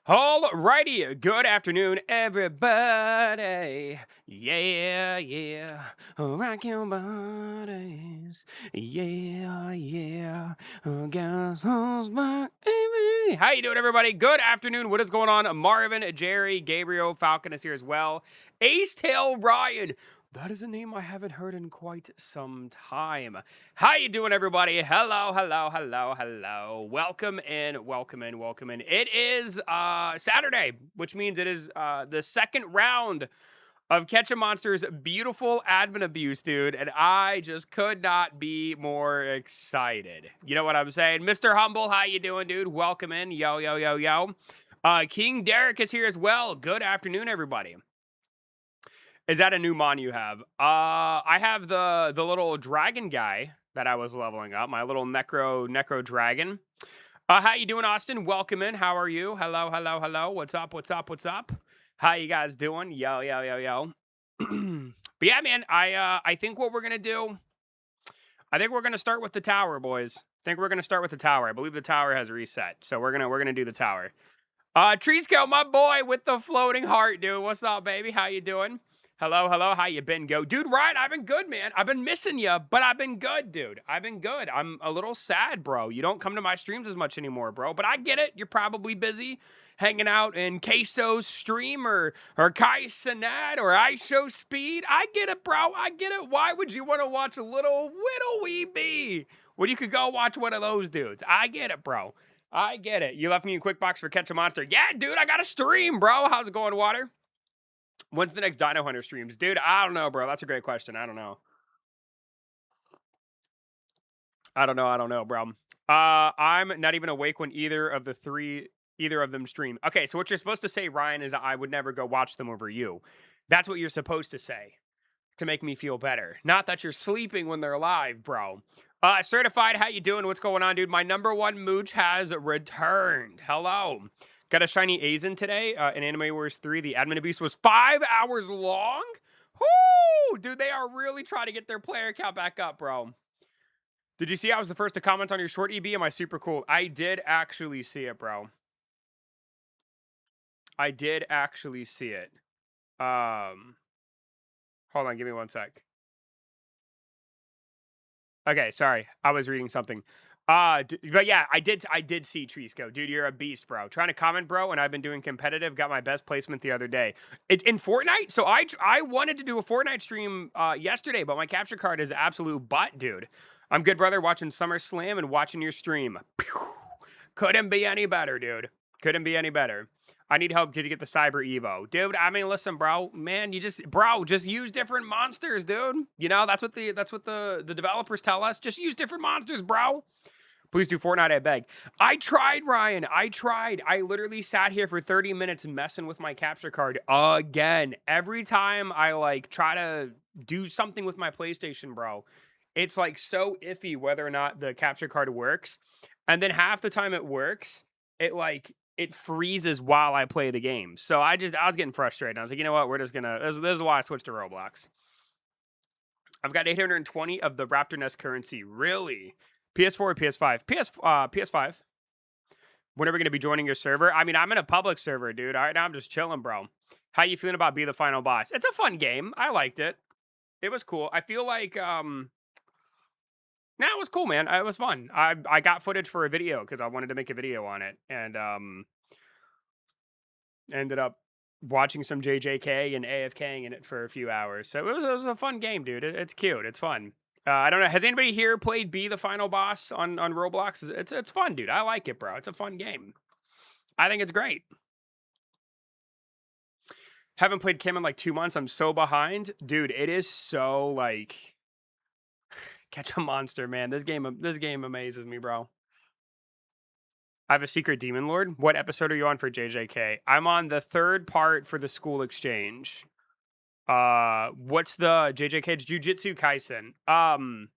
Alrighty, good afternoon, everybody. Yeah, yeah, rock your bodies. Yeah, yeah, guess who's back, baby? How you doing, everybody? Good afternoon. What is going on? Marvin, Jerry, Gabriel, Falcon is here as well. Ace Tail Ryan. That is a name I haven't heard in quite some time. How you doing, everybody? Hello, hello, hello, hello. Welcome in, welcome in, welcome in. It is Saturday, which means it is the second round of Catch a Monster's beautiful admin abuse, dude, and I just could not be more excited. You know what I'm saying? Mr. Humble, how you doing, dude? Welcome in. Yo, yo, yo, yo. King Derek is here as well. Good afternoon, everybody. Is that a new mon you have? I have the little dragon guy that I was leveling up, my little necro dragon. How you doing, Austin? Welcome in. How are you? Hello, hello, hello. What's up? What's up? What's up? How you guys doing? Yo, yo, yo, yo. But yeah, man, I think what we're gonna do, I think we're gonna start with the tower, boys. I think we're gonna start with the tower. I believe the tower has reset, so we're gonna do the tower. Treesco, my boy with the floating heart, dude. What's up, baby? How you doing? Hello, hello. How you been, go? Dude, Ryan, I've been good, man. I've been missing you, but I've been good, dude. I've been good. I'm a little sad, bro. You don't come to my streams as much anymore, bro. But I get it. You're probably busy hanging out in Queso's stream or Kai Sinat or ISO Speed. I get it, bro. I get it. Why would you want to watch a little wee bee when you could go watch one of those dudes? I get it, bro. I get it. You left me a quick box for Catch a Monster. Yeah, dude, I got a stream, bro. How's it going, Water? When's the next Dino Hunter streams? Dude, I don't know, bro. That's a great question. I don't know. I don't know, bro. I'm not even awake when either of them stream. Okay, so what you're supposed to say, Ryan, is that I would never go watch them over you. That's what you're supposed to say to make me feel better. Not that you're sleeping when they're live, bro. Certified, how you doing? What's going on, dude? My number one mooch has returned. Hello. Got a shiny Azen today in Anime Wars 3. The admin abuse was 5 hours long. Whoo! Dude, they are really trying to get their player count back up, bro. Did you see I was the first to comment on your short EB? Am I super cool? I did actually see it, bro. I did actually see it. Hold on, give me one sec. Okay, sorry. I was reading something. But yeah, I did see Treesco. Dude, you're a beast, bro. Trying to comment, bro, and I've been doing competitive. Got my best placement the other day. In Fortnite? So I wanted to do a Fortnite stream yesterday, but my capture card is absolute butt, dude. I'm good, brother, watching SummerSlam and watching your stream. Pew! Couldn't be any better, dude. Couldn't be any better. I need help to get the Cyber Evo. Dude, I mean, listen, bro. Man, just use different monsters, dude. You know, that's what the developers tell us. Just use different monsters, bro. Please do Fortnite, I beg. I tried, Ryan. I tried. I literally sat here for 30 minutes messing with my capture card again. Every time I, like, try to do something with my PlayStation, bro, it's, like, so iffy whether or not the capture card works. And then half the time it works, it freezes while I play the game. So I was getting frustrated. I was like, you know what? We're just gonna. This is why I switched to Roblox. I've got 820 of the Raptor Nest currency. Really? PS4 or PS5? PS5. When are we gonna be joining your server? I mean, I'm in a public server, dude. All right, now I'm just chilling, bro. How you feeling about Be the Final Boss? It's a fun game. I liked it. It was cool. I feel like it was cool, man. It was fun. I got footage for a video because I wanted to make a video on it, and ended up watching some JJK and AFKing in it for a few hours. So it was a fun game, dude. It's cute. It's fun. I don't know. Has anybody here played Be the Final Boss on Roblox? It's fun, dude. I like it, bro. It's a fun game. I think it's great. Haven't played Kim in like 2 months. I'm so behind, dude. It is so like Catch a Monster, man. This game amazes me, bro. I have a secret demon lord. What episode are you on for JJK? I'm on the 3rd part for the school exchange. What's the JJK's Jujutsu Kaisen? I'm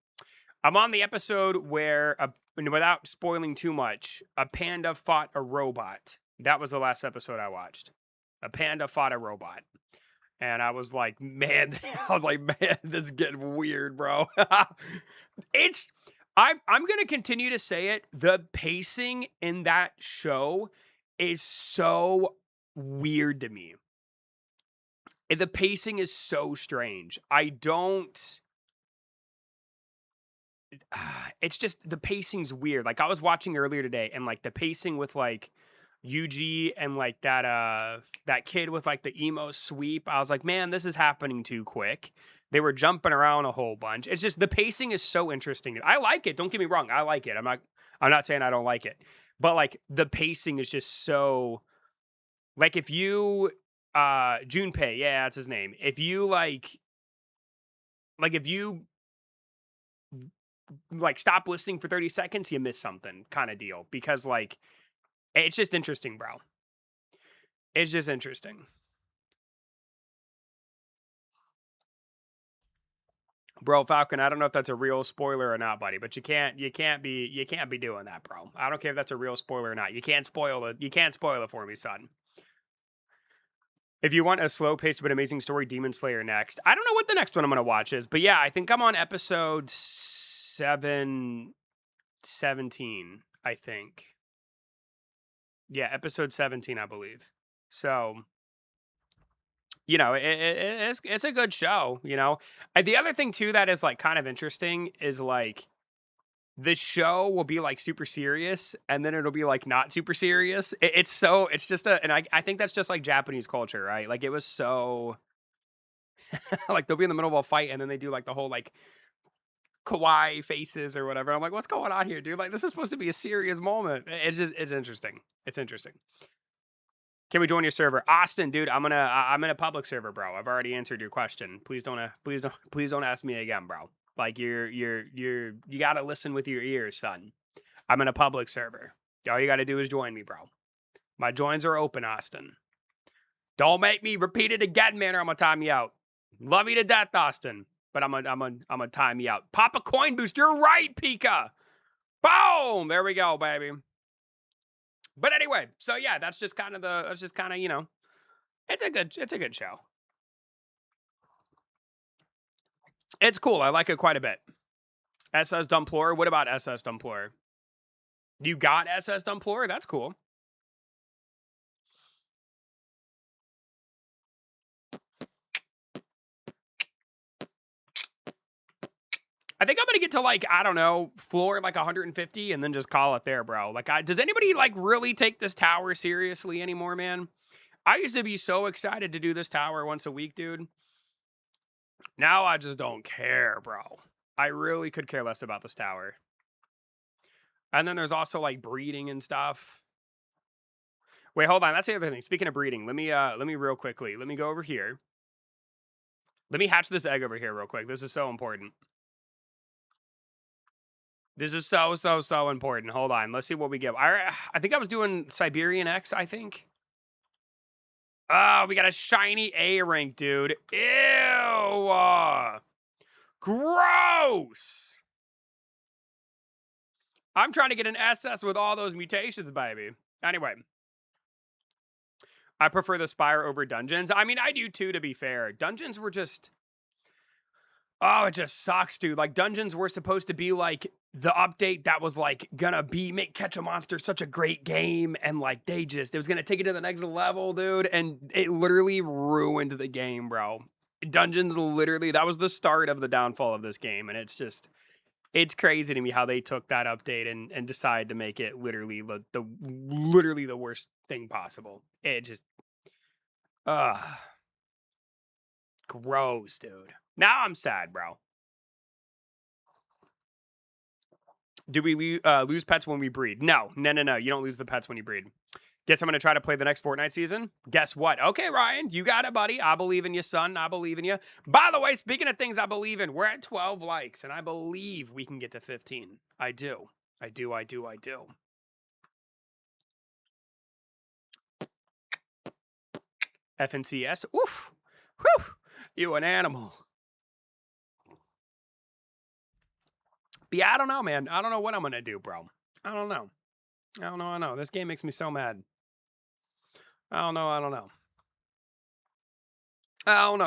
on the episode where, without spoiling too much, a panda fought a robot. That was the last episode I watched. A panda fought a robot. And I was like, man, this is getting weird, bro. I'm going to continue to say it. The pacing in that show is so weird to me. The pacing is so strange. It's just the pacing's weird. Like I was watching earlier today, and like the pacing with like Yuji and like that kid with like the emo sweep. I was like, man, this is happening too quick. They were jumping around a whole bunch. It's just the pacing is so interesting. I like it. Don't get me wrong. I like it. I'm not saying I don't like it, but like the pacing is just so like if you Junpei, yeah, that's his name. If you if you like stop listening for 30 seconds, you miss something kind of deal because like it's just interesting, bro. It's just interesting. Bro, Falcon, I don't know if that's a real spoiler or not, buddy, but you can't be doing that, bro. I don't care if that's a real spoiler or not. You can't spoil it for me, son. If you want a slow-paced but amazing story, Demon Slayer next. I don't know what the next one I'm gonna watch is, but yeah, I think I'm on episode 17, I think. Yeah, episode 17, I believe. So, you know, it's a good show, you know. The other thing too that is like kind of interesting is like the show will be like super serious and then it'll be like not super serious. It's just and I think that's just like Japanese culture, right? Like it was so like they'll be in the middle of a fight and then they do like the whole like kawaii faces or whatever. I'm like, what's going on here, dude? Like this is supposed to be a serious moment. It's interesting. It's interesting. Can we join your server, Austin? Dude, I'm in a public server, bro. I've already answered your question. Please don't ask me again, bro. Like you gotta listen with your ears, son. I'm in a public server. All you gotta do is join me, bro. My joins are open, Austin. Don't make me repeat it again, man, or I'm gonna time you out. Love you to death, Austin, but I'm gonna time you out. Pop a coin boost. You're right, Pika. Boom. There we go, baby. But anyway, so yeah, that's just kind of you know, it's a good show. It's cool. I like it quite a bit. SS Dumplorer. What about SS Dumplorer? You got SS Dumplorer? That's cool. I think I'm gonna get to like, I don't know, floor like 150 and then just call it there, bro. Like, does anybody like really take this tower seriously anymore, man? I used to be so excited to do this tower once a week, dude. Now I just don't care, bro. I really could care less about this tower. And then there's also like breeding and stuff. Wait, hold on. That's the other thing. Speaking of breeding, let me real quickly. Let me go over here. Let me hatch this egg over here real quick. This is so important. This is so important. Hold on. Let's see what we get. I think I was doing Siberian X, I think. Oh, we got a shiny A rank, dude. Ew. Gross. I'm trying to get an SS with all those mutations, baby. Anyway. I prefer the Spire over Dungeons. I mean, I do too, to be fair. Dungeons were just... Oh, it just sucks, dude. Like, Dungeons were supposed to be, like, the update that was, like, gonna make Catch a Monster such a great game, and, like, it was gonna take it to the next level, dude, and it literally ruined the game, bro. Dungeons literally, that was the start of the downfall of this game, and it's just... It's crazy to me how they took that update and decided to make it literally the worst thing possible. It just... Gross, dude. Now I'm sad, bro. Do we lose pets when we breed? No. You don't lose the pets when you breed. Guess I'm going to try to play the next Fortnite season? Guess what? Okay, Ryan, you got it, buddy. I believe in you, son. I believe in you. By the way, speaking of things I believe in, we're at 12 likes, and I believe we can get to 15. I do. FNCS? Oof. Whew. You an animal. But yeah, I don't know, man. I don't know what I'm going to do, bro. I don't know. This game makes me so mad. I don't know,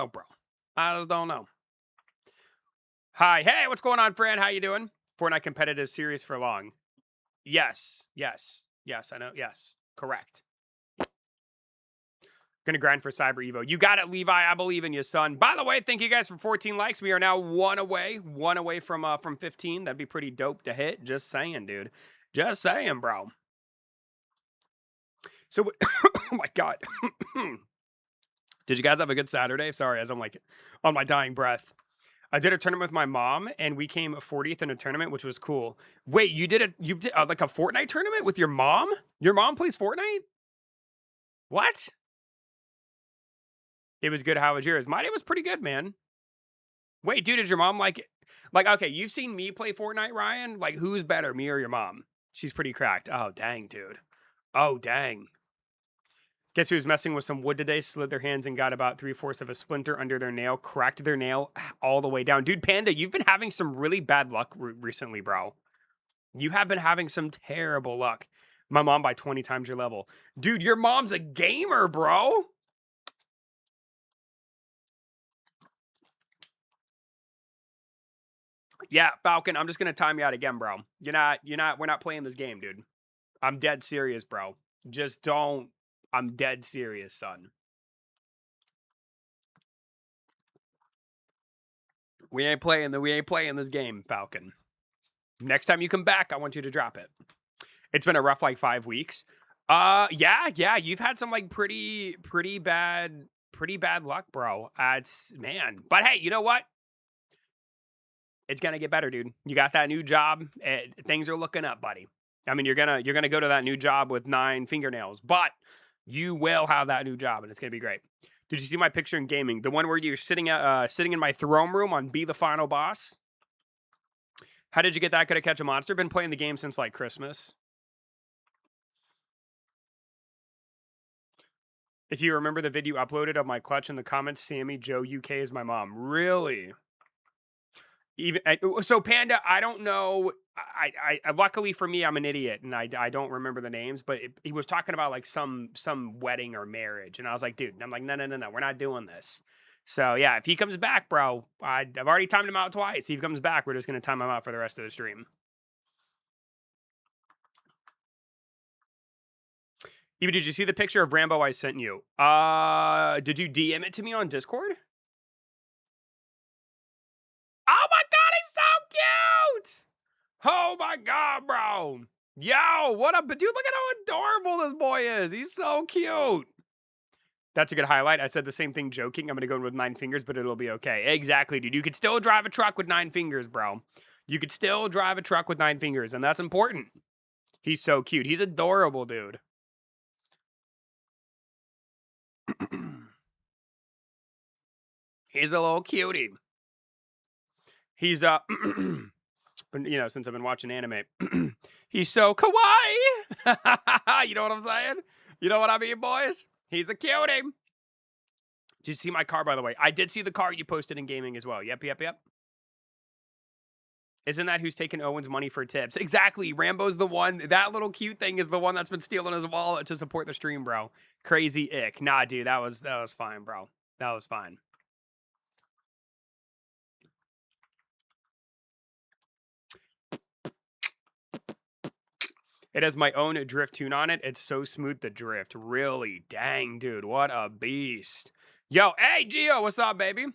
bro. I just don't know. Hi. Hey, what's going on, friend? How you doing? Fortnite competitive series for long. Yes, I know. Yes, correct. Gonna grind for Cyber Evo. You got it, Levi. I believe in you, son. By the way, thank you guys for 14 likes. We are now one away from 15. That'd be pretty dope to hit. Just saying, dude. Just saying, bro. So, oh my God. Did you guys have a good Saturday? Sorry, as I'm like on my dying breath. I did a tournament with my mom, and we came 40th in a tournament, which was cool. Wait, you did like a Fortnite tournament with your mom? Your mom plays Fortnite? What? It was good. How was yours? Mine, it was pretty good, man. Wait, dude, is your mom like, okay, you've seen me play Fortnite, Ryan? Like, who's better, me or your mom? She's pretty cracked. Oh, dang, dude. Oh, dang. Guess who was messing with some wood today? Slid their hands and got about 3/4 of a splinter under their nail. Cracked their nail all the way down. Dude, Panda, you've been having some really bad luck recently, bro. You have been having some terrible luck. My mom by 20 times your level. Dude, your mom's a gamer, bro. Yeah, Falcon, I'm just going to time you out again, bro. We're not playing this game, dude. I'm dead serious, bro. Just don't. I'm dead serious, son. We ain't playing this game, Falcon. Next time you come back, I want you to drop it. It's been a rough like 5 weeks. Yeah, you've had some like pretty bad luck, bro. It's man. But hey, you know what? It's gonna get better, dude. You got that new job. Things are looking up, buddy. I mean, you're gonna go to that new job with 9 fingernails, but you will have that new job, and it's gonna be great. Did you see my picture in gaming? The one where you're sitting in my throne room on Be the Final Boss? How did you get that good at Catch a Monster? Been playing the game since like Christmas. If you remember the video uploaded of my clutch in the comments, Sammy Joe UK is my mom. Really? Even so, Panda, I don't know. I luckily for me, I'm an idiot and I don't remember the names. But he was talking about like some wedding or marriage, and I was like, dude, I'm like, no, we're not doing this. So yeah, if he comes back, bro, I've already timed him out twice. If he comes back, we're just gonna time him out for the rest of the stream. Even did you see the picture of Rambo I sent you? Did you DM it to me on Discord? Oh my God, he's so cute! Oh my God, bro. Yo, what up? Dude, look at how adorable this boy is. He's so cute. That's a good highlight. I said the same thing joking. I'm going to go in with 9 fingers, but it'll be okay. Exactly, dude. You could still drive a truck with 9 fingers, bro. You could still drive a truck with 9 fingers, and that's important. He's so cute. He's adorable, dude. He's a little cutie. He's, you know, since I've been watching anime, he's so kawaii. You know what I'm saying? You know what I mean, boys? He's a cutie. Did you see my car, by the way? I did see the car you posted in gaming as well. Yep. Isn't that who's taking Owen's money for tips? Exactly. Rambo's the one. That little cute thing is the one that's been stealing his wallet to support the stream, bro. Crazy ick. Nah, dude, that was fine, bro. That was fine. It has my own drift tune on it. It's so smooth to drift. Really? Dang, dude. What a beast. Yo, hey, Gio. What's up, baby?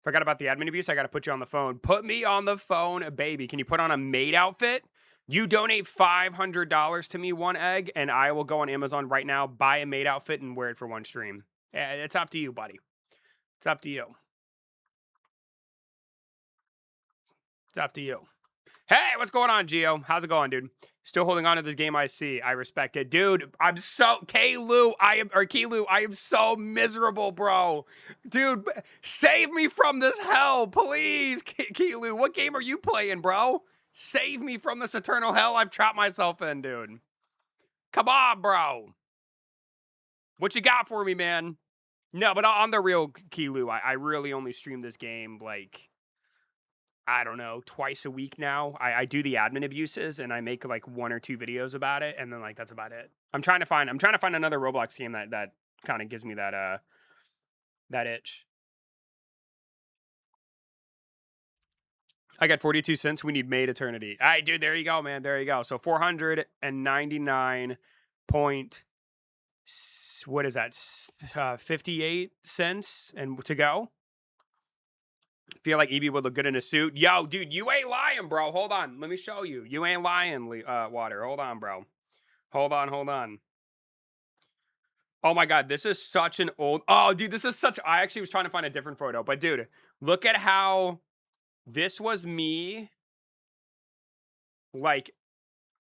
Forgot about the admin abuse. I got to put you on the phone. Put me on the phone, baby. Can you put on a maid outfit? You donate $500 to me, one egg, and I will go on Amazon right now, buy a maid outfit, and wear it for one stream. It's up to you, buddy. It's up to you. It's up to you. Hey, what's going on, Gio? How's it going, dude? Still holding on to this game I see. I respect it. Dude, I'm so... Kaylu, I am so miserable, bro. Dude, save me from this hell, please. Kaylu, what game are you playing, bro? Save me from this eternal hell I've trapped myself in, dude. Come on, bro. What you got for me, man? No, but on the real, Kaylu, I really only stream this game, like... I don't know, twice a week now. I do the admin abuses and I make like 1 or 2 videos about it, and then like that's about it. I'm trying to find another Roblox game that kind of gives me that itch. I got 42 cents. We need Maid Eternity. All right, dude, there you go, man. There you go. So 499 What is that? 58 cents and to go. Feel like Evie would look good in a suit. Yo, dude, you ain't lying, bro. Hold on. Let me show you. You ain't lying, Water. Hold on, bro. Hold on. Oh my God, this is such an old... Oh, dude, this is such... I actually was trying to find a different photo. But, dude, look at how... This was me, like,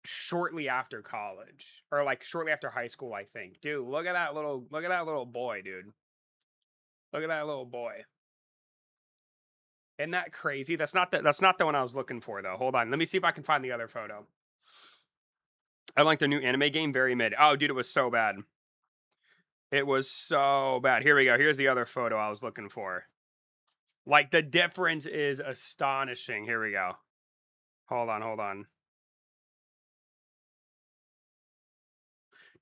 shortly after college. Or, like, shortly after high school, I think. Dude, look at that little... Look at that little boy, dude. Look at that little boy. Isn't that crazy? That's not the one I was looking for, though. Hold on. Let me see if I can find the other photo. I like their new anime game. Very mid. Oh, dude, it was so bad. It was so bad. Here we go. Here's the other photo I was looking for. Like, the difference is astonishing. Here we go. Hold on.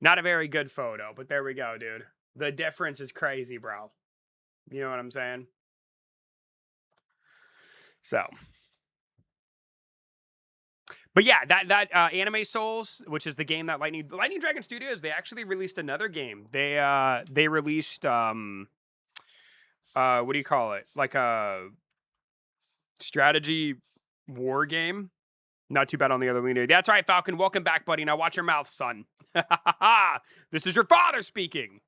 Not a very good photo, but there we go, dude. The difference is crazy, bro. You know what I'm saying? So... But yeah, that Anime Souls, which is the game that Lightning Dragon Studios, they actually released another game. They released what do you call it? Like a strategy war game. Not too bad on the other leader. That's right, Falcon. Welcome back, buddy. Now watch your mouth, son. This is your father speaking.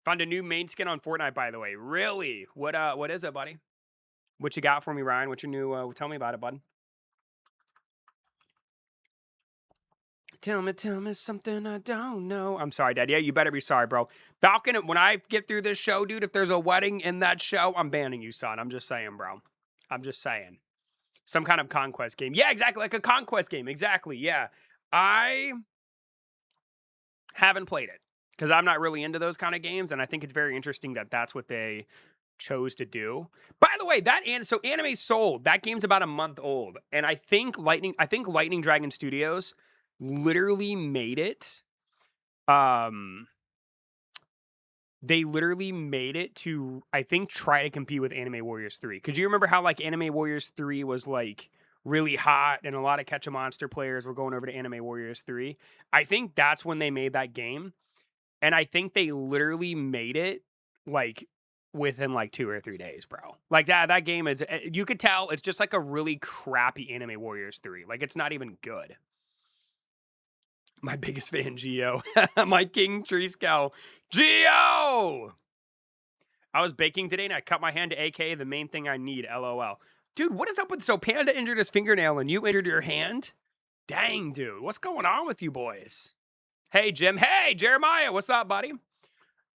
Found a new main skin on Fortnite, by the way. Really? What is it, buddy? What you got for me, Ryan? What's your new? Tell me about it, bud. Tell me something I don't know. I'm sorry, Dad. Yeah, you better be sorry, bro. Falcon, when I get through this show, dude, if there's a wedding in that show, I'm banning you, son. I'm just saying, bro. I'm just saying. Some kind of conquest game. Yeah, exactly. Like a conquest game. Exactly. Yeah. I haven't played it because I'm not really into those kind of games. And I think it's very interesting that that's what they chose to do. By the way, so Anime Soul, that game's about a month old. And I think Lightning Dragon Studios literally made it. They literally made it to, I think, try to compete with Anime Warriors 3. Could you remember how like Anime Warriors 3 was like really hot and a lot of Catch a Monster players were going over to Anime Warriors 3? I think that's when they made that game. And I think they literally made it like within like 2 or 3 days, bro. Like that game is, you could tell it's just like a really crappy Anime Warriors 3. Like it's not even good. My biggest fan, Geo. My king tree scow. Geo! I was baking today and I cut my hand to AK, the main thing I need, LOL. Dude, what is up with... So Panda injured his fingernail and you injured your hand? Dang, dude. What's going on with you boys? Hey, Jim. Hey, Jeremiah. What's up, buddy?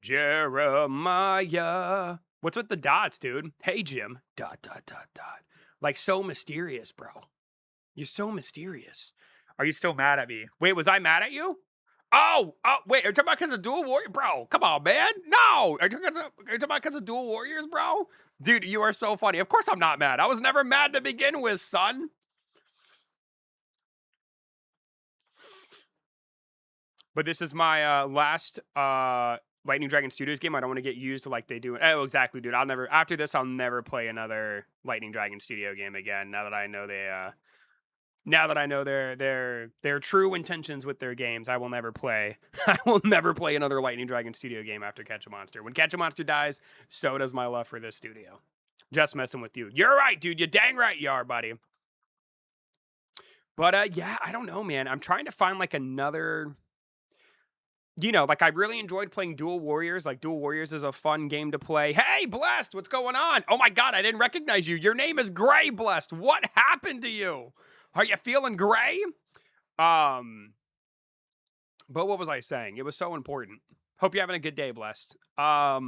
Jeremiah. What's with the dots, dude? Hey, Jim. ... Like so mysterious, bro. You're so mysterious. Are you still mad at me? Wait, was I mad at you? Oh, wait, are you talking about because of Dual Warrior? Bro, come on, man. No. Are you talking about because of Dual Warriors, bro? Dude, you are so funny. Of course I'm not mad. I was never mad to begin with, son. But this is my last Lightning Dragon Studios game. I don't want to get used to like they do. Oh, exactly, dude. After this, I'll never play another Lightning Dragon Studio game again. Now that I know their true intentions with their games, I will never play. I will never play another Lightning Dragon Studio game after Catch a Monster. When Catch a Monster dies, so does my love for this studio. Just messing with you. You're right, dude. You're dang right you are, buddy. But yeah, I don't know, man. I'm trying to find like another... You know, like I really enjoyed playing Dual Warriors. Like Dual Warriors is a fun game to play. Hey, Blessed, what's going on? Oh my God, I didn't recognize you. Your name is Gray, Blessed. What happened to you? Are you feeling gray? But what was I saying? It was so important. Hope you're having a good day, Blessed. Yeah,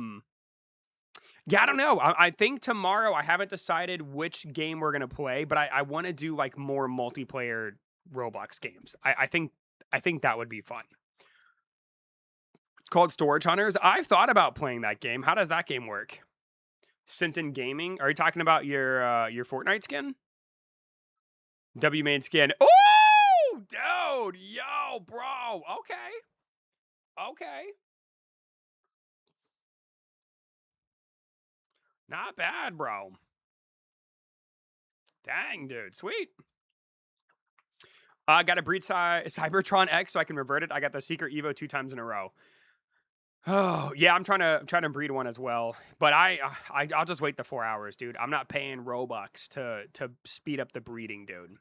I don't know. I think tomorrow, I haven't decided which game we're going to play, but I want to do like more multiplayer Roblox games. I think that would be fun. It's called Storage Hunters. I've thought about playing that game. How does that game work? Sinton Gaming. Are you talking about your Fortnite skin? W main skin. Oh, dude. Yo, bro. Okay. Not bad, bro. Dang, dude. Sweet. I got to breed Cybertron X so I can revert it. I got the secret Evo 2 times in a row. Oh, yeah, I'm trying to breed one as well, but I'll just wait the 4 hours, dude. I'm not paying Robux to speed up the breeding, dude.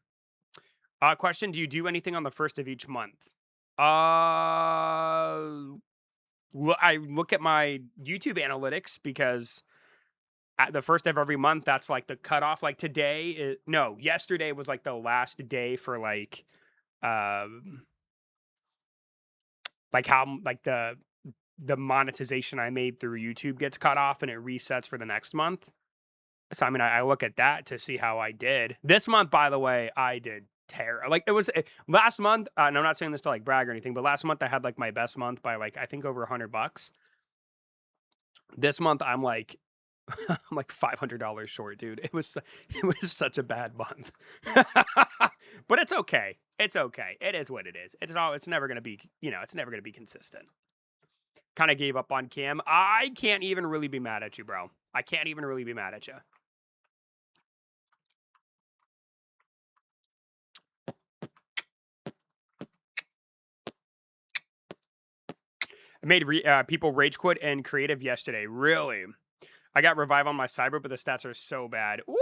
Question, do you do anything on the first of each month? I look at my YouTube analytics because at the first of every month, that's like the cutoff. Like today, no, yesterday was like the last day for um, like how like the monetization I made through YouTube gets cut off and it resets for the next month. So I mean, I look at that to see how I did. This month, by the way, I did terrible. Like it was last month, and I'm not saying this to like brag or anything, but last month I had like my best month by like I think over $100. This month I'm like I'm like $500 short, dude. It was such a bad month. But it's okay. It's okay. It is what it is. It's never gonna be, it's never gonna be consistent. Kind of gave up on Cam. I can't even really be mad at you, bro. I can't even really be mad at you. I made people rage quit and creative yesterday. Really? I got revive on my cyber, but the stats are so bad. Woo!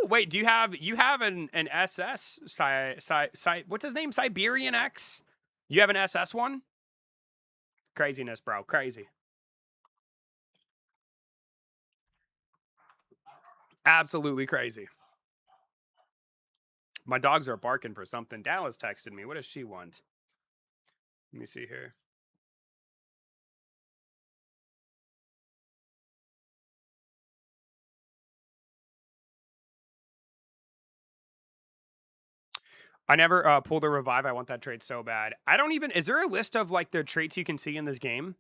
Wait, you have an SS what's his name? Siberian X? You have an SS one? Craziness, bro. Crazy. Absolutely crazy. My dogs are barking for something. Dallas texted me. What does she want? Let me see here. I never pulled a revive. I want that trait so bad. I don't even. Is there a list of like the traits you can see in this game?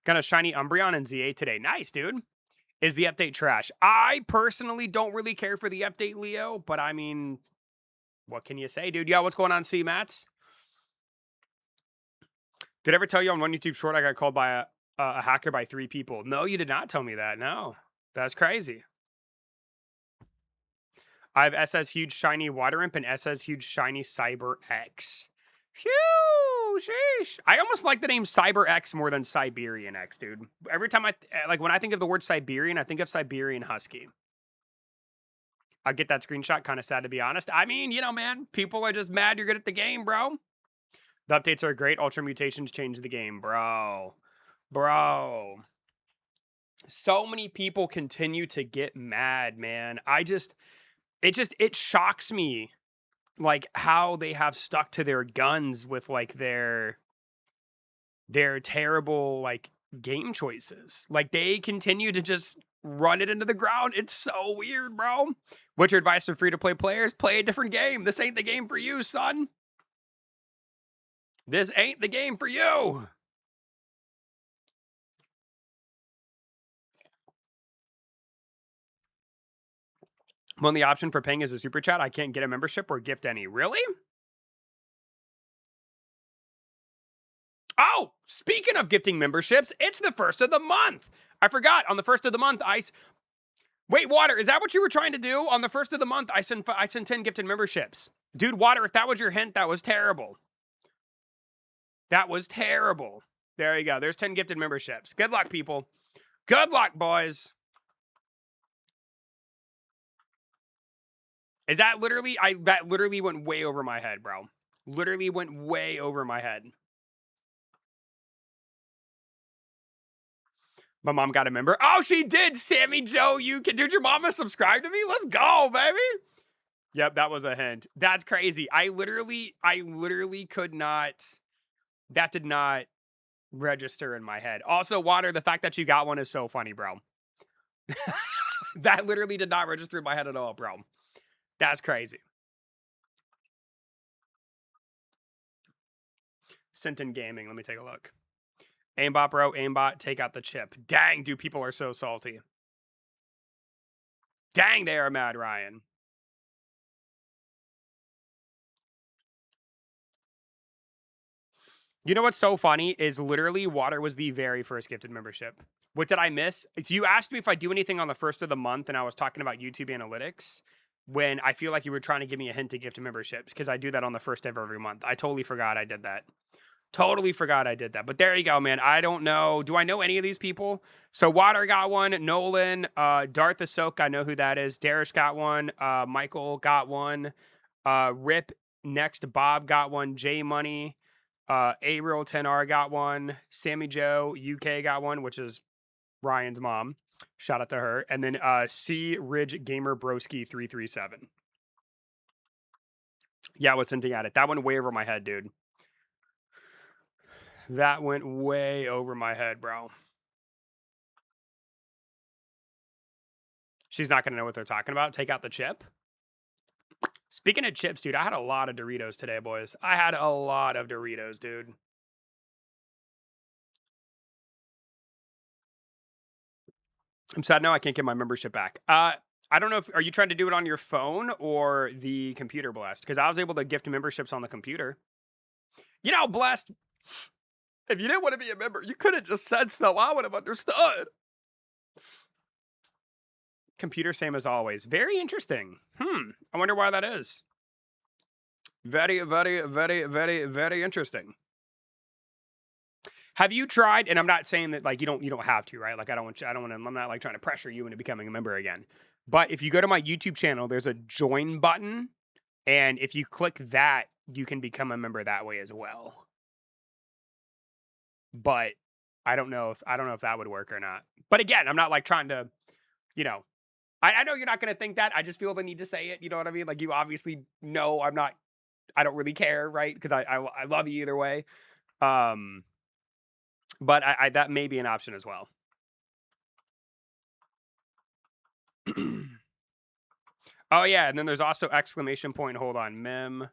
Got a shiny Umbreon and ZA today. Nice, dude. Is the update trash? I personally don't really care for the update, Leo, but I mean, what can you say, dude? Yeah, what's going on, C-Mats? Did I ever tell you on one YouTube short I got called by a hacker by 3 people? No, you did not tell me that. No. That's crazy. I have SS Huge Shiny Water Imp and SS Huge Shiny Cyber X. Phew, sheesh. I almost like the name Cyber X more than Siberian X, dude. Every time when I think of the word Siberian, I think of Siberian Husky. I get that screenshot, kind of sad to be honest. I mean, man, people are just mad you're good at the game, bro. The updates are great. Ultra Mutations change the game, bro. Bro. So many people continue to get mad, man. It shocks me like how they have stuck to their guns with like their terrible like game choices. Like they continue to just run it into the ground. It's so weird, bro. What's your advice for free to play players? Play a different game. This ain't the game for you, son. This ain't the game for you. My only option for paying is a super chat. I can't get a membership or gift any. Really? Oh, speaking of gifting memberships, it's the first of the month. I forgot. On the first of the month, Wait, Water, is that what you were trying to do? On the first of the month, I sent 10 gifted memberships. Dude, Water, if that was your hint, that was terrible. That was terrible. There you go. There's 10 gifted memberships. Good luck, people. Good luck, boys. Is that literally... that literally went way over my head, bro. Literally went way over my head. My mom got a member. Oh, she did. Sammy Joe, dude, your mama subscribed to me? Let's go, baby. Yep, that was a hint. That's crazy. I literally could not... That did not register in my head. Also, Water, the fact that you got one is so funny, bro. That literally did not register in my head at all, bro. That's crazy. Sinton Gaming. Let me take a look. Aimbot, bro. Aimbot, take out the chip. Dang, dude, people are so salty. Dang, they are mad, Ryan. You know what's so funny is literally Water was the very first gifted membership. What did I miss? So you asked me if I do anything on the first of the month, and I was talking about YouTube analytics when I feel like you were trying to give me a hint to gift memberships because I do that on the first of every month. I totally forgot I did that. Totally forgot I did that. But there you go, man. I don't know. Do I know any of these people? So Water got one. Nolan, Darth Ahsoka, I know who that is. Darish got one. Michael got one. Rip next. Bob got one. J Money. Ariel 10R got one. Sammy Joe UK got one, which is Ryan's mom. Shout out to her. And then C Ridge Gamer Broski 337. Yeah, I was hinting at it. That went way over my head, dude. That went way over my head, bro. She's not going to know what they're talking about. Take out the chip. Speaking of chips, dude, I had a lot of Doritos today, boys. I had a lot of Doritos, dude. I'm sad now I can't get my membership back. I don't know if, are you trying to do it on your phone or the computer, Blessed? Because I was able to gift memberships on the computer. You know, Blessed, if you didn't want to be a member, you could have just said so. I would have understood. Computer, same as always. Very interesting. I wonder why that is. Very, very, very, very, very interesting. Have you tried? And I'm not saying that like you don't have to, right? Like I'm not like trying to pressure you into becoming a member again. But if you go to my YouTube channel, there's a join button, and if you click that, you can become a member that way as well. But I don't know if that would work or not. But again, I'm not like trying to, you know, I know you're not going to think that. I just feel the need to say it. You know what I mean? Like, you obviously know I don't really care, right? Because I love you either way. But I that may be an option as well. Oh, yeah. And then there's also exclamation point. Hold on.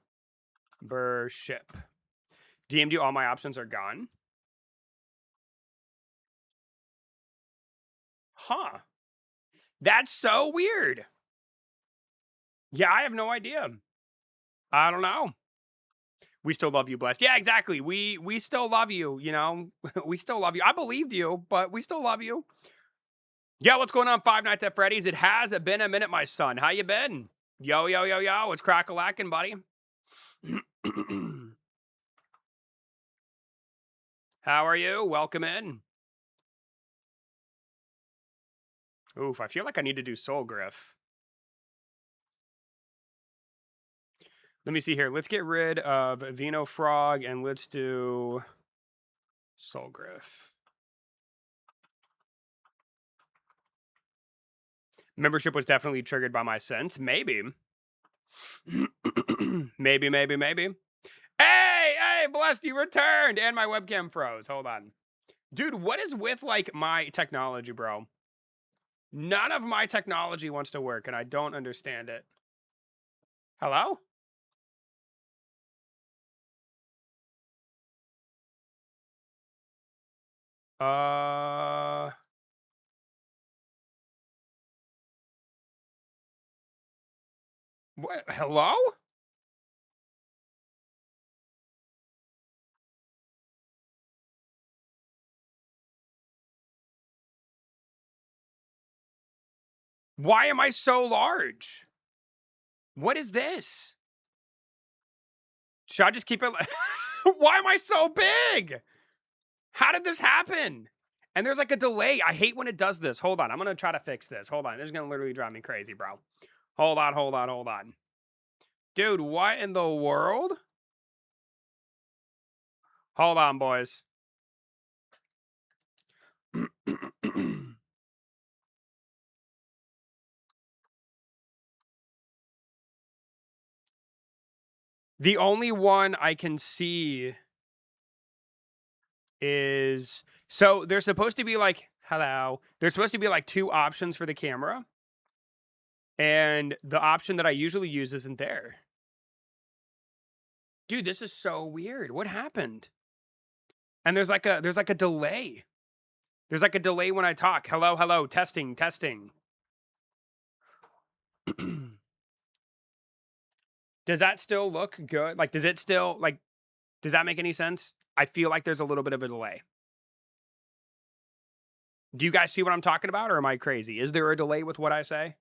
Membership. DMD, all my options are gone. Huh. That's so weird. Yeah, I have no idea. I don't know. We still love you, Blessed. Yeah, exactly. We still love you, you know. We still love you. I believed you, but we still love you. Yeah, what's going on, Five Nights at Freddy's? It has been a minute, my son. How you been? Yo, yo, yo, yo. It's crack-a-lackin', buddy. How are you? Welcome in. Oof, I feel like I need to do Soul Griff. Let me see here. Let's get rid of Vino Frog and let's do Soul Griff. Membership was definitely triggered by my sense. Maybe. maybe. Hey, Blessed, you returned. And my webcam froze. Hold on. Dude, what is with, like, my technology, bro? None of my technology wants to work, and I don't understand it. Hello? What? Hello? Why am I so large? What is this? Should I just keep it? Why am I so big? How did this happen? And there's like a delay. I hate when it does this. Hold on. I'm going to try to fix this. Hold on. This is going to literally drive me crazy, bro. Hold on. Dude, what in the world? Hold on, boys. The only one I can see is... So there's supposed to be like... Hello. There's supposed to be like 2 options for the camera. And the option that I usually use isn't there. Dude, this is so weird. What happened? And there's like a delay. There's like a delay when I talk. Hello, testing. Does that still look good? Like, does it still, like, does that make any sense? I feel like there's a little bit of a delay. Do you guys see what I'm talking about, or am I crazy? Is there a delay with what I say?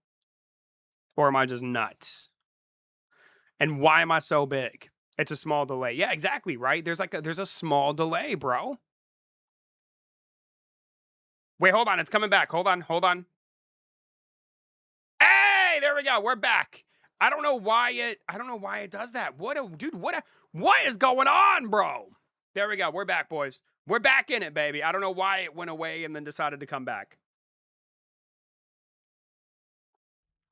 Or am I just nuts? And why am I so big? It's a small delay. Yeah, exactly, right? There's a small delay, bro. Wait, hold on. It's coming back. Hold on. Hey, there we go. We're back. I don't know why it does that. What is going on, bro? There we go. We're back, boys. We're back in it, baby. I don't know why it went away and then decided to come back.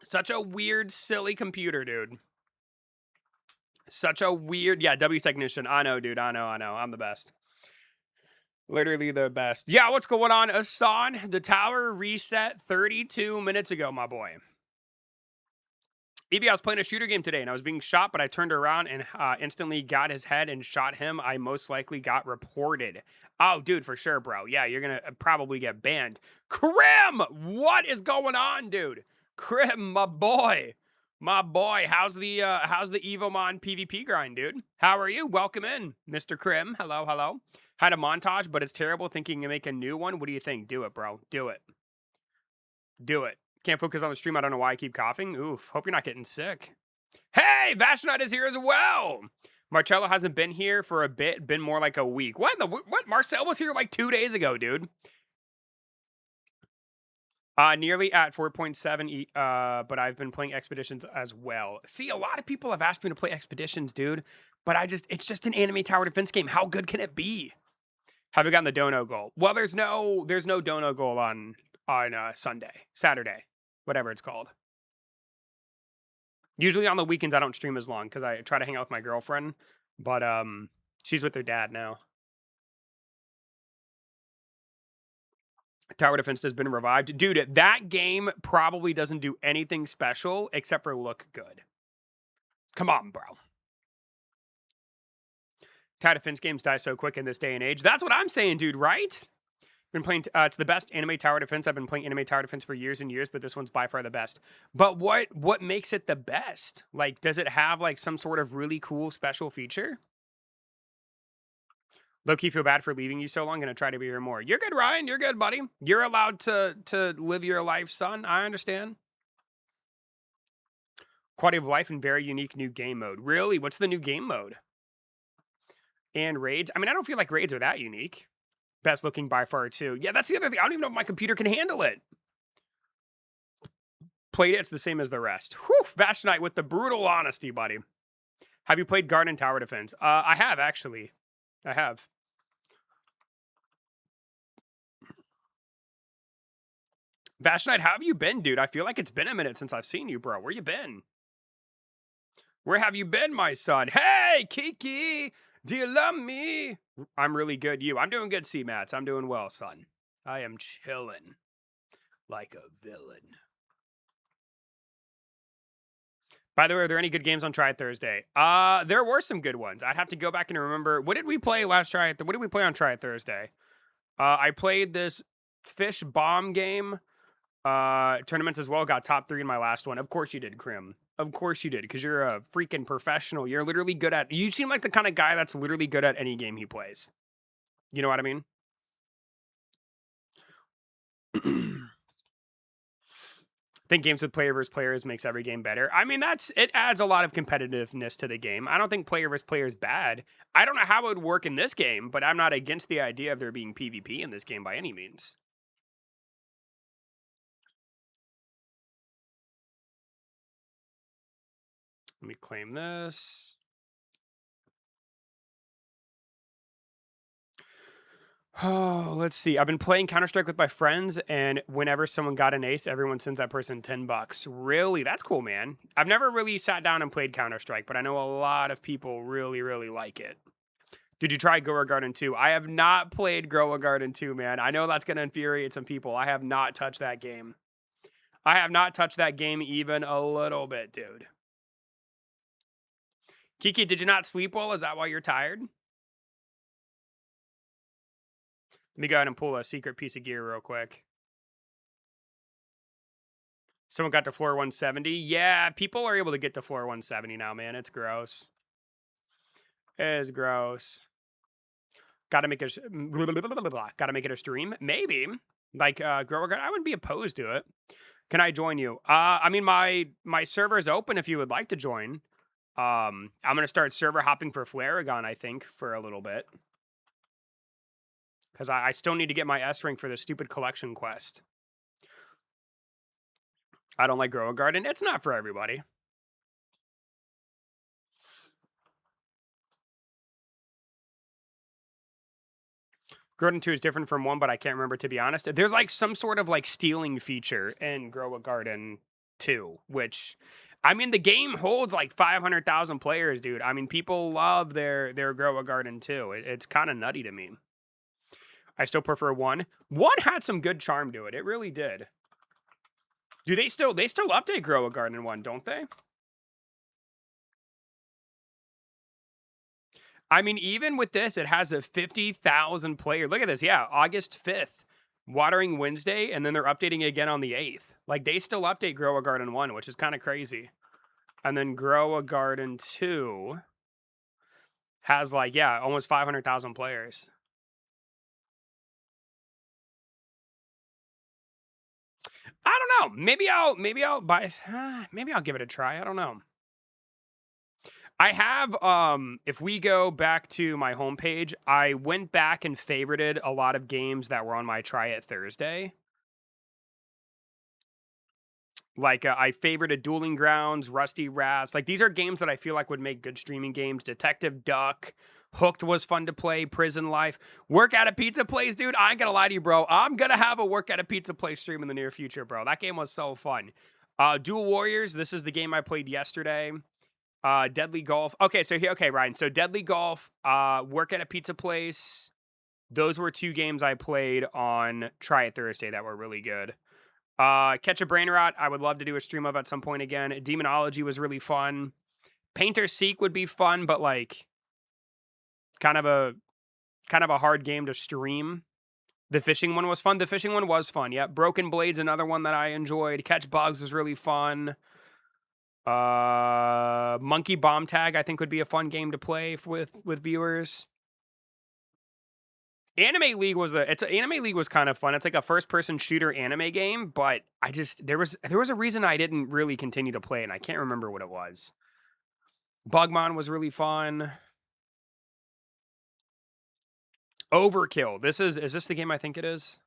Such a weird, silly computer, dude. Such a weird, yeah, W technician. I know, dude. I know. I'm the best. Literally the best. Yeah, what's going on, Asan? The tower reset 32 minutes ago, my boy. EB, I was playing a shooter game today and I was being shot, but I turned around and instantly got his head and shot him. I most likely got reported. Oh, dude, for sure, bro. Yeah, you're going to probably get banned. Krim, what is going on, dude? Krim, my boy. My boy, how's the Evomon PvP grind, dude? How are you? Welcome in, Mr. Krim. Hello. Had a montage, but it's terrible thinking you make a new one. What do you think? Do it, bro. Do it. Can't focus on the stream. I don't know why I keep coughing. Oof. Hope you're not getting sick. Hey, Vashnight is here as well. Marcello hasn't been here for a bit. Been more like a week. What? Marcel was here like 2 days ago, dude. Nearly at 4.7, but I've been playing Expeditions as well. See, a lot of people have asked me to play Expeditions, dude, but it's just an anime tower defense game. How good can it be? Have you gotten the dono goal? Well, there's no dono goal on Saturday, whatever it's called. Usually on the weekends I don't stream as long because I try to hang out with my girlfriend, but she's with her dad now. Tower defense has been revived. Dude, that game probably doesn't do anything special except for look good. Come on, bro. Tower defense games die so quick in this day and age. That's what I'm saying, dude, right? Been playing, it's the best anime tower defense. I've been playing anime tower defense for years and years, but this one's by far the best. But what makes it the best? Like, does it have like some sort of really cool special feature? Low-key feel bad for leaving you so long. Gonna try to be here more. You're good, Ryan. You're good, buddy. You're allowed to live your life, son. I understand. Quality of life and very unique new game mode. Really? What's the new game mode? And raids. I mean, I don't feel like raids are that unique. Best looking by far, too. Yeah, that's the other thing. I don't even know if my computer can handle it. Played it. It's the same as the rest. Whew. Vashnight with the brutal honesty, buddy. Have you played Garden Tower Defense? I have, actually. I have. Vashnight, how have you been, dude? I feel like it's been a minute since I've seen you, bro. Where you been? Where have you been, my son? Hey, Kiki! Do you love me? I'm really good. I'm doing good, C-Mats. I'm doing well, son. I am chilling like a villain. By the way, are there any good games on Try It Thursday? There were some good ones. I'd have to go back and remember. What did we play last Try It? What did we play on Try It Thursday? I played this fish bomb game. Tournaments as well. Got top 3 in my last one. Of course you did, Krim. Of course you did, because you're a freaking professional. You're literally good at... You seem like the kind of guy that's literally good at any game he plays. You know what I mean? I think games with player versus players makes every game better. I mean, it adds a lot of competitiveness to the game. I don't think player versus player is bad. I don't know how it would work in this game, but I'm not against the idea of there being PvP in this game by any means. Let me claim this. Oh, let's see. I've been playing Counter-Strike with my friends, and whenever someone got an ace, everyone sends that person $10. Really? That's cool, man. I've never really sat down and played Counter-Strike, but I know a lot of people really, really like it. Did you try Grow a Garden 2? I have not played Grow a Garden 2, man. I know that's going to infuriate some people. I have not touched that game. I have not touched that game even a little bit, dude. Kiki, did you not sleep well? Is that why you're tired? Let me go ahead and pull a secret piece of gear real quick. Someone got to floor 170. Yeah, people are able to get to floor 170 now, man. It's gross. It is gross. Gotta make it a stream? Maybe. Like, Grower Garden, I wouldn't be opposed to it. Can I join you? I mean, my server is open if you would like to join. I'm gonna start server hopping for Flaregon, I think, for a little bit. Because I still need to get my S rank for the stupid collection quest. I don't like Grow a Garden. It's not for everybody. Garden 2 is different from 1, but I can't remember, to be honest. There's like some sort of like stealing feature in Grow a Garden 2, which, I mean, the game holds like 500,000 players, dude. I mean, people love their Grow a Garden 2. It's kind of nutty to me. I still prefer 1. 1 had some good charm to it. It really did. Do they still update Grow a Garden 1, don't they? I mean, even with this, it has a 50,000 player. Look at this. Yeah, August 5th, Watering Wednesday, and then they're updating again on the 8th. Like, they still update Grow a Garden 1, which is kind of crazy. And then Grow a Garden 2 has, like, yeah, almost 500,000 players. I don't know. Maybe I'll buy. Maybe I'll give it a try. I don't know. I have, if we go back to my homepage, I went back and favorited a lot of games that were on my Try It Thursday. Like, I favorited Dueling Grounds, Rusty Rats. Like, these are games that I feel like would make good streaming games. Detective Duck, Hooked was fun to play, Prison Life. Work at a Pizza Place, dude. I ain't gonna lie to you, bro. I'm gonna have a Work at a Pizza Place stream in the near future, bro. That game was so fun. Dual Warriors, this is the game I played yesterday. Deadly Golf. Okay, so here, okay, Ryan. So Deadly Golf, Work at a Pizza Place. Those were 2 games I played on Try It Thursday that were really good. Catch a Brain Rot, I would love to do a stream of at some point again. Demonology was really fun. Painter Seek would be fun, but like kind of a hard game to stream. The fishing one was fun. The fishing one was fun. Yeah, Broken Blade's another one that I enjoyed. Catch Bugs was really fun. Monkey Bomb Tag I think would be a fun game to play with viewers. Anime League was Anime League was kind of fun. It's like a first-person shooter anime game, but I just there was a reason I didn't really continue to play it, and I can't remember what it was. Bugmon was really fun. Overkill. Is this the game I think it is?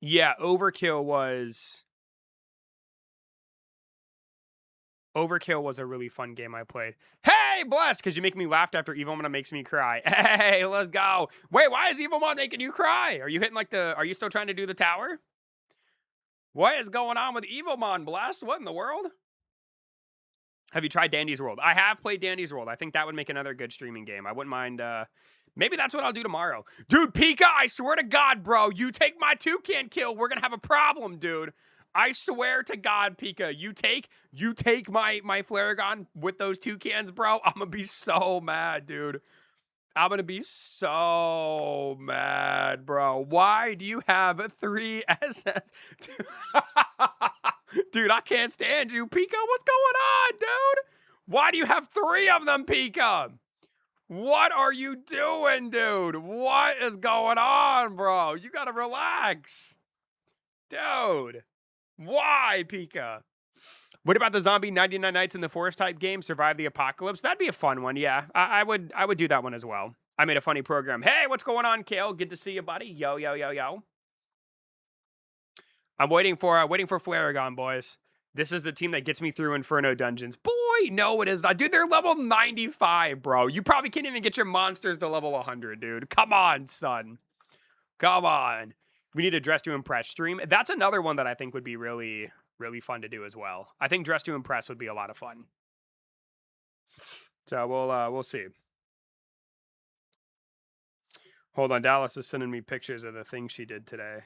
Yeah, Overkill was a really fun game I played. Hey, Blessed, because you make me laugh after Evilmon makes me cry. Hey, let's go. Wait, why is Evilmon making you cry? Are you hitting like are you still trying to do the tower? What is going on with Evilmon, Blessed? What in the world? Have you tried Dandy's World? I have played Dandy's World. I think that would make another good streaming game. I wouldn't mind, maybe that's what I'll do tomorrow. Dude, Pika, I swear to God, bro, you take my toucan kill, we're gonna have a problem, dude. I swear to God, Pika, you take my Flaregon with those toucans, bro. I'm gonna be so mad, dude. I'm gonna be so mad, bro. Why do you have 3 SS? Dude, I can't stand you, Pika. What's going on, dude? Why do you have 3 of them, Pika? What are you doing, dude? What is going on, bro? You gotta relax. Dude. Why, Pika? What about the zombie 99 Nights in the Forest type game, Survive the Apocalypse? That'd be a fun one, yeah. I would do that one as well. I made a funny program. Hey, what's going on, Kale? Good to see you, buddy. Yo, yo, yo, yo. I'm waiting for Flaregon, boys. This is the team that gets me through Inferno dungeons. Boy, no, it is not. Dude, they're level 95, bro. You probably can't even get your monsters to level 100, dude. Come on, son. Come on. We need a Dress to Impress stream. That's another one that I think would be really, really fun to do as well. I think Dress to Impress would be a lot of fun. So we'll see. Hold on, Dallas is sending me pictures of the things she did today.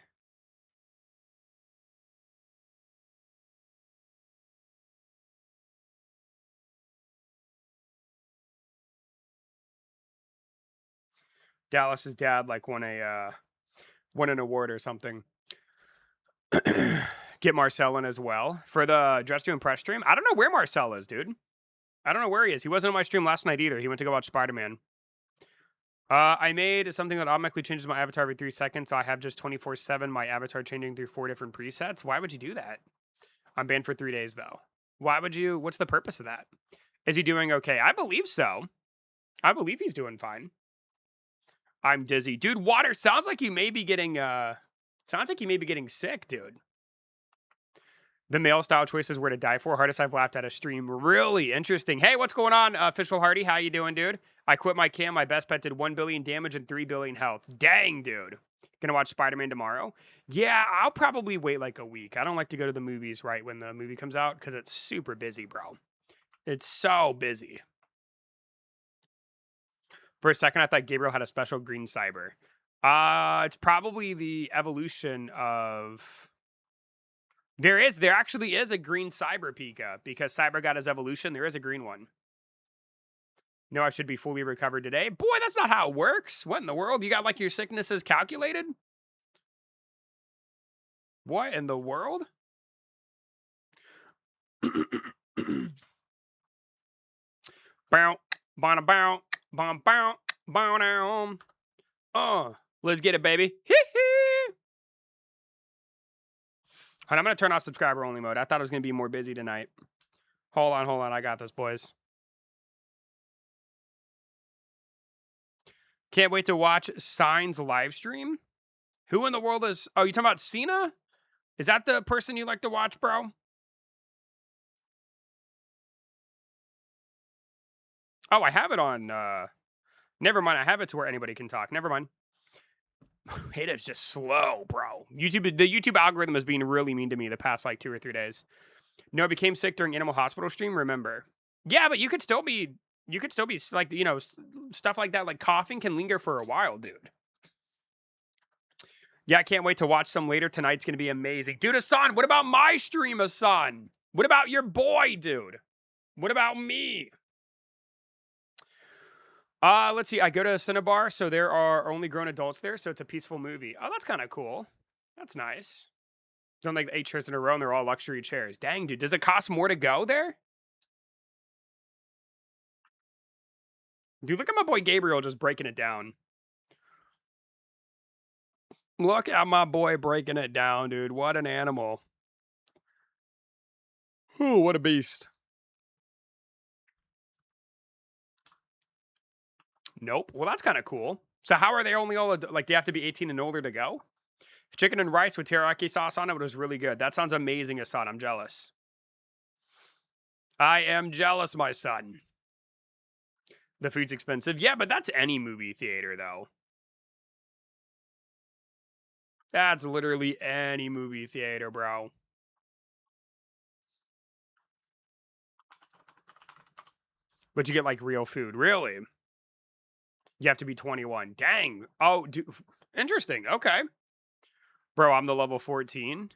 Dallas's dad like won an award or something. Get Marcel in as well for the Dress to Impress stream. I don't know where Marcel is, dude. I don't know where he is. He wasn't on my stream last night either. He went to go watch Spider-Man. I made something that automatically changes my avatar every 3 seconds, so I have just 24/7 my avatar changing through 4 different presets. Why would you do that? I'm banned for 3 days, though. Why would you what's the purpose of that? Is he doing okay? I believe so. I believe he's doing fine. I'm dizzy. Dude, water, sounds like you may be getting, sick, dude. The male style choices were to die for. Hardest I've laughed at a stream. Really interesting. Hey, what's going on, Official Hardy? How you doing, dude? I quit my cam. My best pet did 1 billion damage and 3 billion health. Dang, dude. Gonna watch Spider-Man tomorrow? Yeah, I'll probably wait like a week. I don't like to go to the movies right when the movie comes out because it's super busy, bro. It's so busy. For a second, I thought Gabriel had a special green cyber. It's probably the evolution of... There actually is a green Cyber Pika, because Cyber got his evolution. There is a green one. No, I should be fully recovered today. Boy, that's not how it works. What in the world? You got like your sicknesses calculated? What in the world? Bow, bow, bow, bow, bow, bow, down. Let's get it, baby. And I'm going to turn off subscriber only mode. I thought it was going to be more busy tonight. Hold on. I got this, boys. Can't wait to watch Sign's live stream. Who in the world is... Oh, you talking about Cena? Is that the person you like to watch, bro? Oh, I have it on... Never mind. I have it to where anybody can talk. Never mind. It is just slow, bro. The YouTube algorithm has been really mean to me the past like 2 or 3 days. No, I became sick during Animal Hospital stream. Remember? Yeah, but you could still be like, you know, stuff like that. Like coughing can linger for a while, dude. Yeah, I can't wait to watch some later. Tonight's gonna be amazing, dude. Hassan, what about my stream, Hassan? What about your boy, dude? What about me? Let's see. I go to a Cinnabar, so there are only grown adults there, so it's a peaceful movie. Oh, that's kind of cool. That's nice. Don't like 8 chairs in a row, and they're all luxury chairs. Dang, dude. Does it cost more to go there? Dude, look at my boy Gabriel just breaking it down. Look at my boy breaking it down, dude. What an animal. Ooh, what a beast. Nope. Well, that's kind of cool. So how are they only all... Like, do you have to be 18 and older to go? Chicken and rice with teriyaki sauce on it was really good. That sounds amazing, Hassan. I'm jealous. I am jealous, my son. The food's expensive. Yeah, but that's any movie theater, though. That's literally any movie theater, bro. But you get, like, real food. Really? You have to be 21. Dang. Oh, dude. Interesting. Okay. Bro, I'm the level 14.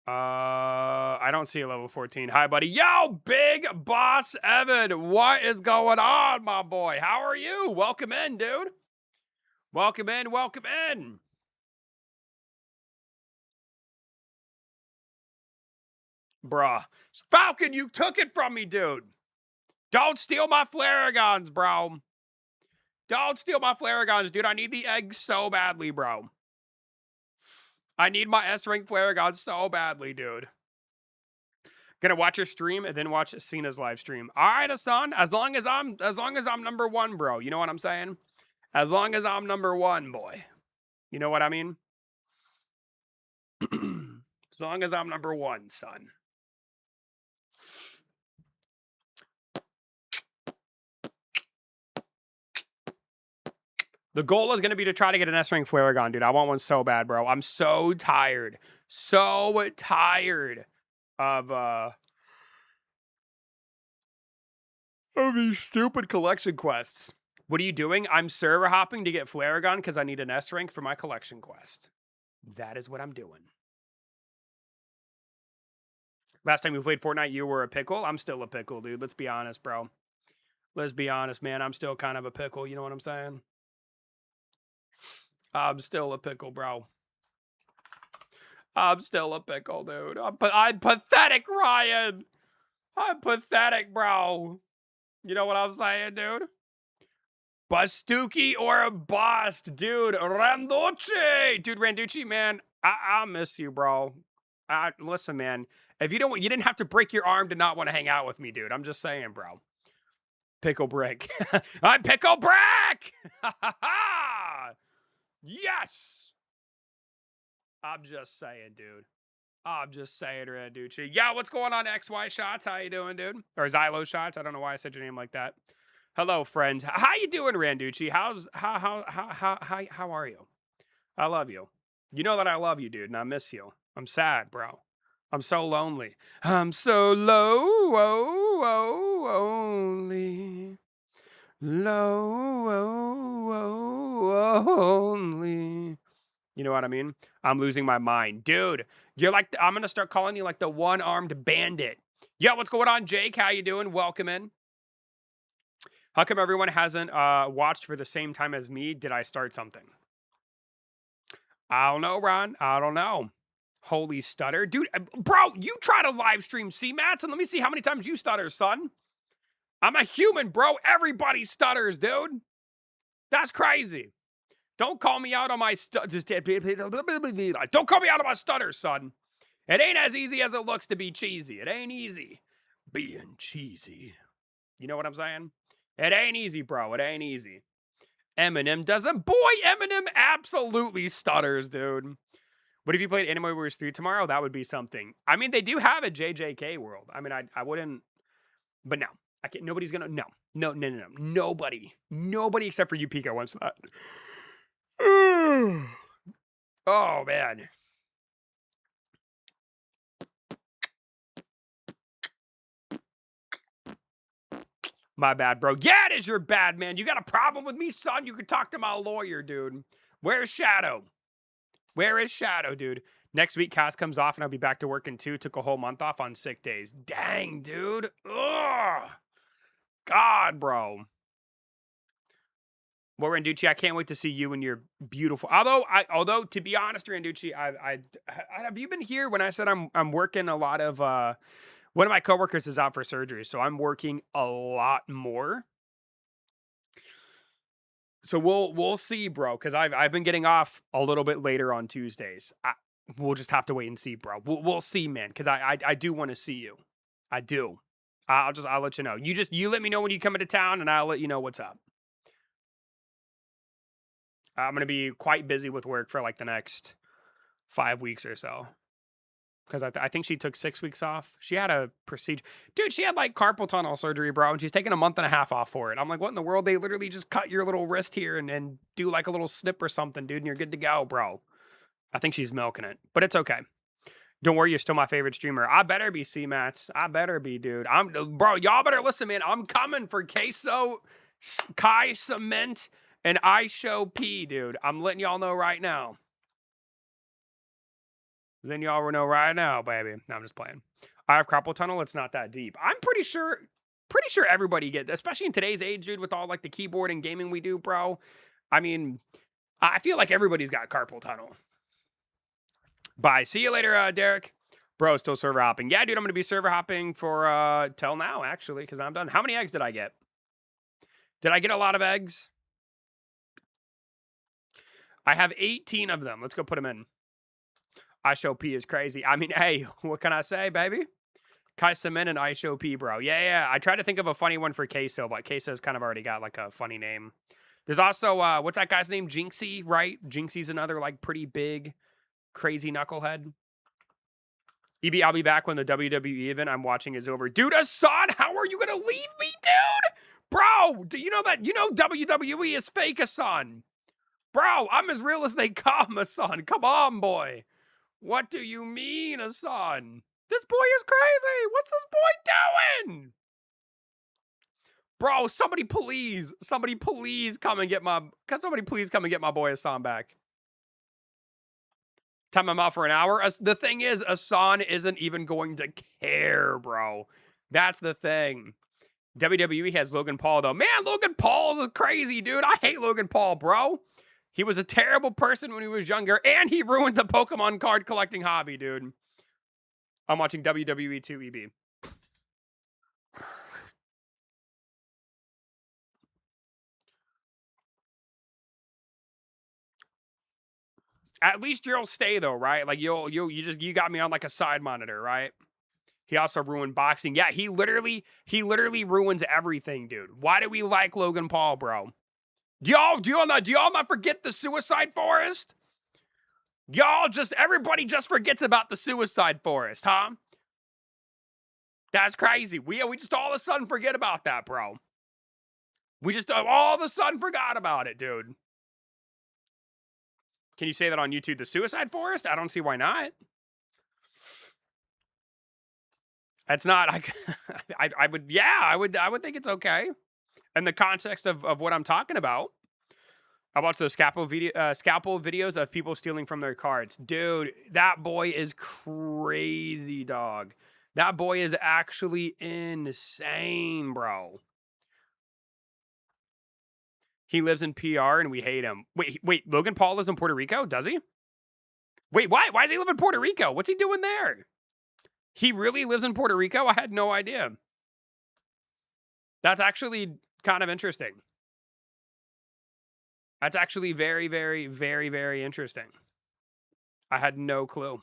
I don't see a level 14. Hi, buddy. Yo, Big Boss Evan. What is going on, my boy? How are you? Welcome in, dude. Welcome in. Welcome in. Bruh. Falcon, you took it from me, dude. Don't steal my Flaragons, bro. Don't steal my Flaragons, dude. I need the eggs so badly, bro. I need my S-rank Flaragons so badly, dude. Gonna watch your stream and then watch Cena's live stream. All right, Hassan. As long as I'm number 1, bro. You know what I'm saying? As long as I'm number 1, boy. You know what I mean? As long as I'm number 1, son. The goal is going to be to try to get an S-rank Flaregon, dude. I want one so bad, bro. I'm so tired. So tired of these stupid collection quests. What are you doing? I'm server hopping to get Flaregon because I need an S-rank for my collection quest. That is what I'm doing. Last time we played Fortnite, you were a pickle. I'm still a pickle, dude. Let's be honest, bro. Let's be honest, man. I'm still kind of a pickle. You know what I'm saying? I'm still a pickle, bro. I'm still a pickle, dude. I'm pathetic, Ryan. I'm pathetic, bro. You know what I'm saying, dude? Bustuki or a bust, dude. Randucci, dude. Randucci, man, I miss you, bro. Listen, man. If you don't, you didn't have to break your arm to not want to hang out with me, dude. I'm just saying, bro. Pickle brick. I'm pickle brick. Yes. I'm just saying, dude. I'm just saying, Randucci. Yeah, what's going on, XY Shots? How you doing, dude? Or Xylo Shots? I don't know why I said your name like that. Hello, friends. How you doing, Randucci? How are you? I love you. You know that I love you, dude, and I miss you. I'm sad, bro. I'm so lonely. I'm so lonely. Lonely. You know what I mean? I'm losing my mind. Dude, you're like, I'm going to start calling you like the one-armed bandit. Yo, what's going on, Jake? How you doing? Welcome in. How come everyone hasn't watched for the same time as me? Did I start something? I don't know, Ron. I don't know. Holy stutter. Dude, bro, you try to live stream CMATs and let me see how many times you stutter, son. I'm a human, bro. Everybody stutters, dude. That's crazy. Don't call me out on my don't call me out on my stutter, son. It ain't as easy as it looks to be cheesy. It ain't easy being cheesy. You know what I'm saying? It ain't easy, bro. It ain't easy. Eminem doesn't. Boy, Eminem absolutely stutters, dude. What if you played Anime Warriors 3 tomorrow? That would be something. I mean, they do have a JJK world. I mean, I wouldn't. But no. I can't. Nobody's gonna. No. Nobody. Nobody except for you, Pico, wants that. Oh, man. My bad, bro. Yeah, it is your bad, man. You got a problem with me, son? You can talk to my lawyer, dude. Where's Shadow? Where is Shadow, dude? Next week, Cass comes off, and I'll be back to work in 2. Took a whole month off on sick days. Dang, dude. Ugh. God, bro. Well, Randucci, I can't wait to see you and your beautiful. Although to be honest, Randucci, have you been here when I said I'm working a lot of one of my coworkers is out for surgery, so I'm working a lot more. So we'll see, bro, because I've been getting off a little bit later on Tuesdays. We'll just have to wait and see, bro. We'll see, man, because I do want to see you. I do. I'll let you know. You let me know when you come into town, and I'll let you know what's up. I'm gonna be quite busy with work for like the next 5 weeks or so. Because I think she took 6 weeks off. She had a procedure. Dude, she had like carpal tunnel surgery, bro, and she's taking a month and a half off for it. I'm like, what in the world? They literally just cut your little wrist here and do like a little snip or something, dude, and you're good to go, bro. I think she's milking it, but it's okay. Don't worry, you're still my favorite streamer. I better be, C-Mats. I better be, dude. Bro, y'all better listen, man. I'm coming for Queso, Kai Cement, and I Show P, dude. I'm letting y'all know right now. Then y'all will know right now, baby. No, I'm just playing. I have carpal tunnel. It's not that deep. I'm pretty sure everybody gets, especially in today's age, dude, with all like the keyboard and gaming we do, bro. I mean, I feel like everybody's got carpal tunnel. Bye. See you later, Derek. Bro, still server hopping. Yeah, dude, I'm going to be server hopping for till now, actually, because I'm done. How many eggs did I get? Did I get a lot of eggs? I have 18 of them. Let's go put them in. I Show P is crazy. I mean, hey, what can I say, baby? Kai Cement and I Show P, bro. Yeah. I tried to think of a funny one for Queso, but Queso's kind of already got like a funny name. There's also, what's that guy's name? Jinxie, right? Jinxie's another like pretty big, crazy knucklehead. EB, I'll be back when the WWE event I'm watching is over. Dude, Hassan, how are you going to leave me, dude? Bro, do you know that? You know WWE is fake, Hassan. Bro, I'm as real as they come, Hassan. Come on, boy. What do you mean, Hassan? This boy is crazy. What's this boy doing? Bro, somebody please come and get my boy Hassan back. Time him out for an hour. The thing is, Hassan isn't even going to care, bro. That's the thing. WWE has Logan Paul, though. Man, Logan Paul is crazy, dude. I hate Logan Paul, bro. He was a terrible person when he was younger, and he ruined the Pokemon card collecting hobby, dude. I'm watching WWE 2, EB. At least you'll stay though, right? Like you got me on like a side monitor, right? He also ruined boxing. Yeah, he literally ruins everything, dude. Why do we like Logan Paul, bro? Do y'all not forget the Suicide Forest? Everybody just forgets about the Suicide Forest, huh? That's crazy. We just all of a sudden forget about that, bro. We just all of a sudden forgot about it, dude. Can you say that on YouTube? The Suicide Forest? I don't see why not. That's not. I would. Yeah, I would think it's okay in the context of what I'm talking about. I watched those scalpel videos of people stealing from their cards. Dude, that boy is crazy, dog. That boy is actually insane, bro. He lives in PR and we hate him. Wait, Logan Paul lives in Puerto Rico? Does he? Wait, why? Why does he live in Puerto Rico? What's he doing there? He really lives in Puerto Rico? I had no idea. That's actually kind of interesting. That's actually very, very, very, very interesting. I had no clue.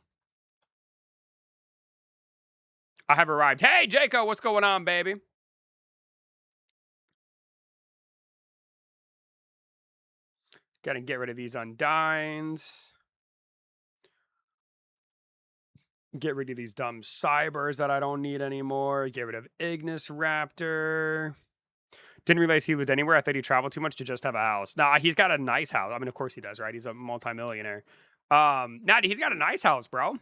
I have arrived. Hey, Jaco, what's going on, baby? Gotta get rid of these undines. Get rid of these dumb cybers that I don't need anymore. Get rid of Ignis Raptor. Didn't realize he lived anywhere. I thought he traveled too much to just have a house. Nah, he's got a nice house. I mean, of course he does, right? He's a multimillionaire. Nah, he's got a nice house, bro.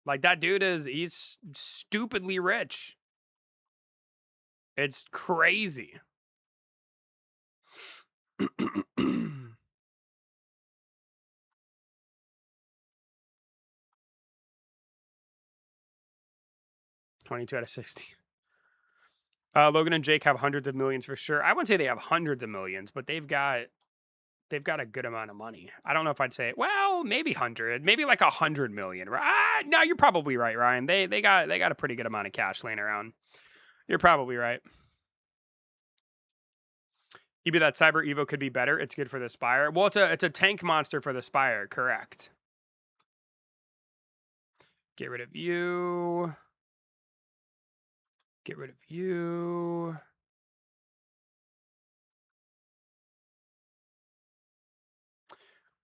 Like, that dude he's stupidly rich. It's crazy. 22 out of 60. Logan and Jake have hundreds of millions for sure. I wouldn't say they have hundreds of millions, but they've got a good amount of money. I don't know if I'd say, well, maybe 100, maybe like 100 million. No, you're probably right, Ryan. They got a pretty good amount of cash laying around. You're probably right. Maybe that Cyber Evo could be better. It's good for the Spire. Well, it's a tank monster for the Spire, correct. Get rid of you. Get rid of you.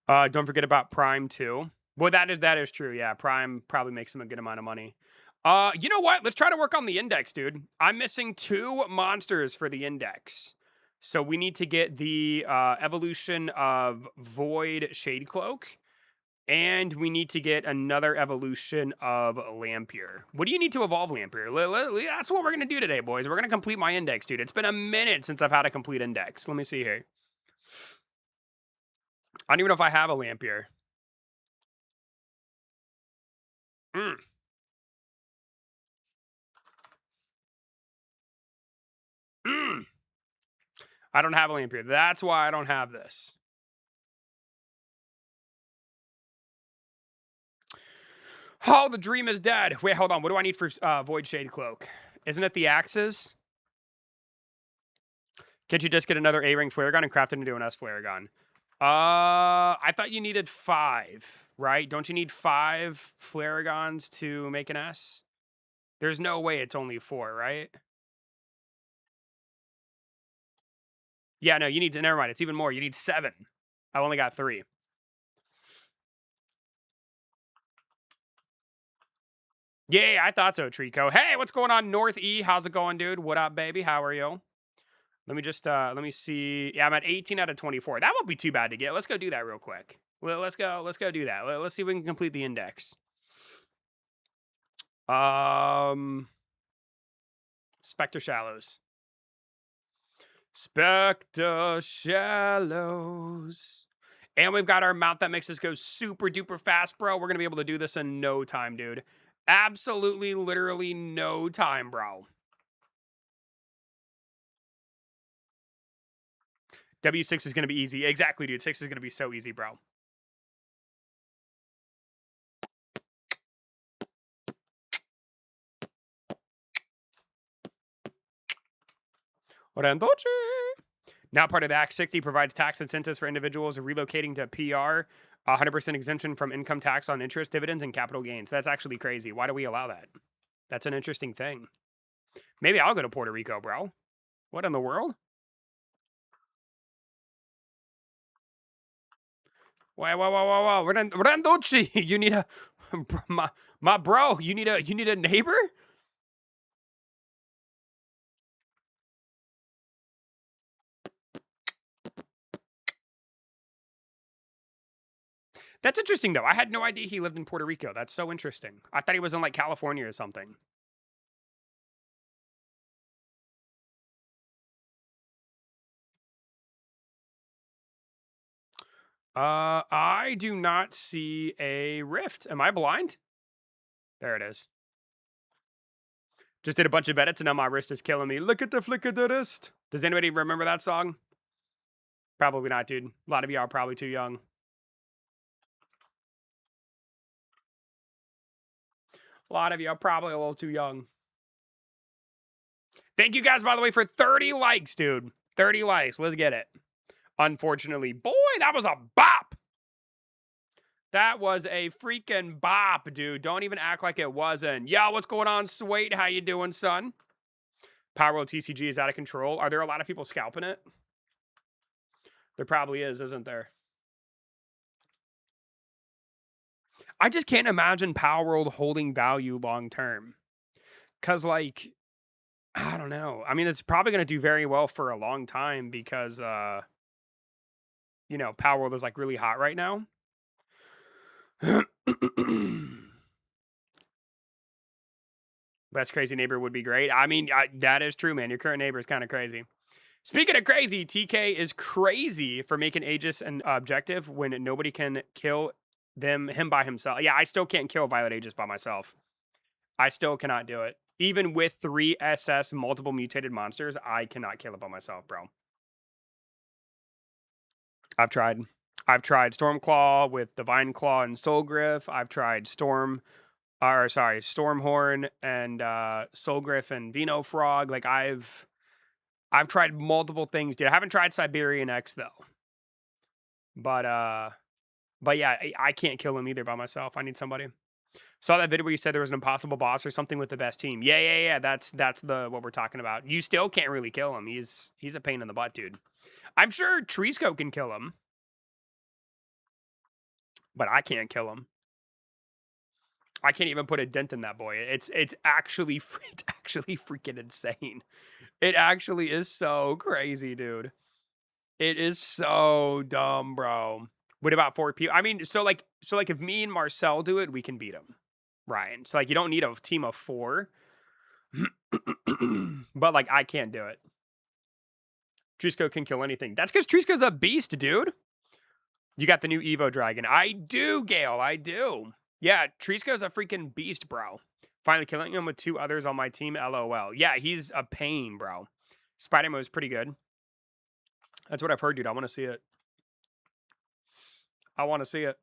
Don't forget about Prime too. Well, that is true. Yeah, Prime probably makes him a good amount of money. You know what? Let's try to work on the index, dude. I'm missing 2 monsters for the index. So we need to get the evolution of Void Shade Cloak. And we need to get another evolution of Lampier. What do you need to evolve Lampier? That's what we're going to do today, boys. We're going to complete my index, dude. It's been a minute since I've had a complete index. Let me see here. I don't even know if I have a Lampier. I don't have a Lampier. That's why I don't have this. Oh, the dream is dead. Wait, hold on. What do I need for Void Shade Cloak? Isn't it the axes? Can't you just get another A-Ring Flare Gun and craft it into an S Flare Gun? I thought you needed 5, right? Don't you need 5 Flare Guns to make an S? There's no way it's only 4, right? Yeah, no, you need to, never mind. It's even more. You need 7. I've only got 3. Yeah, I thought so, Trico. Hey, what's going on, North E? How's it going, dude? What up, baby? How are you? Let me just, let me see. Yeah, I'm at 18 out of 24. That won't be too bad to get. Let's go do that real quick. Well, let's go do that. Let's see if we can complete the index. Spectre Shallows. Spectre Shallows. And we've got our mount that makes us go super duper fast, bro. We're going to be able to do this in no time, dude. Absolutely, literally no time, bro. W6 is going to be easy. Exactly, dude. 6 is going to be so easy, bro. Rendochi. Now part of the Act 60 provides tax incentives for individuals relocating to PR, 100% exemption from income tax on interest, dividends, and capital gains. That's actually crazy. Why do we allow that? That's an interesting thing. Maybe I'll go to Puerto Rico, bro. What in the world? Wow. Randucci, you need a my bro, you need a neighbor? That's interesting though. I had no idea he lived in Puerto Rico. That's so interesting. I thought he was in like California or something. I do not see a rift. Am I blind? There it is. Just did a bunch of edits and now my wrist is killing me. Look at the flick of the wrist. Does anybody remember that song? Probably not, dude. A lot of you are probably too young. A lot of you are probably a little too young. Thank you guys, by the way, for 30 likes, dude. 30 likes. Let's get it. Unfortunately, boy, that was a bop. That was a freaking bop, dude. Don't even act like it wasn't. Yo, what's going on, Sweet? How you doing, son? Power World TCG is out of control. Are there a lot of people scalping it? There probably is, isn't there? I just can't imagine Power World holding value long term. Because, like, I don't know. I mean, it's probably going to do very well for a long time because, you know, Power World is, like, really hot right now. Best crazy neighbor would be great. I mean, that is true, man. Your current neighbor is kind of crazy. Speaking of crazy, TK is crazy for making Aegis an objective when nobody can kill him by himself. Yeah, I still can't kill Violet Aegis by myself. I still cannot do it. Even with 3 SS multiple mutated monsters, I cannot kill it by myself, bro. I've tried. I've tried Stormclaw with Divine Claw and Soulgriff. I've tried Stormhorn and Soulgriff and Vino Frog. Like I've tried multiple things, dude. I haven't tried Siberian X though. But yeah, I can't kill him either by myself. I need somebody. Saw that video where you said there was an impossible boss or something with the best team. Yeah. That's what we're talking about. You still can't really kill him. He's a pain in the butt, dude. I'm sure Trisco can kill him, but I can't kill him. I can't even put a dent in that boy. It's actually freaking insane. It actually is so crazy, dude. It is so dumb, bro. What about 4 people? I mean, so like if me and Marcel do it, we can beat him, Ryan. So like you don't need a team of 4, but like I can't do it. Trisco can kill anything. That's because Trisco's a beast, dude. You got the new Evo Dragon. I do, Gale. I do. Yeah, Trisco's a freaking beast, bro. Finally killing him with 2 others on my team, LOL. Yeah, he's a pain, bro. Spider-Man was pretty good. That's what I've heard, dude. I want to see it. I want to see it.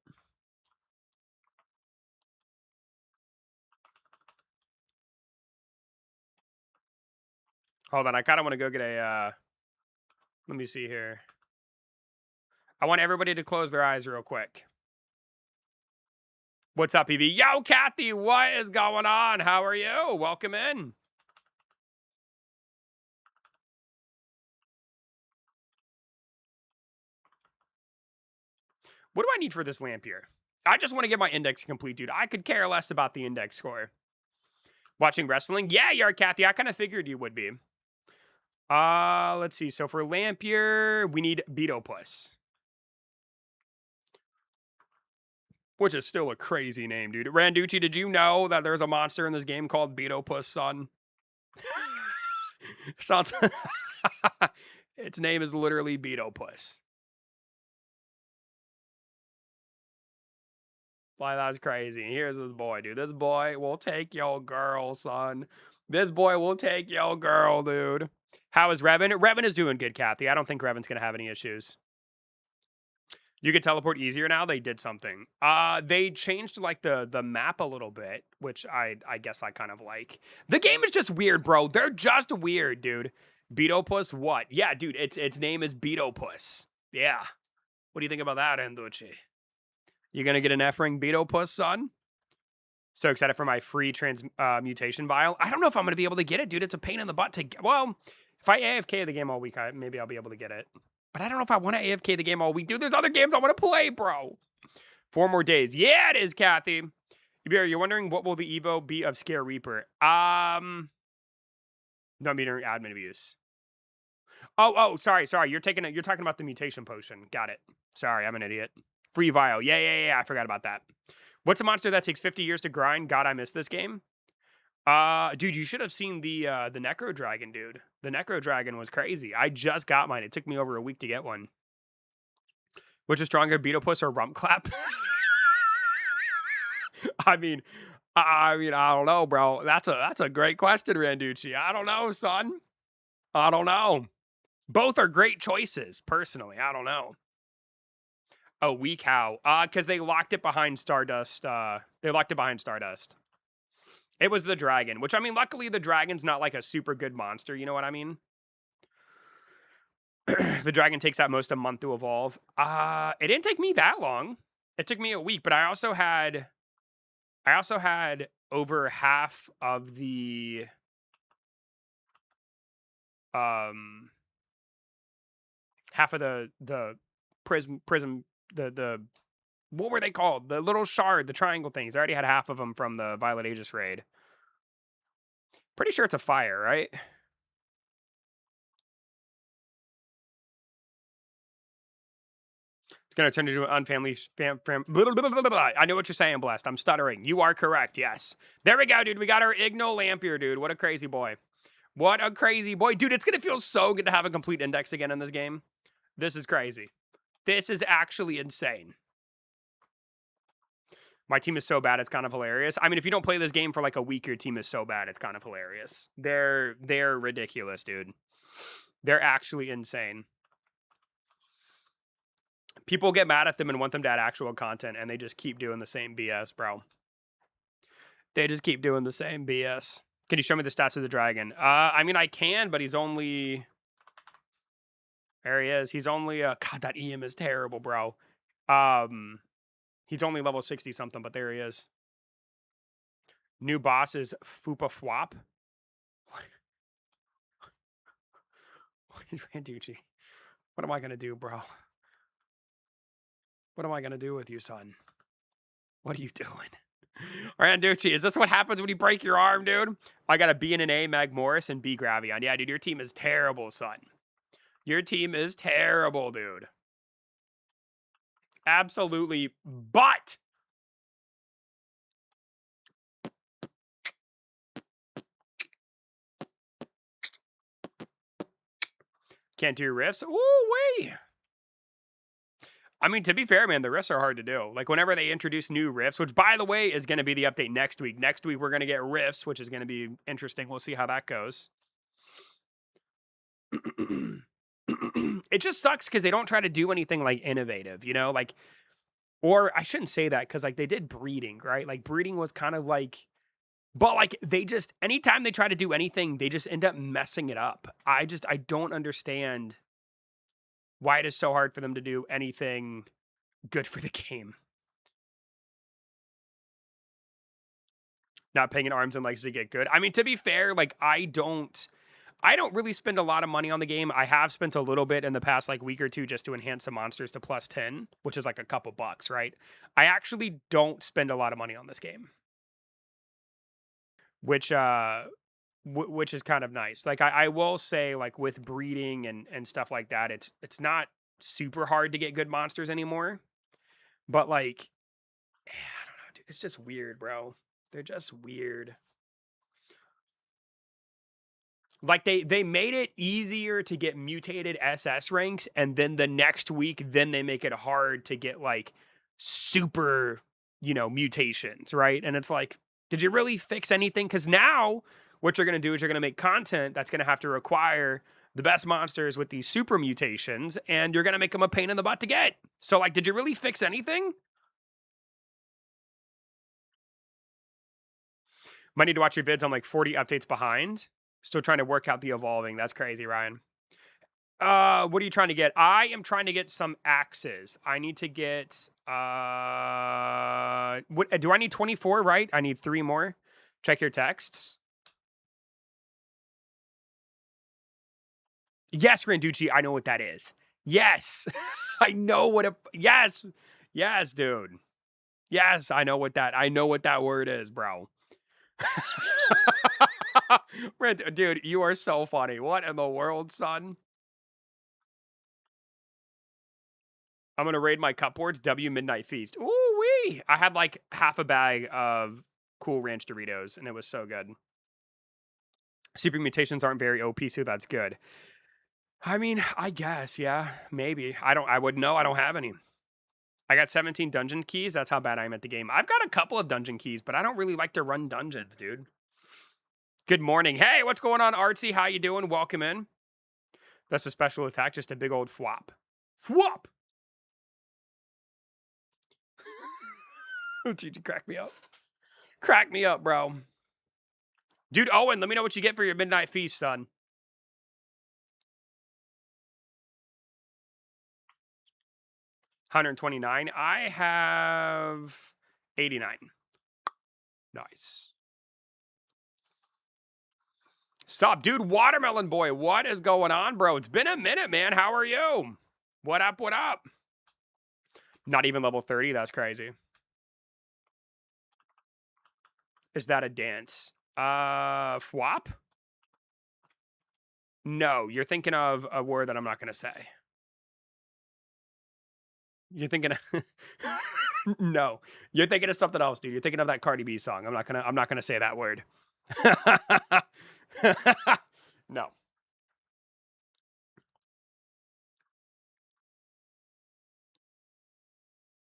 Hold on. I kind of want to go get a... let me see here. I want everybody to close their eyes real quick. What's up, EV? Yo, Kathy, what is going on? How are you? Welcome in. What do I need for this lamp here? I just want to get my index complete, dude. I could care less about the index score. Watching wrestling? Yeah, you are, Kathy. I kind of figured you would be. Let's see. So for Lampier, we need Beetopus. Which is still a crazy name, dude. Randucci, did you know that there's a monster in this game called Beetopus, son? Sounds... its name is literally Beetopus. Like, that's crazy. Here's this boy, dude. This boy will take your girl, son. This boy will take your girl, dude. How is Revan? Revan is doing good, Kathy. I don't think Revan's going to have any issues. You can teleport easier now. They did something. They changed like the map a little bit, which I guess I kind of like. The game is just weird, bro. They're just weird, dude. Beetopus what? Yeah, dude, its name is Beetopus. Yeah. What do you think about that, Anducci? You gonna get an F-ring Beetopus, son? So excited for my free transmutation vial. I don't know if I'm gonna be able to get it, dude. It's a pain in the butt to get. Well, if I AFK the game all week, maybe I'll be able to get it. But I don't know if I want to AFK the game all week, dude. There's other games I want to play, bro. 4 more days. Yeah, it is, Kathy. You're wondering what will the Evo be of Scare Reaper? No, I'm meaning admin abuse. Oh, sorry. You're talking about the mutation potion. Got it. Sorry, I'm an idiot. Free vial. Yeah. I forgot about that. What's a monster that takes 50 years to grind? God, I missed this game. Dude, you should have seen the Necro Dragon, dude. The Necro Dragon was crazy. I just got mine. It took me over a week to get one. Which is stronger, Beetlepuss or Rump Clap? I mean, I don't know, bro. That's a great question, Randucci. I don't know, son. I don't know. Both are great choices, personally. I don't know. Oh, weak how? Because they locked it behind Stardust. They locked it behind Stardust. It was the dragon, which, I mean, luckily the dragon's not like a super good monster, you know what I mean? The dragon takes at most a month to evolve. It didn't take me that long. It took me a week, but I also had over half of the prism the what were they called? The little shard, the triangle things. I already had half of them from the Violet Aegis raid. Pretty sure it's a fire, right? It's gonna turn into an unfamily I know what you're saying, Blessed. I'm stuttering. You are correct, yes. There we go, dude. We got our Igno Lampier, dude. What a crazy boy. What a crazy boy. Dude, it's gonna feel so good to have a complete index again in this game. This is crazy. This is actually insane. My team is so bad, it's kind of hilarious. I mean, if you don't play this game for like a week, your team is so bad, it's kind of hilarious. They're ridiculous, dude. They're actually insane. People get mad at them and want them to add actual content, and they just keep doing the same BS, bro. They just keep doing the same BS. Can you show me the stats of the dragon? I mean, I can, but he's only... There he is. He's only... God, that EM is terrible, bro. He's only level 60-something, but there he is. New boss is Fupa Fwop. What is Randucci? What am I going to do, bro? What am I going to do with you, son? What are you doing? Randucci, is this what happens when you break your arm, dude? I got a B and an A, Magmoris, and B Gravion. Yeah, dude, your team is terrible, son. Your team is terrible, dude. Absolutely, but... Can't do riffs? Ooh, wait. I mean, to be fair, man, the riffs are hard to do. Like, whenever they introduce new riffs, which, by the way, is going to be the update next week. Next week, we're going to get riffs, which is going to be interesting. We'll see how that goes. It just sucks because they don't try to do anything, like, innovative, you know? Like, or I shouldn't say that because, like, they did breeding, right? Like, breeding was kind of like... But, like, they just... Anytime they try to do anything, they just end up messing it up. I don't understand why it is so hard for them to do anything good for the game. Not paying in arms and legs to get good. I mean, to be fair, like, I don't really spend a lot of money on the game. I have spent a little bit in the past, like, week or two just to enhance some monsters to plus 10, which is like a couple bucks, right? I actually don't spend a lot of money on this game. Which is kind of nice. Like, I will say, like, with breeding and stuff like that, it's not super hard to get good monsters anymore. But, like, I don't know, dude. It's just weird, bro. They're just weird. Like, they made it easier to get mutated SS ranks, and then the next week, then they make it hard to get, like, super, you know, mutations, right? And it's like, did you really fix anything? Because now what you're going to do is you're going to make content that's going to have to require the best monsters with these super mutations, and you're going to make them a pain in the butt to get. So, like, did you really fix anything? Might need to watch your vids on, like, 40 updates behind. Still trying to work out the evolving. That's crazy, Ryan. What are you trying to get? I am trying to get some axes. I need to get, what do I need 24, right? I need 3 more. Check your texts. Yes, Randucci, I know what that is. Yes. I know what a yes. Yes, dude. Yes, I know what that word is, bro. Dude, you are so funny. What in the world, son? I'm gonna raid my cupboards. W Midnight Feast. Ooh wee! I had like half a bag of Cool Ranch Doritos, and it was so good. Super mutations aren't very OP, so that's good. I mean, I guess, yeah, maybe. I wouldn't know. I don't have any. I got 17 dungeon keys. That's how bad I am at the game. I've got a couple of dungeon keys, but I don't really like to run dungeons, dude. Good morning. Hey, what's going on, Artsy? How you doing? Welcome in. That's a special attack, just a big old flop. Flop! Dude, you crack me up. Crack me up, bro. Dude, Owen, let me know what you get for your midnight feast, son. 129. I have 89. Nice. Sup, dude? Watermelon boy, what is going on, bro? It's been a minute, man. How are you? What up? What up? Not even level 30. That's crazy. Is that a dance? Fwop? No, you're thinking of a word that I'm not gonna say. You're thinking of no, you're thinking of something else, dude. You're thinking of that Cardi B song. I'm not gonna say that word. No.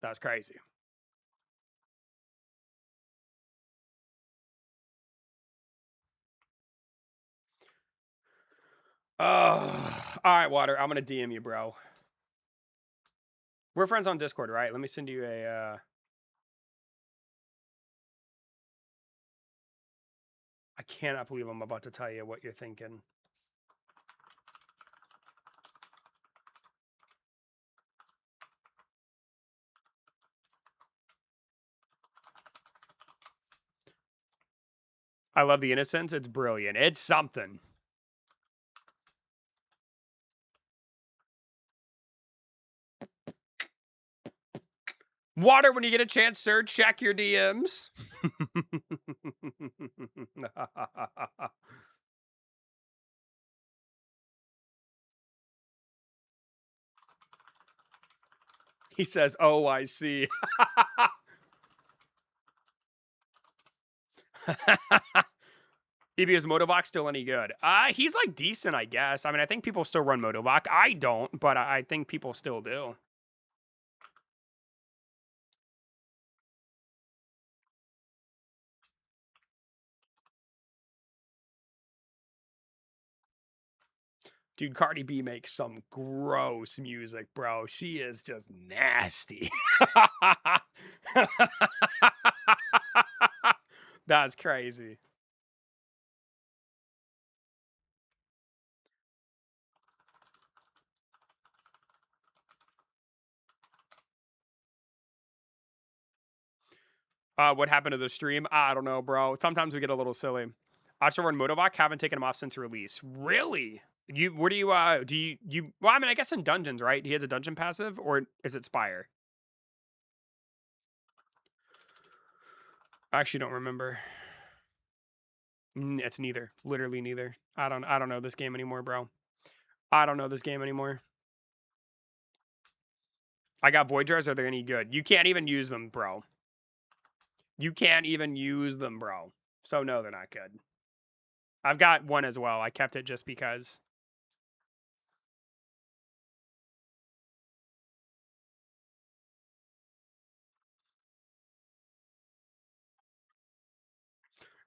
That's crazy. Oh, all right, Water. I'm gonna DM you, bro. We're friends on Discord, right? Let me send you a. I cannot believe I'm about to tell you what you're thinking. I love the innocence. It's brilliant. It's something. Water, when you get a chance, sir, check your DMs. He says, "Oh, I see." EB, is Motovox still any good? He's like decent, I guess. I mean, I think people still run Motovox. I don't, but I think people still do. Dude, Cardi B makes some gross music, bro. She is just nasty. That's crazy. What happened to the stream? I don't know, bro. Sometimes we get a little silly. I still run Motovoc. Haven't taken him off since release. Really? Where do you well, I mean, I guess in dungeons, right? He has a dungeon passive, or is it Spire? I actually don't remember. It's neither. Literally neither. I don't know this game anymore, bro. I don't know this game anymore. I got void jars. Are they any good? You can't even use them, bro. You can't even use them, bro. So no, they're not good. I've got one as well. I kept it just because.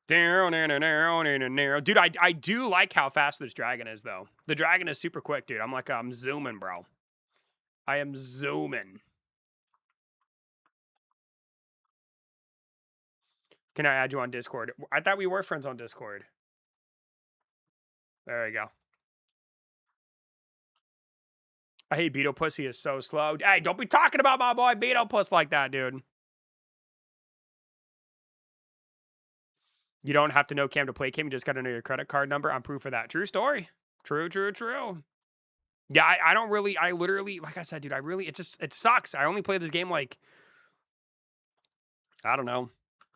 Dude, I do like how fast this dragon is, though. The dragon is super quick, dude. I'm zooming, bro. I am zooming. Can I add you on Discord? I thought we were friends on Discord. There you go. I hate Beetle Pussy is so slow. Hey, don't be talking about my boy Beetle Puss like that, dude. You don't have to know Cam to play Cam. You just got to know your credit card number. I'm proof of that. True story. True, true, true. Yeah, I don't really, I literally, like I said, dude, it sucks. I only play this game like, I don't know,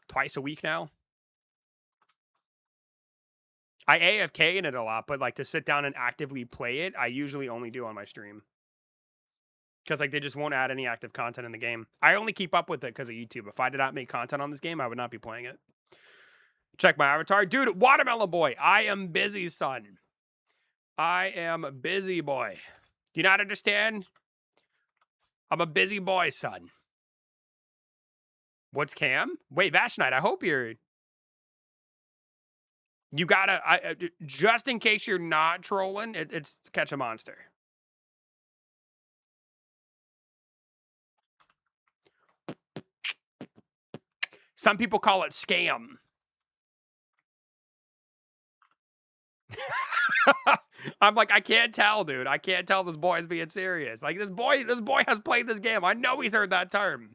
twice a week now. I AFK in it a lot, but like to sit down and actively play it, I usually only do on my stream. Because like they just won't add any active content in the game. I only keep up with it because of YouTube. If I did not make content on this game, I would not be playing it. Check my avatar. Dude, Watermelon Boy, I am busy, son. I am busy, boy. Do you not understand? I'm a busy boy, son. What's Cam? Wait, Vash Knight, I hope you're... You gotta... just in case you're not trolling, it's Catch a Monster. Some people call it Scam. I'm like, I can't tell, dude. I can't tell this boy is being serious. Like, this boy has played this game. I know he's heard that term.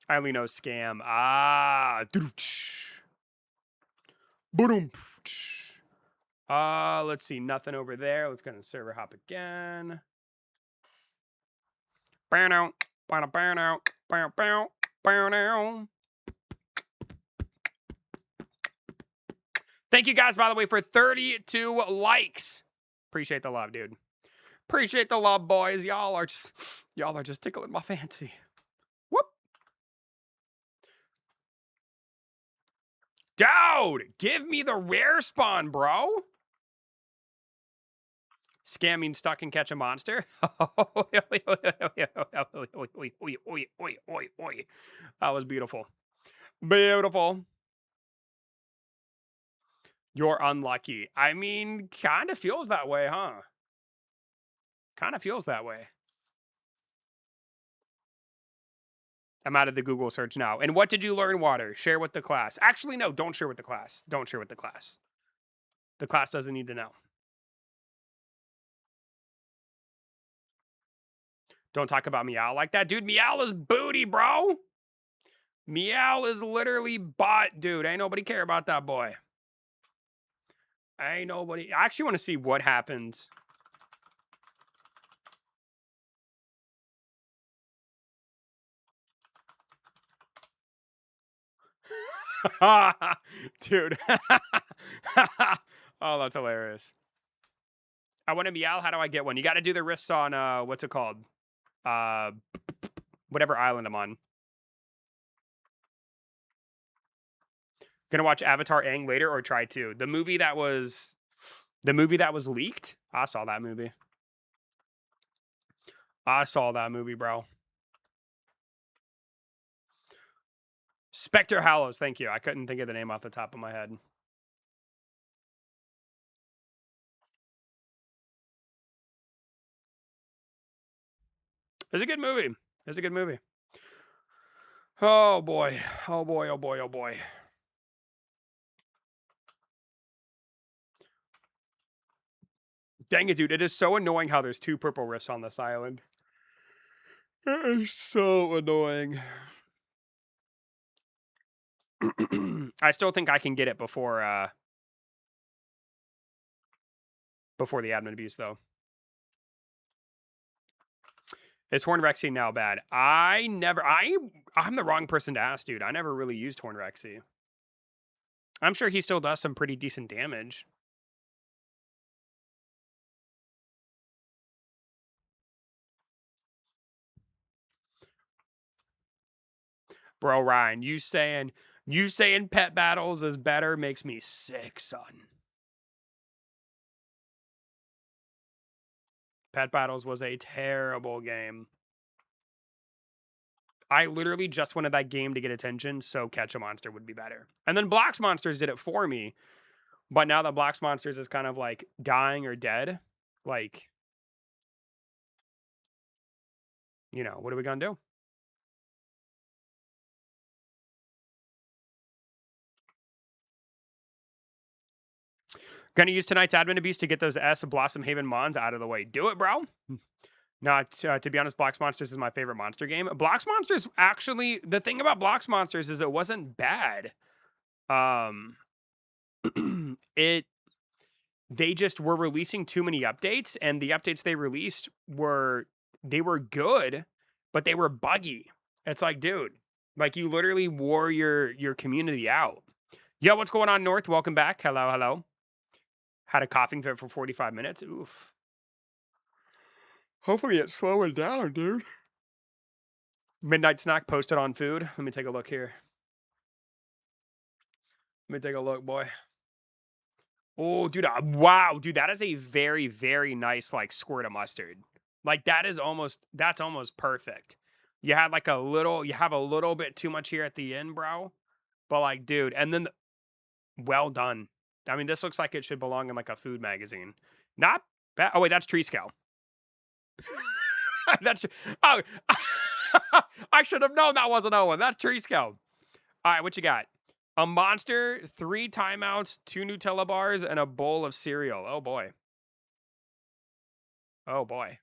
I only know Scam. Ah. Let's see. Nothing over there. Let's go to server hop again. Burn out. Burn out. Burn out. Thank you guys, by the way, for 32 likes. Appreciate the love, dude. Appreciate the love, boys. Y'all are just tickling my fancy. Whoop. Dude, give me the rare spawn, bro. Scamming stuck and catch a monster. That was beautiful. Beautiful. You're unlucky. I mean, kind of feels that way, huh? Kind of feels that way. I'm out of the Google search now. And what did you learn, Water? Share with the class. Actually, no, don't share with the class. Don't share with the class. The class doesn't need to know. Don't talk about Meow like that. Dude, Meow is booty, bro. Meow is literally butt, dude. Ain't nobody care about that boy. Ain't nobody. I actually want to see what happens. Dude. Oh, that's hilarious. I want a Meow. How do I get one? You got to do the risks on, what's it called? Whatever island I'm on. Gonna watch Avatar Aang later or try to. The movie that was leaked. I saw that movie. I saw that movie, bro. Spectre Hallows, thank you. I couldn't think of the name off the top of my head. It's a good movie. It's a good movie. Oh boy. Oh boy, oh boy, oh boy. Dang it, dude. It is so annoying how there's 2 purple rifts on this island. It is so annoying. I still think I can get it before the admin abuse, though. Is Hornrexy now bad? I'm the wrong person to ask, dude. I never really used Hornrexy. I'm sure he still does some pretty decent damage. Bro, Ryan, you saying pet battles is better makes me sick, son. Pet battles was a terrible game. I literally just wanted that game to get attention, so Catch a Monster would be better. And then Blox Monsters did it for me. But now that Blox Monsters is kind of like dying or dead, like, you know, what are we gonna do? Gonna use tonight's admin abuse to get those S Blossom Haven Mons out of the way. Do it, bro. Not to be honest, Blocks Monsters is my favorite monster game. Blocks Monsters, actually, the thing about Blocks Monsters is it wasn't bad. They just were releasing too many updates, and the updates they released were good, but they were buggy. It's like, dude, like you literally wore your community out. Yo, what's going on, North? Welcome back. Hello. Had a coughing fit for 45 minutes. Oof. Hopefully it's slowing down, dude. Midnight snack posted on food. Let me take a look here. Let me take a look, boy. Oh, dude, wow, dude, that is a very, very nice, like, squirt of mustard. Like, that's almost perfect. You have a little bit too much here at the end, bro. But, like, dude, and then, well done. I mean, this looks like it should belong in, like, a food magazine. Not bad. Oh, wait, that's tree scale. That's, oh, I should have known that wasn't Owen. That's tree scale. All right, what you got? A monster, 3 timeouts, 2 Nutella bars, and a bowl of cereal. Oh, boy. Oh, boy.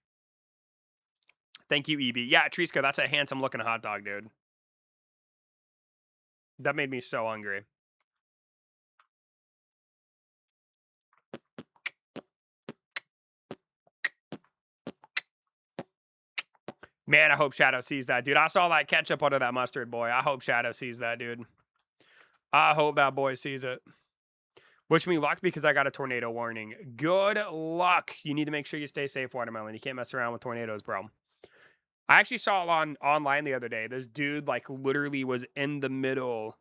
Thank you, Evie. Yeah, Triska, that's a handsome-looking hot dog, dude. That made me so hungry. Man, I hope Shadow sees that, dude. I saw that ketchup under that mustard, boy. I hope Shadow sees that, dude. I hope that boy sees it. Wish me luck because I got a tornado warning. Good luck. You need to make sure you stay safe, Watermelon. You can't mess around with tornadoes, bro. I actually saw it online the other day. This dude, like, literally was in the middle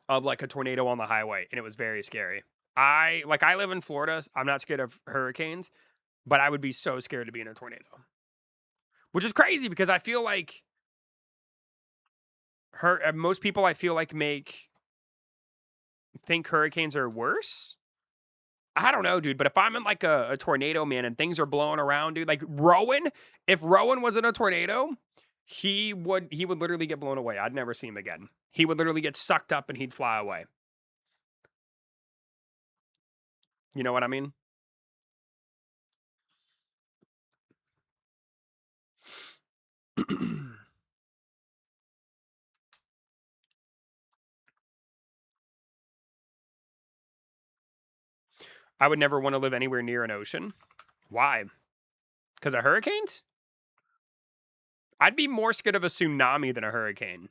of, like, a tornado on the highway, and it was very scary. I live in Florida. I'm not scared of hurricanes, but I would be so scared to be in a tornado. Which is crazy because I feel like most people I feel like think hurricanes are worse. I don't know, dude, but if I'm in like a tornado, man, and things are blowing around, dude, like Rowan, if Rowan was in a tornado, he would literally get blown away. I'd never see him again. He would literally get sucked up and he'd fly away. You know what I mean? I would never want to live anywhere near an ocean. Why? Because of hurricanes? I'd be more scared of a tsunami than a hurricane.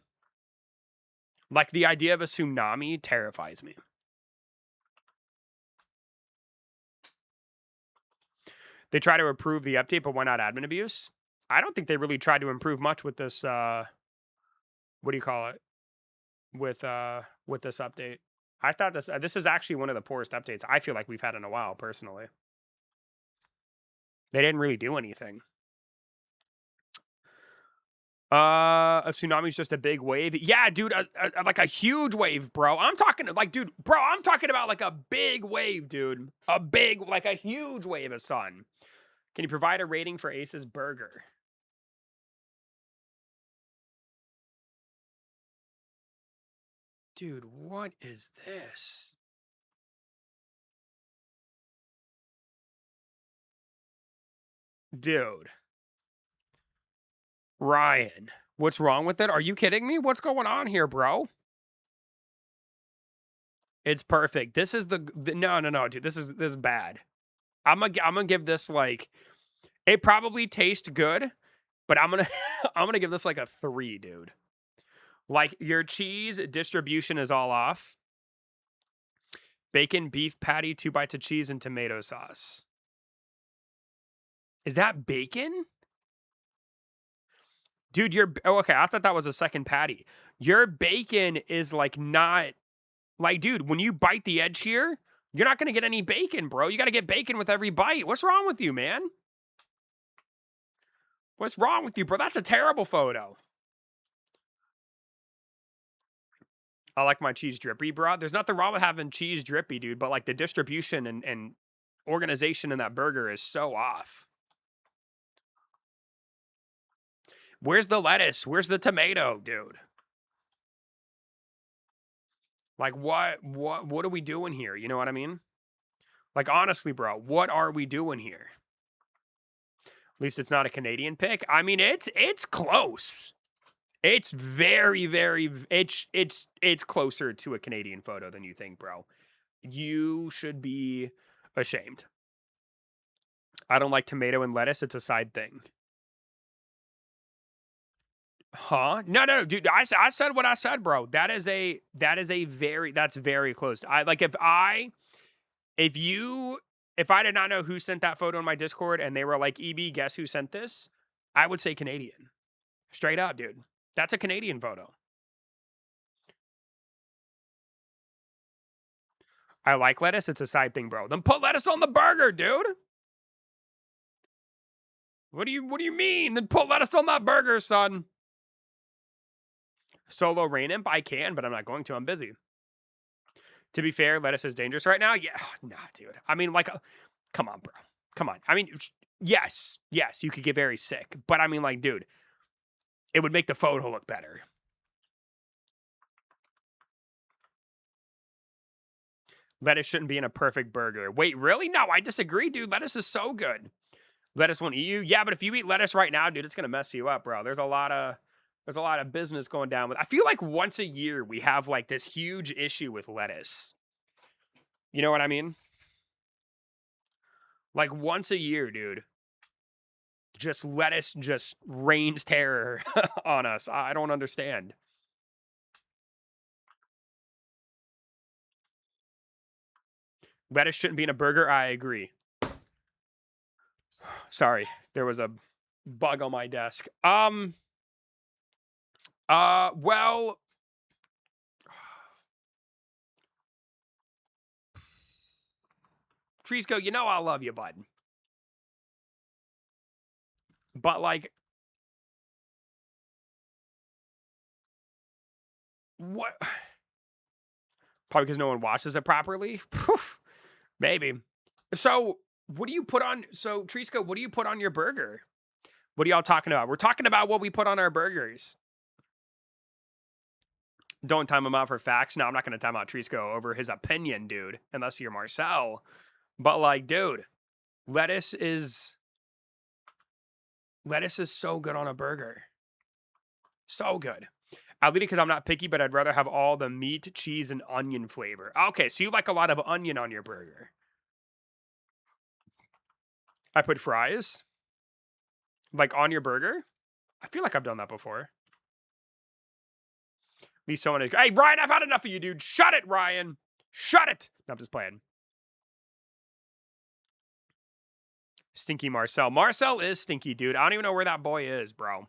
Like, the idea of a tsunami terrifies me. They try to improve the update, but why not admin abuse? I don't think they really tried to improve much with this, what do you call it? With this update. I thought this is actually one of the poorest updates I feel like we've had in a while, personally. They didn't really do anything. A tsunami's just a big wave. Yeah, dude, like a huge wave, bro. I'm talking about like a big wave, dude. Like a huge wave of sun. Can you provide a rating for Ace's Burger? Dude, what is this? Dude. Ryan, what's wrong with it? Are you kidding me? What's going on here, bro? It's perfect. This is no, dude. This is bad. I'm gonna give this like, it probably tastes good, but I'm gonna give this like a 3, dude. Like, your cheese distribution is all off. Bacon, beef patty, 2 bites of cheese, and tomato sauce. Is that bacon? Dude, okay, I thought that was a second patty. Your bacon is like not, like, dude, when you bite the edge here, you're not gonna get any bacon, bro. You gotta get bacon with every bite. What's wrong with you, man? What's wrong with you, bro? That's a terrible photo. I like my cheese drippy, bro. There's nothing wrong with having cheese drippy, dude, but like the distribution and organization in that burger is so off. Where's the lettuce? Where's the tomato, dude? Like, what are we doing here? You know what I mean? Like, honestly, bro, what are we doing here? At least it's not a Canadian pick. I mean, it's close. It's very, very. It's closer to a Canadian photo than you think, bro. You should be ashamed. I don't like tomato and lettuce. It's a side thing. Huh? No, dude. I said what I said, bro. That's very close. If I did not know who sent that photo in my Discord and they were like, EB, guess who sent this? I would say Canadian. Straight up, dude. That's a Canadian photo. I like lettuce. It's a side thing, bro. Then put lettuce on the burger, dude. What do you mean? Then put lettuce on that burger, son. Solo rain imp? I can, but I'm not going to. I'm busy. To be fair, lettuce is dangerous right now. Yeah, nah, dude. I mean, like, come on, bro. Come on. I mean, yes, you could get very sick, but I mean, like, dude, it would make the photo look better. Lettuce shouldn't be in a perfect burger. Wait, really? No, I disagree, dude. Lettuce is so good. Lettuce won't eat you. Yeah, but if you eat lettuce right now, dude, it's gonna mess you up, bro. There's a lot of business going down with. I feel like once a year we have like this huge issue with lettuce. You know what I mean? Like once a year, dude. Just lettuce just rains terror on us. I don't understand. Lettuce shouldn't be in a burger. I agree. Sorry, there was a bug on my desk. Well, Trisco, you know I love you, bud. But like, what? Probably because no one watches it properly. Maybe. So, what do you put on? So, Trisco, what do you put on your burger? What are y'all talking about? We're talking about what we put on our burgers. Don't time him out for facts. No, I'm not going to time out Trisco over his opinion, dude. Unless you're Marcel. But like, dude, lettuce is so good on a burger. So good. I'll eat it because I'm not picky, but I'd rather have all the meat, cheese, and onion flavor. Okay, so you like a lot of onion on your burger. I put fries. Like on your burger? I feel like I've done that before. At least someone is. Hey, Ryan, I've had enough of you, dude. Shut it, Ryan. Shut it. No, I'm just playing. Stinky Marcel. Marcel is stinky, dude. I don't even know where that boy is, bro.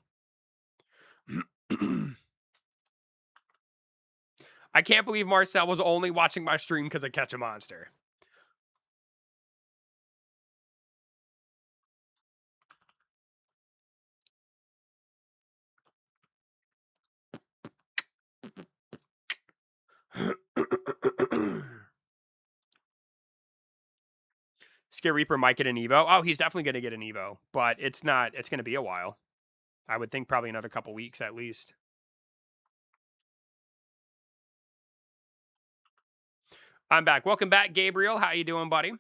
I can't believe Marcel was only watching my stream because of Catch a Monster. Scare Reaper might get an Evo. Oh, he's definitely going to get an Evo, but it's not. It's going to be a while. I would think probably another couple weeks at least. I'm back. Welcome back, Gabriel. How you doing, buddy?